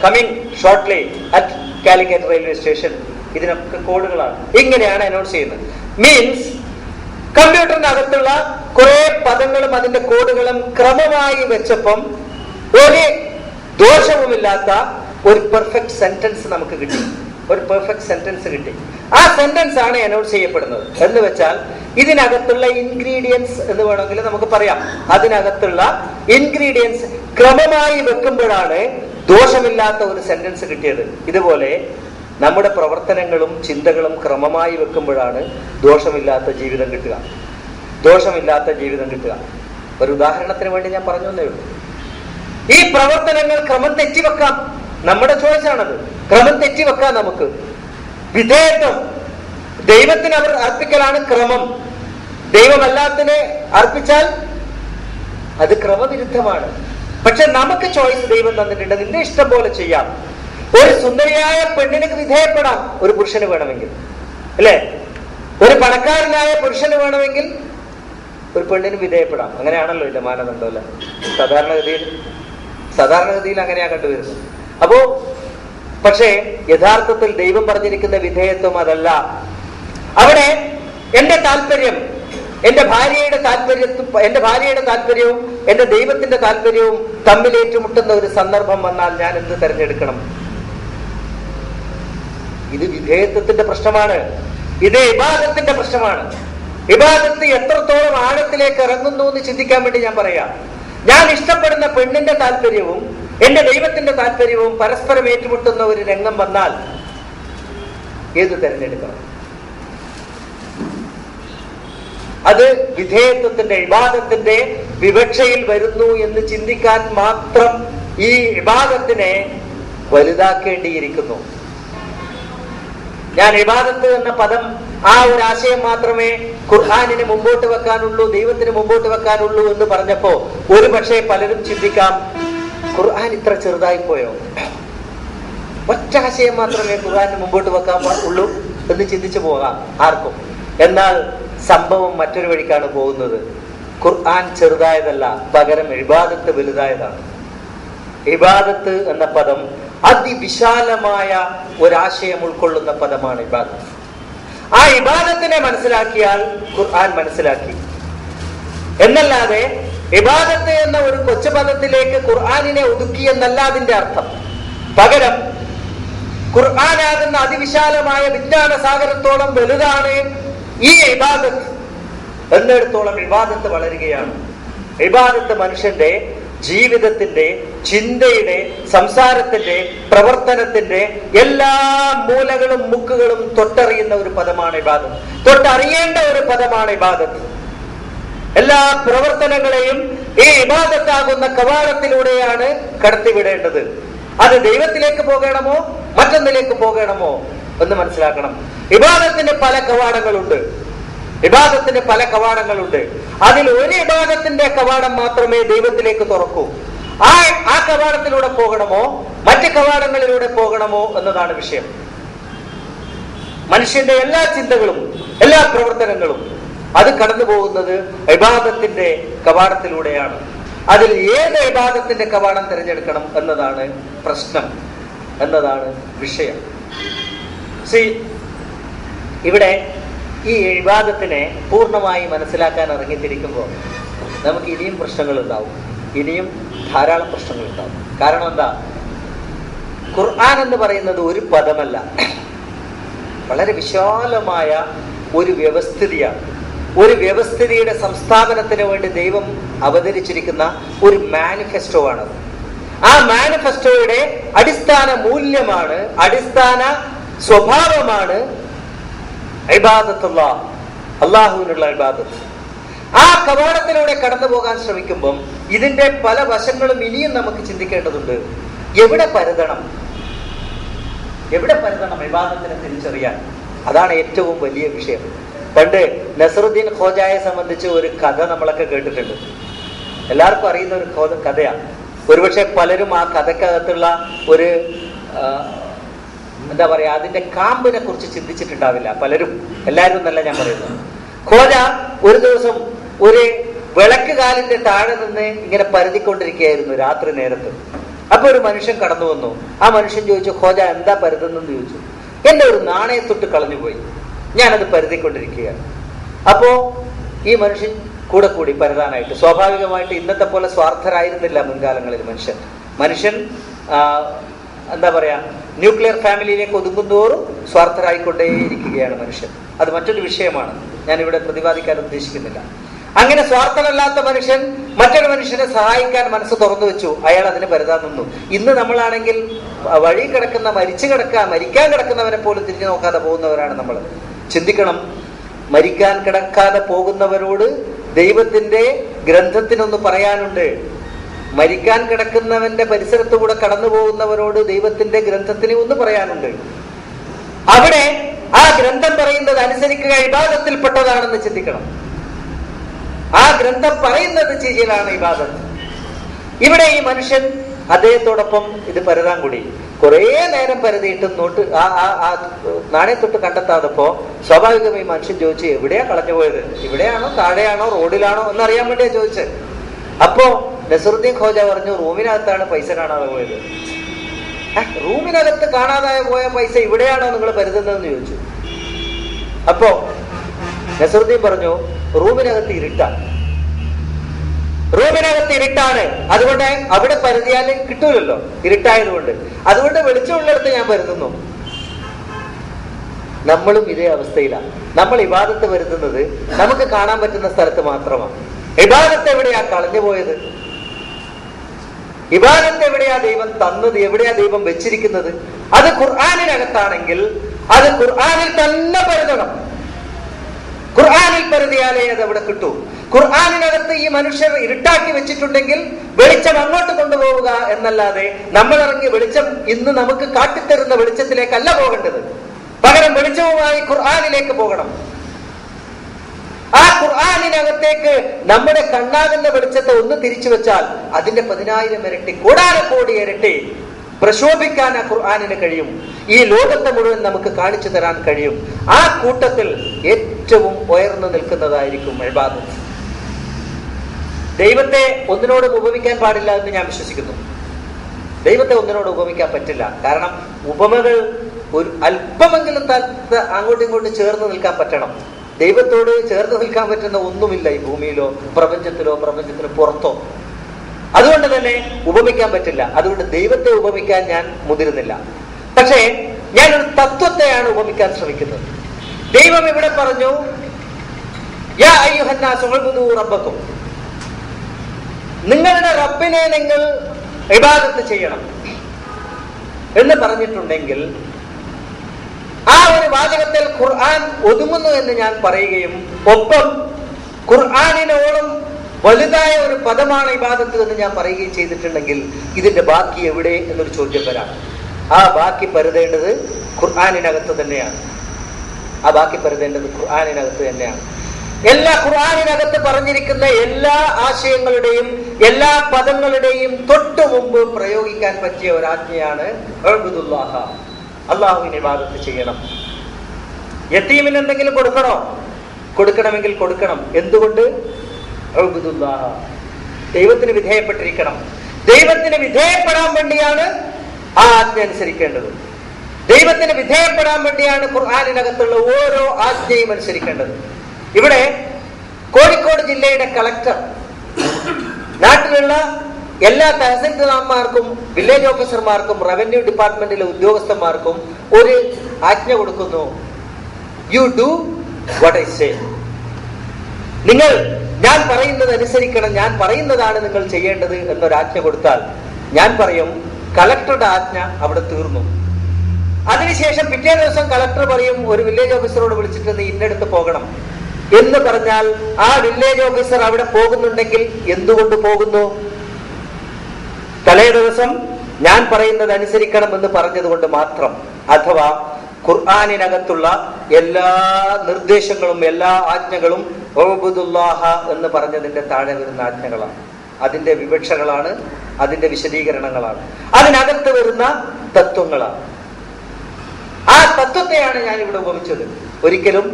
coming shortly at Calicut railway station, ഇതിനൊക്കെ കോഡുകളാണ്. ഇങ്ങനെയാണ് അനൗൺസ് ചെയ്യുന്നത്. മീൻസ് കമ്പ്യൂട്ടറിനകത്തുള്ള കുറെ പദങ്ങളും അതിന്റെ കോഡുകളും ക്രമമായി വെച്ചപ്പം ഒരു ദോഷവുമില്ലാത്ത ഒരു പെർഫെക്റ്റ് സെന്റൻസ് നമുക്ക് കിട്ടി. ഒരു പെർഫെക്റ്റ് സെന്റൻസ് കിട്ടി. ആ സെന്റൻസ് ആണ് അനൗൺസ് ചെയ്യപ്പെടുന്നത്. എന്ന് വെച്ചാൽ ഇതിനകത്തുള്ള ഇൻഗ്രീഡിയൻസ് എന്ന് വേണമെങ്കിൽ നമുക്ക് പറയാം. അതിനകത്തുള്ള ഇൻഗ്രീഡിയൻസ് ക്രമമായി വെക്കുമ്പോഴാണ് ദോഷമില്ലാത്ത ഒരു സെന്റൻസ് കിട്ടിയത്. ഇതുപോലെ നമ്മുടെ പ്രവർത്തനങ്ങളും ചിന്തകളും ക്രമമായി വെക്കുമ്പോഴാണ് ദോഷമില്ലാത്ത ജീവിതം കിട്ടുക. ദോഷമില്ലാത്ത ജീവിതം കിട്ടുക. ഒരു ഉദാഹരണത്തിന് വേണ്ടി ഞാൻ പറഞ്ഞു എന്നേ ഉള്ളൂ. ഈ പ്രവർത്തനങ്ങൾ ക്രമം തെറ്റിവെക്കാം. നമ്മുടെ ചോയ്സാണത്. ക്രമം തെറ്റിവെക്കാം. നമുക്ക് വിധേയത്വം ദൈവത്തിന് അവർ അർപ്പിക്കലാണ് ക്രമം. ദൈവമല്ലാത്തിനെ അർപ്പിച്ചാൽ അത് ക്രമവിരുദ്ധമാണ്. പക്ഷെ നമുക്ക് ചോയ്സ് ദൈവം തന്നിട്ടുണ്ട്. നിന്റെ ഇഷ്ടം പോലെ ചെയ്യാം. ഒരു സുന്ദരിയായ പെണ്ണിന് വിധേയപ്പെടാം ഒരു പുരുഷന് വേണമെങ്കിൽ, അല്ലേ? ഒരു പണക്കാരനായ പുരുഷന് വേണമെങ്കിൽ ഒരു പെണ്ണിന് വിധേയപ്പെടാം. അങ്ങനെയാണല്ലോ ഇതിന്റെ മാനദണ്ഡം, അല്ല? സാധാരണഗതിയിൽ അങ്ങനെയാ കണ്ടുവരുന്നത്. അപ്പോ പക്ഷേ യഥാർത്ഥത്തിൽ ദൈവം പറഞ്ഞിരിക്കുന്ന വിധേയത്വം അതല്ല. അവിടെ എന്റെ താല്പര്യം, എന്റെ ഭാര്യയുടെ താല്പര്യവും എന്റെ ദൈവത്തിന്റെ താല്പര്യവും തമ്മിൽ ഏറ്റുമുട്ടുന്ന ഒരു സന്ദർഭം വന്നാൽ ഞാൻ എന്ത് തെരഞ്ഞെടുക്കണം? ഇത് വിധേയത്വത്തിന്റെ പ്രശ്നമാണ്. ഇത് ഇബാദത്തിന്റെ പ്രശ്നമാണ്. ഇബാദത്ത് എത്രത്തോളം ആഴത്തിലേക്ക് ഇറങ്ങുന്നു എന്ന് ചിന്തിക്കാൻ വേണ്ടി ഞാൻ പറയാം. ഞാൻ ഇഷ്ടപ്പെടുന്ന പെണ്ണിന്റെ താല്പര്യവും എന്റെ ദൈവത്തിന്റെ താല്പര്യവും പരസ്പരം ഏറ്റുമുട്ടുന്ന ഒരു രംഗം വന്നാൽ ഏത് തെരഞ്ഞെടുക്കണം? അത് വിധേയത്വത്തിന്റെ, ഇബാദത്തിന്റെ വിവക്ഷയിൽ വരുന്നു എന്ന് ചിന്തിക്കാൻ മാത്രം ഈ ഇബാദത്തിനെ വലുതാക്കേണ്ടിയിരിക്കുന്നു. ഞാൻ ഇബാദത്ത് എന്ന പദം, ആ ഒരു ആശയം മാത്രമേ ഖുർആനിന് മുമ്പോട്ട് വെക്കാനുള്ളൂ, ദൈവത്തിന് മുമ്പോട്ട് വെക്കാനുള്ളൂ എന്ന് പറഞ്ഞപ്പോ ഒരു പക്ഷേ പലരും ചിന്തിക്കാം, ഖുർആൻ ഇത്ര ചെറുതായി പോയോ? ഒറ്റ ആശയം മാത്രമേ ഖുർആനിന് മുമ്പോട്ട് വെക്കാൻ ഉള്ളൂ എന്ന് ചിന്തിച്ചു പോകാം ആർക്കും. എന്നാൽ സംഭവം മറ്റൊരു വഴിക്കാണ് പോകുന്നത്. ഖുർആൻ ചെറുതായതല്ല, പകരം ഇബാദത്ത് വലുതായതാണ്. ഇബാദത്ത് എന്ന പദം അതിവിശാലമായ ഒരാശയം ഉൾക്കൊള്ളുന്ന പദമാണ് ഇബാദത്ത്. ആ ഇബാദത്തിനെ മനസ്സിലാക്കിയാൽ ഖുർആൻ മനസ്സിലാക്കി എന്നല്ലാതെ ഇബാദത്ത് എന്ന ഒരു കൊച്ചു പദത്തിലേക്ക് ഖുർആനിനെ ഒതുക്കി എന്നല്ല അതിന്റെ അർത്ഥം. പകരം ഖുർആനാകുന്ന അതിവിശാലമായ വിജ്ഞാന സാഗരത്തോളം വലുതാണ് ഈ ഇബാദത്ത് എന്നിടത്തോളം ഇബാദത്ത് വളരുകയാണ്. ഇബാദത്ത് മനുഷ്യന്റെ ജീവിതത്തിന്റെ, ചിന്തയുടെ, സംസാരത്തിന്റെ, പ്രവർത്തനത്തിന്റെ എല്ലാ മൂലകളും മുക്കുകളും തൊട്ടറിയുന്ന ഒരു പദമാണ് ഇബാദത്ത്. തൊട്ടറിയേണ്ട ഒരു പദമാണ് ഇബാദത്ത്. എല്ലാ പ്രവർത്തനങ്ങളെയും ഈ ഇബാദത്താകുന്ന കവാടത്തിലൂടെയാണ് കടത്തിവിടേണ്ടത്. അത് ദൈവത്തിലേക്ക് പോകണമോ മറ്റൊന്നിലേക്ക് പോകണമോ എന്ന് മനസ്സിലാക്കണം. ഇബാദത്തിന് പല കവാടങ്ങളുണ്ട്. അതിൽ ഒരു ഇബാദത്തിന്റെ കവാടം മാത്രമേ ദൈവത്തിലേക്ക് തുറക്കൂ. ആ കവാടത്തിലൂടെ പോകണമോ മറ്റ് കവാടങ്ങളിലൂടെ പോകണമോ എന്നതാണ് വിഷയം. മനുഷ്യന്റെ എല്ലാ ചിന്തകളും എല്ലാ പ്രവർത്തനങ്ങളും അത് കടന്നു പോകുന്നത് ഇബാദത്തിന്റെ കവാടത്തിലൂടെയാണ്. അതിൽ ഏത് ഇബാദത്തിന്റെ കവാടം തിരഞ്ഞെടുക്കണം എന്നതാണ് പ്രശ്നം, എന്നതാണ് വിഷയം. ഇവിടെ ഈ ഇബാദത്തിനെ പൂർണ്ണമായി മനസ്സിലാക്കാൻ ഇറങ്ങിത്തിരിക്കുമ്പോൾ നമുക്ക് ഇനിയും പ്രശ്നങ്ങളുണ്ടാവും, ഇനിയും ധാരാളം പ്രശ്നങ്ങളുണ്ടാവും. കാരണം എന്താ? ഖുർആൻ എന്ന് പറയുന്നത് ഒരു പദമല്ല, വളരെ വിശാലമായ ഒരു വ്യവസ്ഥിതിയാണ്. ഒരു വ്യവസ്ഥിതിയുടെ സംസ്ഥാപനത്തിന് വേണ്ടി ദൈവം അവതരിച്ചിരിക്കുന്ന ഒരു മാനിഫെസ്റ്റോ ആണത്. ആ മാനിഫെസ്റ്റോയുടെ അടിസ്ഥാന മൂല്യമാണ്, അടിസ്ഥാന സ്വഭാവമാണ് ഇബാദത്തുല്ലാഹ്, അള്ളാഹുവിനുള്ള ഇബാദത്ത്. ആ കവാടത്തിലൂടെ കടന്നു പോകാൻ ശ്രമിക്കുമ്പം ഇതിന്റെ പല വശങ്ങളും ഇനിയും നമുക്ക് ചിന്തിക്കേണ്ടതുണ്ട്. എവിടെ പരതണം ഇബാദത്തിനെ തിരിച്ചറിയാൻ? അതാണ് ഏറ്റവും വലിയ വിഷയം. പണ്ട് നസറുദ്ദീൻ ഖോജായെ സംബന്ധിച്ച് ഒരു കഥ നമ്മളൊക്കെ കേട്ടിട്ടുണ്ട്. എല്ലാവർക്കും അറിയുന്ന ഒരു കഥയാണ്. ഒരുപക്ഷെ പലരും ആ കഥക്കകത്തുള്ള ഒരു എന്താ പറയാ, അതിന്റെ കാമ്പിനെ കുറിച്ച് ചിന്തിച്ചിട്ടുണ്ടാവില്ല പലരും. എല്ലാവരും എന്നല്ല ഞാൻ പറയുന്നത്. ഖോജ ഒരു ദിവസം ഒരു വിളക്ക് കാലിന്റെ താഴെ നിന്ന് ഇങ്ങനെ പരതിക്കൊണ്ടിരിക്കുകയായിരുന്നു രാത്രി നേരത്ത്. അപ്പൊ ഒരു മനുഷ്യൻ കടന്നു വന്നു. ആ മനുഷ്യൻ ചോദിച്ചു, ഖോജ എന്താ പരതുന്നെന്ന് ചോദിച്ചു. എന്റെ ഒരു നാണയത്തൊട്ട് കളഞ്ഞുപോയി, ഞാനത് പരതിക്കൊണ്ടിരിക്കുകയാണ്. അപ്പോ ഈ മനുഷ്യൻ കൂടെ കൂടി പരതാനായിട്ട്. സ്വാഭാവികമായിട്ട് ഇന്നത്തെ പോലെ സ്വാർത്ഥരായിരുന്നില്ല മുൻകാലങ്ങളിൽ മനുഷ്യൻ എന്താ പറയാ, ന്യൂക്ലിയർ ഫാമിലിയിലേക്ക് ഒതുങ്ങുന്തോറും സ്വാർത്ഥരായിക്കൊണ്ടേയിരിക്കുകയാണ് മനുഷ്യൻ. അത് മറ്റൊരു വിഷയമാണ്, ഞാനിവിടെ പ്രതിപാദിക്കാൻ ഉദ്ദേശിക്കുന്നില്ല. അങ്ങനെ സ്വാർത്ഥമല്ലാത്ത മനുഷ്യൻ മറ്റൊരു മനുഷ്യനെ സഹായിക്കാൻ മനസ്സ് തുറന്നു വെച്ചു. അയാൾ അതിന് പരതാൻ നിന്നു. ഇന്ന് നമ്മളാണെങ്കിൽ വഴി കിടക്കുന്ന, മരിക്കാൻ കിടക്കുന്നവനെ പോലും തിരിഞ്ഞു നോക്കാതെ പോകുന്നവരാണ് നമ്മൾ. ചിന്തിക്കണം, മരിക്കാൻ കിടക്കാതെ പോകുന്നവരോട് ദൈവത്തിന്റെ ഗ്രന്ഥത്തിനൊന്ന് പറയാനുണ്ട്. മരിക്കാൻ കിടക്കുന്നവന്റെ പരിസരത്തുകൂടെ കടന്നു പോകുന്നവരോട് ദൈവത്തിന്റെ ഗ്രന്ഥത്തിന് ഒന്ന് പറയാനുണ്ട്. അവിടെ ആ ഗ്രന്ഥം പറയുന്നത് അനുസരിക്കുക ഇബാദത്തിൽപ്പെട്ടതാണെന്ന് ചിന്തിക്കണം. ആ ഗ്രന്ഥം പറയുന്നത് ചെയ്യലാണ് ഇബാദത്ത്. ഇവിടെ ഈ മനുഷ്യൻ അദ്ദേഹത്തോടൊപ്പം ഇത് പരതാൻ കൂടി. കുറെ നേരം പരതിയിട്ട് നാണയത്തൊട്ട് കണ്ടെത്താതപ്പോ സ്വാഭാവികമായി മനുഷ്യൻ ചോദിച്ചു, എവിടെയാ കളഞ്ഞു പോയത്? ഇവിടെയാണോ താഴെയാണോ റോഡിലാണോ എന്നറിയാൻ വേണ്ടിയാ ചോദിച്ചത്. അപ്പോ നസറുദ്ദീൻ ഖോജ പറഞ്ഞു, റൂമിനകത്താണ് പൈസ കാണാതെ പോയത്. റൂമിനകത്ത് കാണാതെ പോയ പൈസ ഇവിടെയാണോ നിങ്ങൾ പരുതുന്നതെന്ന് ചോദിച്ചു. അപ്പോ നസറുദ്ദീൻ പറഞ്ഞു, റൂമിനകത്ത് ഇരുട്ടാണ്, അതുകൊണ്ട് അവിടെ പരുതിയാൽ കിട്ടൂലല്ലോ, ഇരുട്ടായതുകൊണ്ട്. അതുകൊണ്ട് വെളിച്ചമുള്ളിടത്ത് ഞാൻ പരുതുന്നു. നമ്മളും ഇതേ അവസ്ഥയിലാണ്. നമ്മൾ ഇബാദത്ത് വരുത്തുന്നത് നമുക്ക് കാണാൻ പറ്റുന്ന സ്ഥലത്ത് മാത്രമാണ്. ഇബാദത്ത് എവിടെയാ കളഞ്ഞു പോയത്? ഇബാദത്ത് എവിടെയാ ദൈവം തന്നത്? എവിടെയാ ദൈവം വെച്ചിരിക്കുന്നത്? അത് ഖുർആനിനകത്താണെങ്കിൽ അത് ഖുർആനിൽ തന്നെ പരുതണം. ഖുർആനിൽ പരുതിയാലേ അത് അവിടെ കിട്ടൂ. ഖുർആനിനകത്ത് ഈ മനുഷ്യർ ഇരുട്ടാക്കി വെച്ചിട്ടുണ്ടെങ്കിൽ വെളിച്ചം അങ്ങോട്ട് കൊണ്ടുപോവുക എന്നല്ലാതെ നമ്മളിറങ്ങി വെളിച്ചം ഇന്ന് നമുക്ക് കാട്ടിത്തരുന്ന വെളിച്ചത്തിലേക്കല്ല പോകേണ്ടത്. പകരം വെളിച്ചവുമായി ഖുർആനിലേക്ക് പോകണം. ആ ഖുർആനിനകത്തേക്ക് നമ്മുടെ കണ്ണാകുന്ന വെളിച്ചത്തെ ഒന്ന് തിരിച്ചു വെച്ചാൽ അതിന്റെ 10,000 ഇരട്ടി, കോടാനക്കോടി ഇരട്ടി പ്രശോഭിക്കാൻ ആ ഖുർആനിന് കഴിയും. ഈ ലോകത്തെ മുഴുവൻ നമുക്ക് കാണിച്ചു തരാൻ കഴിയും. ആ കൂട്ടത്തിൽ ഏറ്റവും ഉയർന്നു നിൽക്കുന്നതായിരിക്കും ഇബാദത്ത്. ദൈവത്തെ ഒന്നിനോടും ഉപമിക്കാൻ പാടില്ല എന്ന് ഞാൻ വിശ്വസിക്കുന്നു. ദൈവത്തെ ഒന്നിനോട് ഉപമിക്കാൻ പറ്റില്ല. കാരണം ഉപമകൾ ഒരു അല്പമെങ്കിലും അങ്ങോട്ടും ഇങ്ങോട്ടും ചേർന്ന് നിൽക്കാൻ പറ്റണം. ദൈവത്തോട് ചേർന്ന് നിൽക്കാൻ പറ്റുന്ന ഒന്നുമില്ല ഈ ഭൂമിയിലോ പ്രപഞ്ചത്തിന് പുറത്തോ. അതുകൊണ്ട് തന്നെ ഉപമിക്കാൻ പറ്റില്ല. അതുകൊണ്ട് ദൈവത്തെ ഉപമിക്കാൻ ഞാൻ മുതിരുന്നില്ല. പക്ഷേ ഞാനൊരു തത്വത്തെയാണ് ഉപമിക്കാൻ ശ്രമിക്കുന്നത്. ദൈവം ഇവിടെ പറഞ്ഞു, യാ അയ്യുഹന്നാസ് ഉഅ്ബുദൂ റബ്ബക്കും, നിങ്ങളുടെ റബ്ബിനെ നിങ്ങൾ ഇബാദത്ത് ചെയ്യണം എന്ന് പറഞ്ഞിട്ടുണ്ടെങ്കിൽ ആ ഒരു വാചകത്തിൽ ഖുർആൻ ഒതുങ്ങുന്നു എന്ന് ഞാൻ പറയുകയും ഒപ്പം ഖുർആനിനോളം വലുതായ ഒരു പദമാണ് ഇബാദത്ത് എന്ന് ഞാൻ പറയുകയും ചെയ്തിട്ടുണ്ടെങ്കിൽ ഇതിന്റെ ബാക്കി എവിടെ എന്നൊരു ചോദ്യം വരാം. ആ ബാക്കി പരുതേണ്ടത് ഖുർആനിനകത്ത് തന്നെയാണ്. എല്ലാ ഖുർആനിനകത്ത് പറഞ്ഞിരിക്കുന്ന എല്ലാ ആശയങ്ങളുടെയും എല്ലാ പദങ്ങളുടെയും തൊട്ടു മുമ്പ് പ്രയോഗിക്കാൻ പറ്റിയ ഒരാജ്ഞയാണ് ഉഅ്ബുദുല്ലാഹ, അള്ളാഹുവിനെ ഇബാദത്ത് ചെയ്യണം. യതീമിന് എന്തെങ്കിലും കൊടുക്കണമെങ്കിൽ കൊടുക്കണം. എന്തുകൊണ്ട്? ഉഅ്ബുദുല്ലാഹ, ദൈവത്തിന് വിധേയപ്പെട്ടിരിക്കണം. ദൈവത്തിന് വിധേയപ്പെടാൻ വേണ്ടിയാണ് ആ ആജ്ഞ അനുസരിക്കേണ്ടത്. ദൈവത്തിന് വിധേയപ്പെടാൻ വേണ്ടിയാണ് ഖുർആനിനകത്തുള്ള ഓരോ ആജ്ഞയും അനുസരിക്കേണ്ടത്. ഇവിടെ കോഴിക്കോട് ജില്ലയുടെ കളക്ടർ നാട്ടിലുള്ള എല്ലാ തഹസിൽദാർമാർക്കും വില്ലേജ് ഓഫീസർമാർക്കും റവന്യൂ ഡിപ്പാർട്ട്മെന്റിലെ ഉദ്യോഗസ്ഥന്മാർക്കും ഒരു ആജ്ഞ കൊടുക്കുന്നു, you do what I say. നിങ്ങൾ ഞാൻ പറയുന്നത് അനുസരിക്കണം, ഞാൻ പറയുന്നതാണ് നിങ്ങൾ ചെയ്യേണ്ടത് എന്നൊരാജ്ഞ കൊടുത്താൽ ഞാൻ പറയും കളക്ടറുടെ ആജ്ഞ അവിടെ തീർന്നു. അതിനുശേഷം പിറ്റേ ദിവസം കളക്ടർ പറയും ഒരു വില്ലേജ് ഓഫീസറോട് വിളിച്ചിട്ട് നീ ഇന്നടുത്ത് പോകണം എന്ന് പറഞ്ഞാൽ ആ വില്ലേജ് ഓഫീസർ അവിടെ പോകുന്നുണ്ടെങ്കിൽ എന്തുകൊണ്ട് പോകുന്നു? തലേ ദിവസം ഞാൻ പറയുന്നത് അനുസരിക്കണം എന്ന് പറഞ്ഞതുകൊണ്ട് മാത്രം. അഥവാ ഖുർആനിനകത്തുള്ള എല്ലാ നിർദ്ദേശങ്ങളും എല്ലാ ആജ്ഞകളും ഉഅ്ബുദുല്ലാഹ എന്ന് പറഞ്ഞതിന്റെ താഴെ വരുന്ന ആജ്ഞകളാണ്, അതിന്റെ വിവക്ഷകളാണ്, അതിന്റെ വിശദീകരണങ്ങളാണ്, അതിനകത്ത് വരുന്ന തത്വങ്ങളാണ്. ആ തത്വത്തെയാണ് ഞാൻ ഇവിടെ ഉപമിച്ചത്, ഒരിക്കലും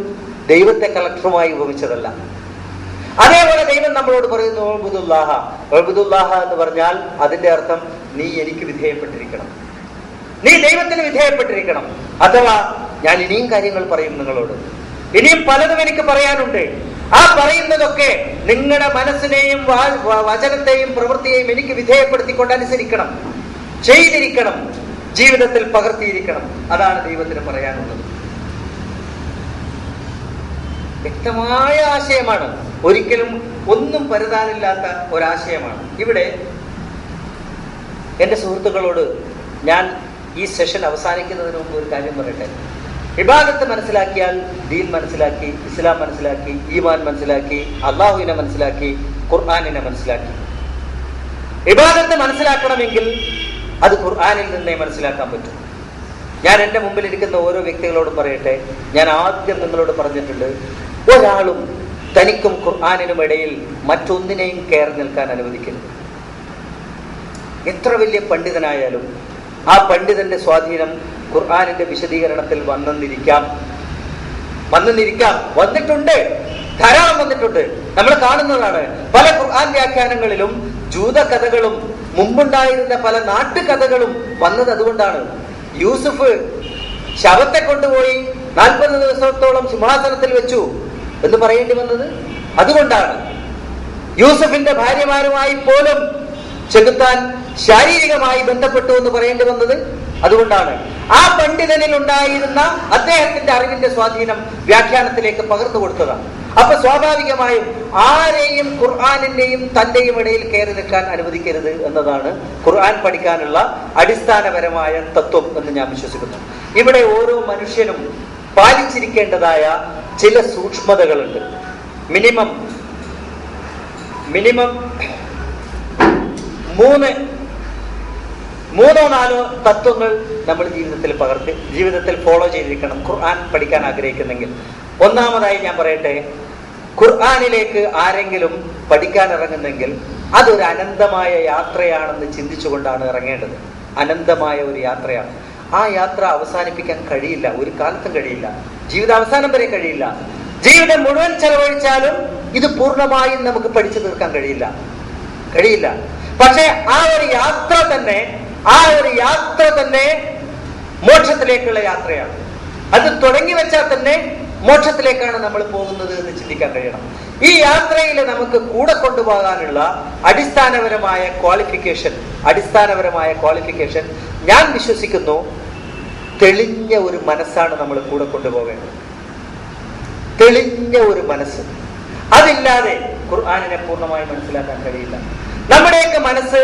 ദൈവത്തെ കളക്ടറുമായി ഉപമിച്ചതല്ല. അതേപോലെ ദൈവം നമ്മളോട് പറയുന്നു ഉഅ്ബുദുല്ലാഹ. ഉഅ്ബുദുല്ലാഹ എന്ന് പറഞ്ഞാൽ അതിന്റെ അർത്ഥം നീ എനിക്ക് വിധേയപ്പെട്ടിരിക്കണം, നീ ദൈവത്തിന് വിധേയപ്പെട്ടിരിക്കണം. അഥവാ ഞാൻ ഇനിയും കാര്യങ്ങൾ പറയും നിങ്ങളോട്, ഇനിയും പലതും എനിക്ക് പറയാനുണ്ട്. ആ പറയുന്നതൊക്കെ നിങ്ങളുടെ മനസ്സിനെയും വചനത്തെയും പ്രവൃത്തിയെയും എനിക്ക് വിധേയപ്പെടുത്തിക്കൊണ്ട് അനുസരിക്കണം, ചെയ്തിരിക്കണം, ജീവിതത്തിൽ പകർത്തിയിരിക്കണം. അതാണ് ദൈവത്തിന് പറയാനുള്ളത്. വ്യക്തമായ ആശയമാണ്, ഒരിക്കലും ഒന്നും പരുതാനില്ലാത്ത ഒരാശയമാണ്. ഇവിടെ എൻ്റെ സുഹൃത്തുക്കളോട് ഞാൻ ഈ സെഷൻ അവസാനിക്കുന്നതിന് മുമ്പ് ഒരു കാര്യം പറയട്ടെ. ഇബാദത്ത് മനസ്സിലാക്കിയാൽ ദീൻ മനസ്സിലാക്കി, ഇസ്ലാം മനസ്സിലാക്കി, ഈമാൻ മനസ്സിലാക്കി, അള്ളാഹുവിനെ മനസ്സിലാക്കി, ഖുർആനിനെ മനസ്സിലാക്കി. ഇബാദത്ത് മനസ്സിലാക്കണമെങ്കിൽ അത് ഖുർആനിൽ നിന്നേ മനസ്സിലാക്കാൻ പറ്റും. ഞാൻ എൻ്റെ മുമ്പിൽ ഇരിക്കുന്ന ഓരോ വ്യക്തികളോടും പറയട്ടെ, ഞാൻ ആദ്യം നിങ്ങളോട് പറഞ്ഞിട്ടുണ്ട്, ഒരാളും തനിക്കും ഖുർആനിനും ഇടയിൽ മറ്റൊന്നിനെയും കയറി നിൽക്കാൻ അനുവദിക്കരുത്. എത്ര വലിയ പണ്ഡിതനായാലും ആ പണ്ഡിതന്റെ സ്വാധീനം ഖുർആനിന്റെ വിശദീകരണത്തിൽ വന്നിട്ടുണ്ട്, ധാരാളം വന്നിട്ടുണ്ട്. നമ്മൾ കാണുന്നതാണ്. പല ഖുർആൻ വ്യാഖ്യാനങ്ങളിലും ജൂത കഥകളും മുമ്പുണ്ടായിരുന്ന പല നാട്ടുകഥകളും വന്നത് അതുകൊണ്ടാണ്. യൂസുഫ് ശവത്തെ കൊണ്ടുപോയി 40 ദിവസത്തോളം സിംഹാസനത്തിൽ വെച്ചു എന്ന് പറയേണ്ടി വന്നത് അതുകൊണ്ടാണ്. യൂസുഫിന്റെ ഭാര്യമാരുമായി പോലും ചെകുത്താൻ ശാരീരികമായി ബന്ധപ്പെട്ടു എന്ന് പറയേണ്ടി വന്നത് അതുകൊണ്ടാണ്. ആ പണ്ഡിതനിൽ ഉണ്ടായിരുന്ന അദ്ദേഹത്തിന്റെ അറിവിന്റെ സ്വാധീനം വ്യാഖ്യാനത്തിലേക്ക് പകർന്നു കൊടുത്തതാണ്. അപ്പൊ സ്വാഭാവികമായും ആരെയും ഖുർആനിന്റെയും തന്റെയും ഇടയിൽ കയറി നിൽക്കാൻ അനുവദിക്കരുത് എന്നതാണ് ഖുർആൻ പഠിക്കാനുള്ള അടിസ്ഥാനപരമായ തത്വം എന്ന് ഞാൻ വിശ്വസിക്കുന്നു. ഇവിടെ ഓരോ മനുഷ്യനും പാലിച്ചിരിക്കേണ്ടതായ ചില സൂക്ഷ്മതകളുണ്ട്. മിനിമം മൂന്നോ നാലോ തത്വങ്ങൾ നമ്മൾ ജീവിതത്തിൽ ഫോളോ ചെയ്തിരിക്കണം ഖുർആൻ പഠിക്കാൻ ആഗ്രഹിക്കുന്നെങ്കിൽ. ഒന്നാമതായി ഞാൻ പറയട്ടെ, ഖുർആനിലേക്ക് ആരെങ്കിലും പഠിക്കാൻ ഇറങ്ങുന്നെങ്കിൽ അതൊരു അനന്തമായ യാത്രയാണെന്ന് ചിന്തിച്ചുകൊണ്ടാണ് ഇറങ്ങേണ്ടത്. അനന്തമായ ഒരു യാത്രയാണ്. ആ യാത്ര അവസാനിപ്പിക്കാൻ കഴിയില്ല, ഒരു കാലത്തും കഴിയില്ല, ജീവിതാവസാനം വരെ കഴിയില്ല. ജീവിതം മുഴുവൻ ചെലവഴിച്ചാലും ഇത് പൂർണ്ണമായും നമുക്ക് പഠിച്ചു തീർക്കാൻ കഴിയില്ല. പക്ഷെ ആ ഒരു യാത്ര തന്നെ മോക്ഷത്തിലേക്കുള്ള യാത്രയാണ്. അത് തുടങ്ങി വെച്ചാൽ തന്നെ മോക്ഷത്തിലേക്കാണ് നമ്മൾ പോകുന്നത് എന്ന് ചിന്തിക്കാൻ കഴിയണം. ഈ യാത്രയിൽ നമുക്ക് കൂടെ കൊണ്ടുപോകാനുള്ള അടിസ്ഥാനപരമായ ക്വാളിഫിക്കേഷൻ ഞാൻ വിശ്വസിക്കുന്നു തെളിഞ്ഞ ഒരു മനസ്സാണ് നമ്മൾ കൂടെ കൊണ്ടുപോകേണ്ടത്. തെളിഞ്ഞ ഒരു മനസ്സ്. അതില്ലാതെ ഖുർആനിനെ പൂർണ്ണമായി മനസ്സിലാക്കാൻ കഴിയില്ല. നമ്മുടെയൊക്കെ മനസ്സ്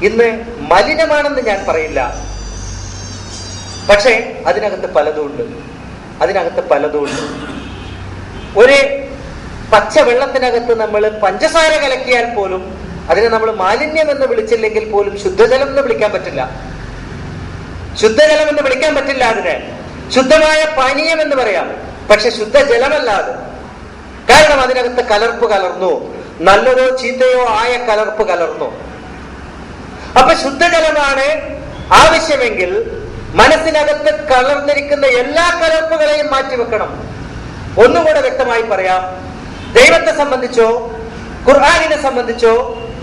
ഇന്ന് മലിനമാണെന്ന് ഞാൻ പറയില്ല, പക്ഷേ അതിനകത്ത് പലതുമുണ്ട്. ഒരു പച്ച വെള്ളത്തിനകത്ത് നമ്മൾ പഞ്ചസാര കലക്കിയാൽ പോലും അതിനെ നമ്മൾ മാലിന്യം എന്ന് വിളിച്ചില്ലെങ്കിൽ പോലും ശുദ്ധജലം എന്ന് വിളിക്കാൻ പറ്റില്ല. അതിനെ ശുദ്ധമായ പാനീയം എന്ന് പറയാം, പക്ഷെ ശുദ്ധജലമല്ല അത്. കാരണം അതിനകത്ത് കലർപ്പ് കലർന്നു, നല്ലതോ ചീത്തയോ ആയ കലർപ്പ് കലർന്നു. അപ്പൊ ശുദ്ധജലമാണ് ആവശ്യമെങ്കിൽ മനസ്സിനകത്ത് കലർന്നിരിക്കുന്ന എല്ലാ കലർപ്പുകളെയും മാറ്റിവെക്കണം. ഒന്നുകൂടെ വ്യക്തമായി പറയാം, ദൈവത്തെ സംബന്ധിച്ചോ ഖുർആനിനെ സംബന്ധിച്ചോ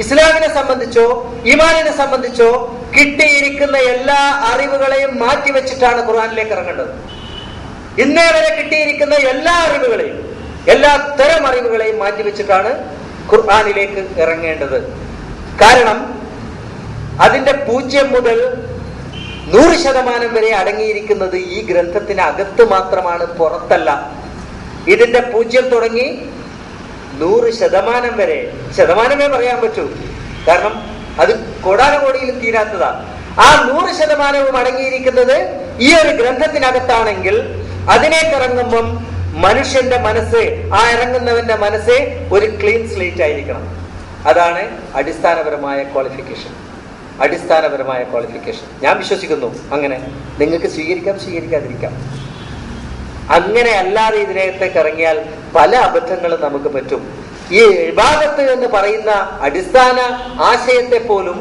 ഇസ്ലാമിനെ സംബന്ധിച്ചോ ഈമാനിനെ സംബന്ധിച്ചോ കിട്ടിയിരിക്കുന്ന എല്ലാ അറിവുകളെയും മാറ്റിവെച്ചിട്ടാണ് ഖുർആനിലേക്ക് ഇറങ്ങേണ്ടത്. ഇന്നേ വരെ കിട്ടിയിരിക്കുന്ന എല്ലാ അറിവുകളെയും, എല്ലാ തരം അറിവുകളെയും മാറ്റിവെച്ചിട്ടാണ് ഖുർആനിലേക്ക് ഇറങ്ങേണ്ടത്. കാരണം അതിന്റെ 0 മുതൽ 100% വരെ അടങ്ങിയിരിക്കുന്നത് ഈ ഗ്രന്ഥത്തിനകത്ത് മാത്രമാണ്, പുറത്തല്ല. ഇതിന്റെ 0 തുടങ്ങി 100% വരെ, ശതമാനമേ പറയാൻ പറ്റൂ. കാരണം അത് കോടാനകോടിയിലും തീരാത്തതാ. ആ 100% അടങ്ങിയിരിക്കുന്നത് ഈ ഒരു ഗ്രന്ഥത്തിനകത്താണെങ്കിൽ അതിനേക്കിറങ്ങുമ്പം മനുഷ്യന്റെ മനസ്സ്, ആ ഇറങ്ങുന്നവന്റെ മനസ്സ് ഒരു ക്ലീൻ സ്ലേറ്റ് ആയിരിക്കണം. അതാണ് അടിസ്ഥാനപരമായ ക്വാളിഫിക്കേഷൻ. അടിസ്ഥാനപരമായ ക്വാളിഫിക്കേഷൻ ഞാൻ വിശ്വസിക്കുന്നു. അങ്ങനെ നിങ്ങൾക്ക് സ്വീകരിക്കാം, സ്വീകരിക്കാതിരിക്കാം. അങ്ങനെ അല്ലാതെ ഇതിനകത്തേക്ക് ഇറങ്ങിയാൽ പല അബദ്ധങ്ങളും നമുക്ക് പറ്റും. ഈ ഇബാദത്ത് എന്ന് പറയുന്ന അടിസ്ഥാന ആശയത്തെ പോലും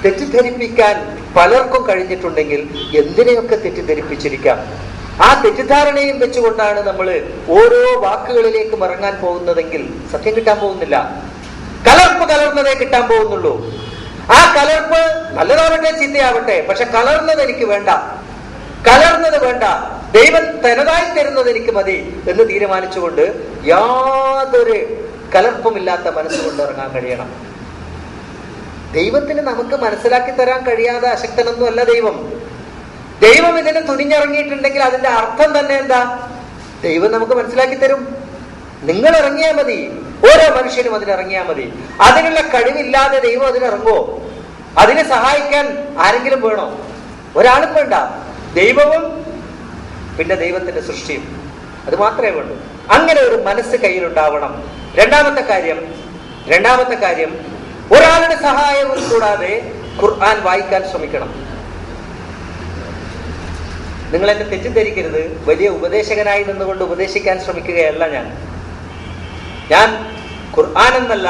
തെറ്റിദ്ധരിപ്പിക്കാൻ പലർക്കും കഴിഞ്ഞിട്ടുണ്ടെങ്കിൽ എന്തിനെയൊക്കെ തെറ്റിദ്ധരിപ്പിച്ചിരിക്കാം. ആ തെറ്റിദ്ധാരണയും വെച്ചുകൊണ്ടാണ് നമ്മൾ ഓരോ വാക്കുകളിലേക്കും ഇറങ്ങാൻ പോകുന്നതെങ്കിൽ സത്യം കിട്ടാൻ പോകുന്നില്ല. കലർപ്പ് കലർന്നതേ കിട്ടാൻ പോകുന്നുള്ളൂ. ആ കലർപ്പ് നല്ലതാവട്ടെ ചീത്തയാവട്ടെ, പക്ഷെ കലർന്നത് എനിക്ക് വേണ്ട, കലർന്നത് വേണ്ട, ദൈവം തനതായി തരുന്നത് എനിക്ക് മതി എന്ന് തീരുമാനിച്ചുകൊണ്ട് യാതൊരു കലർപ്പുമില്ലാത്ത മനസ്സുകൊണ്ട് ഇറങ്ങാൻ കഴിയണം. ദൈവത്തിന് നമുക്ക് മനസ്സിലാക്കി തരാൻ കഴിയാതെ അശക്തനൊന്നും അല്ല ദൈവം. ദൈവം ഇതിന് തുനിഞ്ഞിറങ്ങിയിട്ടുണ്ടെങ്കിൽ അതിന്റെ അർത്ഥം തന്നെ എന്താ? ദൈവം നമുക്ക് മനസ്സിലാക്കി തരും. നിങ്ങൾ ഇറങ്ങിയാൽ മതി, ഓരോ മനുഷ്യനും അതിനിറങ്ങിയാൽ മതി. അതിനുള്ള കഴിവില്ലാതെ ദൈവം അതിനിറങ്ങുമോ? അതിനെ സഹായിക്കാൻ ആരെങ്കിലും വേണോ? ഒരാളും വേണ്ട. ദൈവവും പിന്നെ ദൈവത്തിന്റെ സൃഷ്ടിയും, അത് മാത്രമേ വേണ്ടൂ. അങ്ങനെ ഒരു മനസ്സ് കയ്യിലുണ്ടാവണം. രണ്ടാമത്തെ കാര്യം ഒരാളുടെ സഹായവും കൂടാതെ ഖുർആൻ വായിക്കാൻ ശ്രമിക്കണം. നിങ്ങൾ എന്നെ തെറ്റിദ്ധരിക്കരുത്. വലിയ ഉപദേശകനായി നിന്നുകൊണ്ട് ഉപദേശിക്കാൻ ശ്രമിക്കുകയല്ല ഞാൻ ഖുർആൻ എന്നല്ല,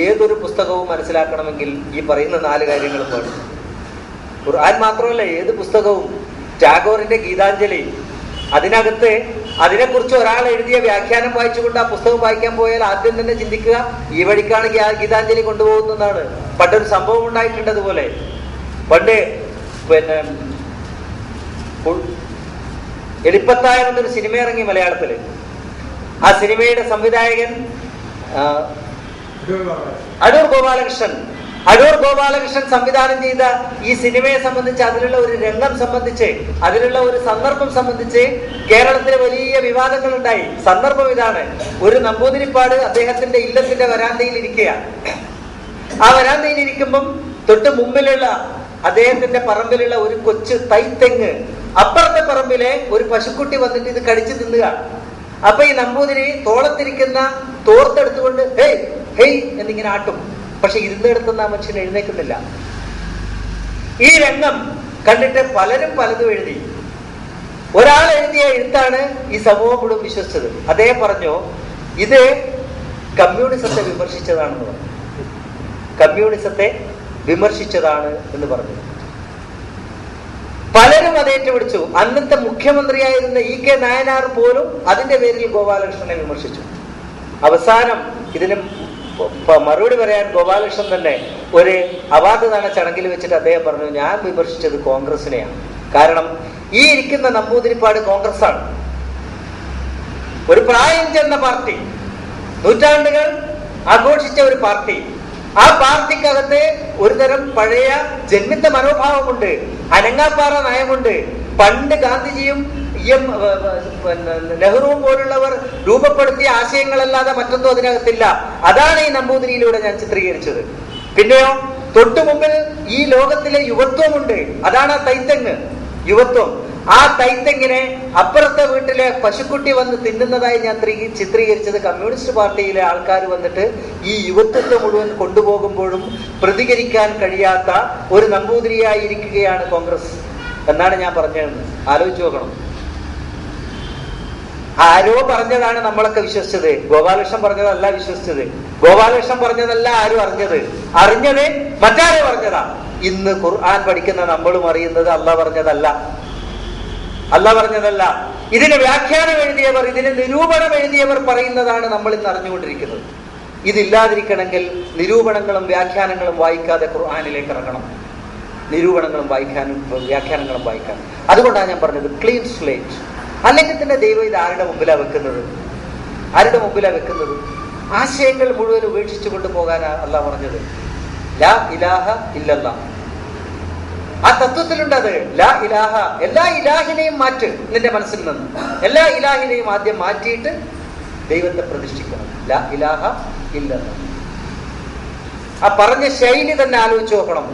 ഏതൊരു പുസ്തകവും മനസ്സിലാക്കണമെങ്കിൽ ഈ പറയുന്ന 4 കാര്യങ്ങളും വേണം. ഖുർആൻ മാത്രമല്ല, ഏത് പുസ്തകവും. ടാഗോറിന്റെ ഗീതാഞ്ജലി, അതിനകത്ത് അതിനെക്കുറിച്ച് ഒരാൾ എഴുതിയ വ്യാഖ്യാനം വായിച്ചുകൊണ്ട് ആ പുസ്തകം വായിക്കാൻ പോയാൽ ആദ്യം തന്നെ ചിന്തിക്കുക ഈ വഴിക്കാണ് ഗീതാഞ്ജലി കൊണ്ടുപോകുന്നതാണ്. പണ്ടൊരു സംഭവം ഉണ്ടായിട്ടുണ്ട് അതുപോലെ. പണ്ട് പിന്നെ എലിപ്പത്തായം എന്നൊരു സിനിമ ഇറങ്ങി മലയാളത്തില്. ആ സിനിമയുടെ സംവിധായകൻ അടൂർ ഗോപാലകൃഷ്ണൻ സംവിധാനം ചെയ്ത ഈ സിനിമയെ സംബന്ധിച്ച്, അതിലുള്ള ഒരു രംഗം സംബന്ധിച്ച്, അതിലുള്ള ഒരു സന്ദർഭം സംബന്ധിച്ച് കേരളത്തിലെ വലിയ വിവാദങ്ങൾ ഉണ്ടായി. സന്ദർഭം ഇതാണ്: ഒരു നമ്പൂതിരിപ്പാട് അദ്ദേഹത്തിന്റെ ഇല്ലത്തിന്റെ വരാന്തയിൽ ഇരിക്കുക. ആ വരാന്തയിൽ ഇരിക്കുമ്പം തൊട്ട് മുമ്പിലുള്ള അദ്ദേഹത്തിന്റെ പറമ്പിലുള്ള ഒരു കൊച്ചു തൈത്തെങ്ങ്, അപ്പുറത്തെ പറമ്പിലെ ഒരു പശുക്കുട്ടി വന്നിട്ട് ഇത് കടിച്ചു തിന്നുക. അപ്പൊ ഈ നമ്പൂതിരി തോളത്തിരിക്കുന്ന തോർത്തെടുത്തുകൊണ്ട് ഹേയ് ഹേയ് എന്നിങ്ങനെ ആട്ടും. പക്ഷെ ഇരുന്നെടുത്തുന്ന ആ മനുഷ്യൻ എഴുന്നേക്കുന്നില്ല. ഈ രംഗം കണ്ടിട്ട് പലരും പലതും എഴുതി. ഒരാൾ എഴുതിയ എഴുത്താണ് ഈ സമൂഹം മുഴുവൻ വിശ്വസിച്ചത്. അദ്ദേഹം പറഞ്ഞു ഇത് കമ്മ്യൂണിസത്തെ വിമർശിച്ചതാണെന്ന് പറഞ്ഞു. കമ്മ്യൂണിസത്തെ വിമർശിച്ചതാണ് എന്ന് പറഞ്ഞു. പലരും അത് ഏറ്റുപിടിച്ചു. അന്നത്തെ മുഖ്യമന്ത്രിയായിരുന്ന EK നായനാർ പോലും അതിന്റെ പേരിൽ ഗോപാലകൃഷ്ണനെ വിമർശിച്ചു. അവസാനം ഇതിന് മറുപടി പറയാൻ ഗോപാലകൃഷ്ണൻ തന്നെ ഒരു അവാർഡ് ദാന ചടങ്ങിൽ വെച്ചിട്ട് അദ്ദേഹം പറഞ്ഞു, ഞാൻ വിമർശിച്ചത് കോൺഗ്രസിനെയാണ്. കാരണം ഈ ഇരിക്കുന്ന നമ്പൂതിരിപ്പാട് കോൺഗ്രസ്സാണ്. ഒരു പ്രായം ചെന്ന പാർട്ടി, നൂറ്റാണ്ടുകൾ ആഘോഷിച്ച ഒരു പാർട്ടി. ആ പാർട്ടിക്കകത്ത് ഒരുതരം പഴയ ജന്മിത്ത മനോഭാവമുണ്ട്, അനങ്ങാപ്പാറ നയമുണ്ട്. പണ്ട് ഗാന്ധിജിയും നെഹ്റുവും പോലുള്ളവർ രൂപപ്പെടുത്തിയ ആശയങ്ങളല്ലാതെ മറ്റൊന്നും അതിനകത്തില്ല. അതാണ് ഈ നമ്പൂതിരിയിലൂടെ ഞാൻ ചിത്രീകരിച്ചത്. പിന്നെയോ തൊട്ടു മുമ്പിൽ ഈ ലോകത്തിലെ യുവത്വമുണ്ട്. അതാണ് ആ തൈത്തെങ്ങ്, യുവത്വം. ആ തൈത്തെങ്ങിനെ അപ്പുറത്തെ വീട്ടിലെ പശുക്കുട്ടി വന്ന് തിന്നുന്നതായി ഞാൻ ചിത്രീകരിച്ചത് കമ്മ്യൂണിസ്റ്റ് പാർട്ടിയിലെ ആൾക്കാർ വന്നിട്ട് ഈ യുവത്വത്തെ മുഴുവൻ കൊണ്ടുപോകുമ്പോഴും പ്രതികരിക്കാൻ കഴിയാത്ത ഒരു നമ്പൂതിരിയായി ഇരിക്കുകയാണ് കോൺഗ്രസ് എന്നാണ് ഞാൻ പറഞ്ഞതെന്ന് ആലോചിച്ച് നോക്കണം. ആരോ പറഞ്ഞതാണ് നമ്മളൊക്കെ വിശ്വസിച്ചത്. ഗോപാലകൃഷ്ണൻ പറഞ്ഞതല്ല വിശ്വസിച്ചത്. ഗോപാലകൃഷ്ണൻ പറഞ്ഞതല്ല ആരും അറിഞ്ഞത് മറ്റാരോ പറഞ്ഞതാ. ഇന്ന് ഖുർആൻ പഠിക്കുന്ന നമ്മളും അറിയുന്നത് അള്ളാഹ് പറഞ്ഞതല്ല. ഇതിന് വ്യാഖ്യാനം എഴുതിയവർ, ഇതിന് നിരൂപണം എഴുതിയവർ പറയുന്നതാണ് നമ്മൾ ഇന്ന് അറിഞ്ഞുകൊണ്ടിരിക്കുന്നത്. ഇതില്ലാതിരിക്കണമെങ്കിൽ നിരൂപണങ്ങളും വ്യാഖ്യാനങ്ങളും വായിക്കാതെ ഖുർആനിലേക്ക് ഇറങ്ങണം. നിരൂപണങ്ങളും വ്യാഖ്യാനങ്ങളും വായിക്കാനും. അതുകൊണ്ടാണ് ഞാൻ പറഞ്ഞത് ക്ലീൻ സ്ലേറ്റ്. അല്ലെങ്കിൽ തന്നെ ദൈവം ഇത് ആരുടെ മുമ്പിലാണ് വെക്കുന്നത്? ആശയങ്ങൾ മുഴുവൻ ഉപേക്ഷിച്ചു കൊണ്ടുപോകാനാ അല്ലാഹ് പറഞ്ഞത്. ലാ ഇലാഹ ഇല്ലല്ലാഹ്. ആ തത്വത്തിലുണ്ടത്. ലാ ഇലാഹ, എല്ലാ ഇലാഹിനെയും മാറ്റ് നിന്റെ മനസ്സിൽ നിന്ന്. എല്ലാ ഇലാഹിനെയും ആദ്യം മാറ്റിയിട്ട് ദൈവത്തെ പ്രതിഷ്ഠിക്കണം. ലാ ഇലാഹ ഇല്ലല്ലാഹ്. ആ പറഞ്ഞ ശൈലി തന്നെ ആലോചിച്ച് നോക്കണം.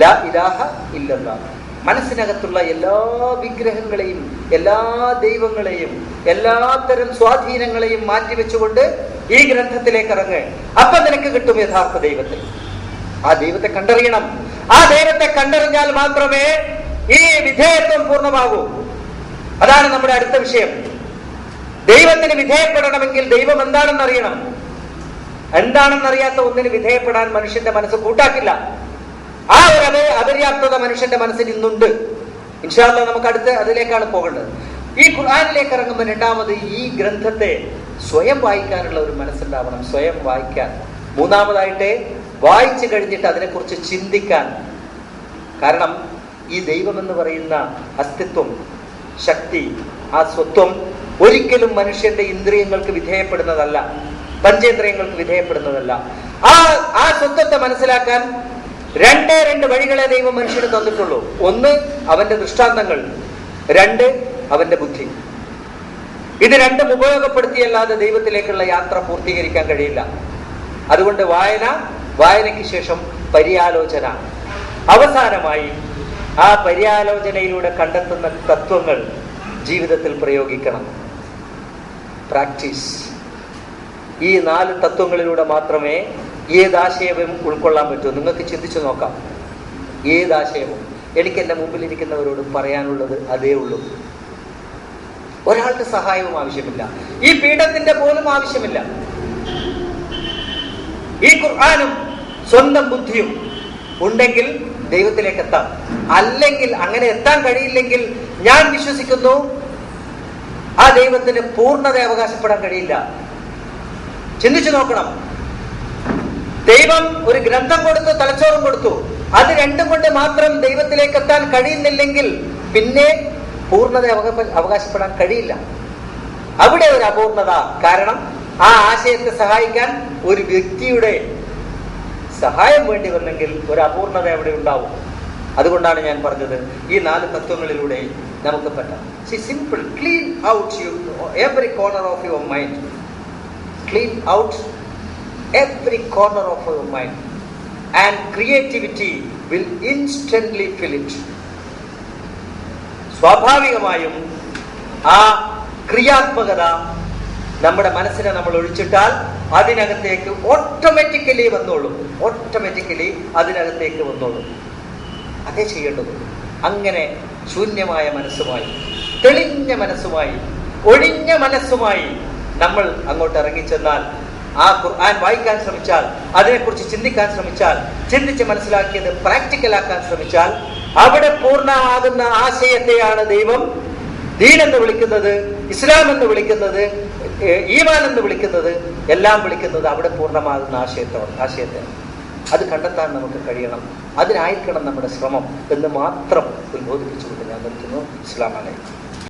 ലാ ഇലാഹ ഇല്ലല്ലാഹ്. മനസ്സിനകത്തുള്ള എല്ലാ വിഗ്രഹങ്ങളെയും എല്ലാ ദൈവങ്ങളെയും എല്ലാത്തരം സ്വാധീനങ്ങളെയും മാറ്റിവെച്ചുകൊണ്ട് ഈ ഗ്രന്ഥത്തിലേക്ക് ഇറങ്ങുക. അപ്പൊ നിനക്ക് കിട്ടും യഥാർത്ഥ ദൈവത്തെ. ആ ദൈവത്തെ കണ്ടറിയണം. ആ ദൈവത്തെ കണ്ടറിഞ്ഞാൽ മാത്രമേ ഈ വിധേയത്വം പൂർണ്ണമാകൂ. അതാണ് നമ്മുടെ അടുത്ത വിഷയം. ദൈവത്തിന് വിധേയപ്പെടണമെങ്കിൽ ദൈവം എന്താണെന്നറിയണം. എന്താണെന്നറിയാത്ത ഒന്നിന് വിധേയപ്പെടാൻ മനുഷ്യന്റെ മനസ്സ് കൂട്ടാക്കില്ല. ആ ഒരു അപര്യാപ്തത മനുഷ്യന്റെ മനസ്സിൽ ഇന്നുണ്ട്. ഇൻഷാ അല്ലാഹ് നമുക്ക് അടുത്ത് അതിലേക്കാണ് പോകേണ്ടത്. ഈ ഖുർആനിലേക്ക് ഇറങ്ങുമ്പോൾ രണ്ടാമത് ഈ ഗ്രന്ഥത്തെ സ്വയം വായിക്കാനുള്ള ഒരു മനസ്സുണ്ടാവണം. സ്വയം വായിക്കാൻ. മൂന്നാമതായിട്ട് വായിച്ചു കഴിഞ്ഞിട്ട് അതിനെക്കുറിച്ച് ചിന്തിക്കാൻ. കാരണം ഈ ദൈവമെന്ന് പറയുന്ന അസ്തിത്വം, ശക്തി, ആ സ്വത്വം ഒരിക്കലും മനുഷ്യന്റെ ഇന്ദ്രിയങ്ങൾക്ക് വിധേയപ്പെടുന്നതല്ല, പഞ്ചേന്ദ്രിയങ്ങൾക്ക് വിധേയപ്പെടുന്നതല്ല. ആ സ്വത്വത്തെ മനസ്സിലാക്കാൻ രണ്ട് വഴികളെ ദൈവം മനുഷ്യന് തന്നിട്ടുള്ളൂ. ഒന്ന് അവന്റെ ദൃഷ്ടാന്തങ്ങൾ, രണ്ട് അവന്റെ ബുദ്ധി. ഇത് രണ്ടും ഉപയോഗപ്പെടുത്തിയല്ലാതെ ദൈവത്തിലേക്കുള്ള യാത്ര പൂർത്തീകരിക്കാൻ കഴിയില്ല. അതുകൊണ്ട് വായനയ്ക്ക് ശേഷം പര്യാലോചന, അവസാനമായി ആ പര്യാലോചനയിലൂടെ കണ്ടെത്തുന്ന തത്വങ്ങൾ ജീവിതത്തിൽ പ്രയോഗിക്കണം. പ്രാക്ടീസ്. ഈ 4 തത്വങ്ങളിലൂടെ മാത്രമേ ഏതാശയവും ഉൾക്കൊള്ളാൻ പറ്റൂ. നിങ്ങൾക്ക് ചിന്തിച്ചു നോക്കാം. ഏതാശയവും. എനിക്ക് എൻ്റെ മുമ്പിലിരിക്കുന്നവരോട് പറയാനുള്ളത് അതേ ഉള്ളൂ. ഒരാളുടെ സഹായവും ആവശ്യമില്ല. ഈ പീഠത്തിന്റെ പോലും ആവശ്യമില്ല. ഈ ഖുർആനും സ്വന്തം ബുദ്ധിയും ഉണ്ടെങ്കിൽ ദൈവത്തിലേക്ക് എത്താം. അല്ലെങ്കിൽ അങ്ങനെ എത്താൻ കഴിയില്ലെങ്കിൽ ഞാൻ വിശ്വസിക്കുന്നു ആ ദൈവത്തിന് പൂർണ്ണത അവകാശപ്പെടാൻ കഴിയില്ല. ചിന്തിച്ചു നോക്കണം. ദൈവം ഒരു ഗ്രന്ഥം കൊടുത്തു, തലച്ചോറും കൊടുത്തു. അത് രണ്ടും കൊണ്ട് മാത്രം ദൈവത്തിലേക്ക് എത്താൻ കഴിയുന്നില്ലെങ്കിൽ പിന്നെ പൂർണ്ണത അവകാശപ്പെടാൻ കഴിയില്ല. അവിടെ ഒരു അപൂർണത. കാരണം ആ ആശയത്തെ സഹായിക്കാൻ ഒരു വ്യക്തിയുടെ സഹായം വേണ്ടി വന്നെങ്കിൽ ഒരു അപൂർണത അവിടെ ഉണ്ടാവും. അതുകൊണ്ടാണ് ഞാൻ പറഞ്ഞത് ഈ 4 തത്വങ്ങളിലൂടെ നമുക്ക് പറ്റാം. Simple. Clean out every corner of your mind. Clean out every corner of your mind and creativity will instantly fill it. സ്വാഭാവികമായും ആ ക്രിയാത്മകത നമ്മുടെ മനസ്സിനെ നമ്മൾ ഒഴിച്ചിട്ടാൽ അതിനകത്തേക്ക് ഓട്ടോമാറ്റിക്കലി അതിനകത്തേക്ക് വന്നോളും. അതേ ചെയ്യേണ്ടത്. അങ്ങനെ ശൂന്യമായ മനസ്സുമായി, തെളിഞ്ഞ മനസ്സുമായി, ഒഴിഞ്ഞ മനസ്സുമായി നമ്മൾ അങ്ങോട്ട് ഇറങ്ങിച്ചെന്നാൽ, ആ ഖുർആൻ വായിക്കാൻ ശ്രമിച്ചാൽ, അതിനെക്കുറിച്ച് ചിന്തിക്കാൻ ശ്രമിച്ചാൽ, ചിന്തിച്ച് മനസ്സിലാക്കിയത് പ്രാക്ടിക്കലാക്കാൻ ശ്രമിച്ചാൽ, അവിടെ പൂർണ്ണമാകുന്ന ആശയത്തെയാണ് ദൈവം ദീൻ എന്ന് വിളിക്കുന്നത്, ഇസ്ലാം എന്ന് വിളിക്കുന്നത്, ഈമാൻ എന്ന് വിളിക്കുന്നത്, എല്ലാം വിളിക്കുന്നത് അവിടെ പൂർണ്ണമാകുന്ന ആശയത്തെ. അത് കണ്ടെത്താൻ നമുക്ക് കഴിയണം. അതിനായിരിക്കണം നമ്മുടെ ശ്രമം എന്ന് മാത്രം ഉത്ബോധിപ്പിച്ചുകൊണ്ട് ഞാൻ നിർത്തുന്നു. അസ്സലാമു അലൈക്കും.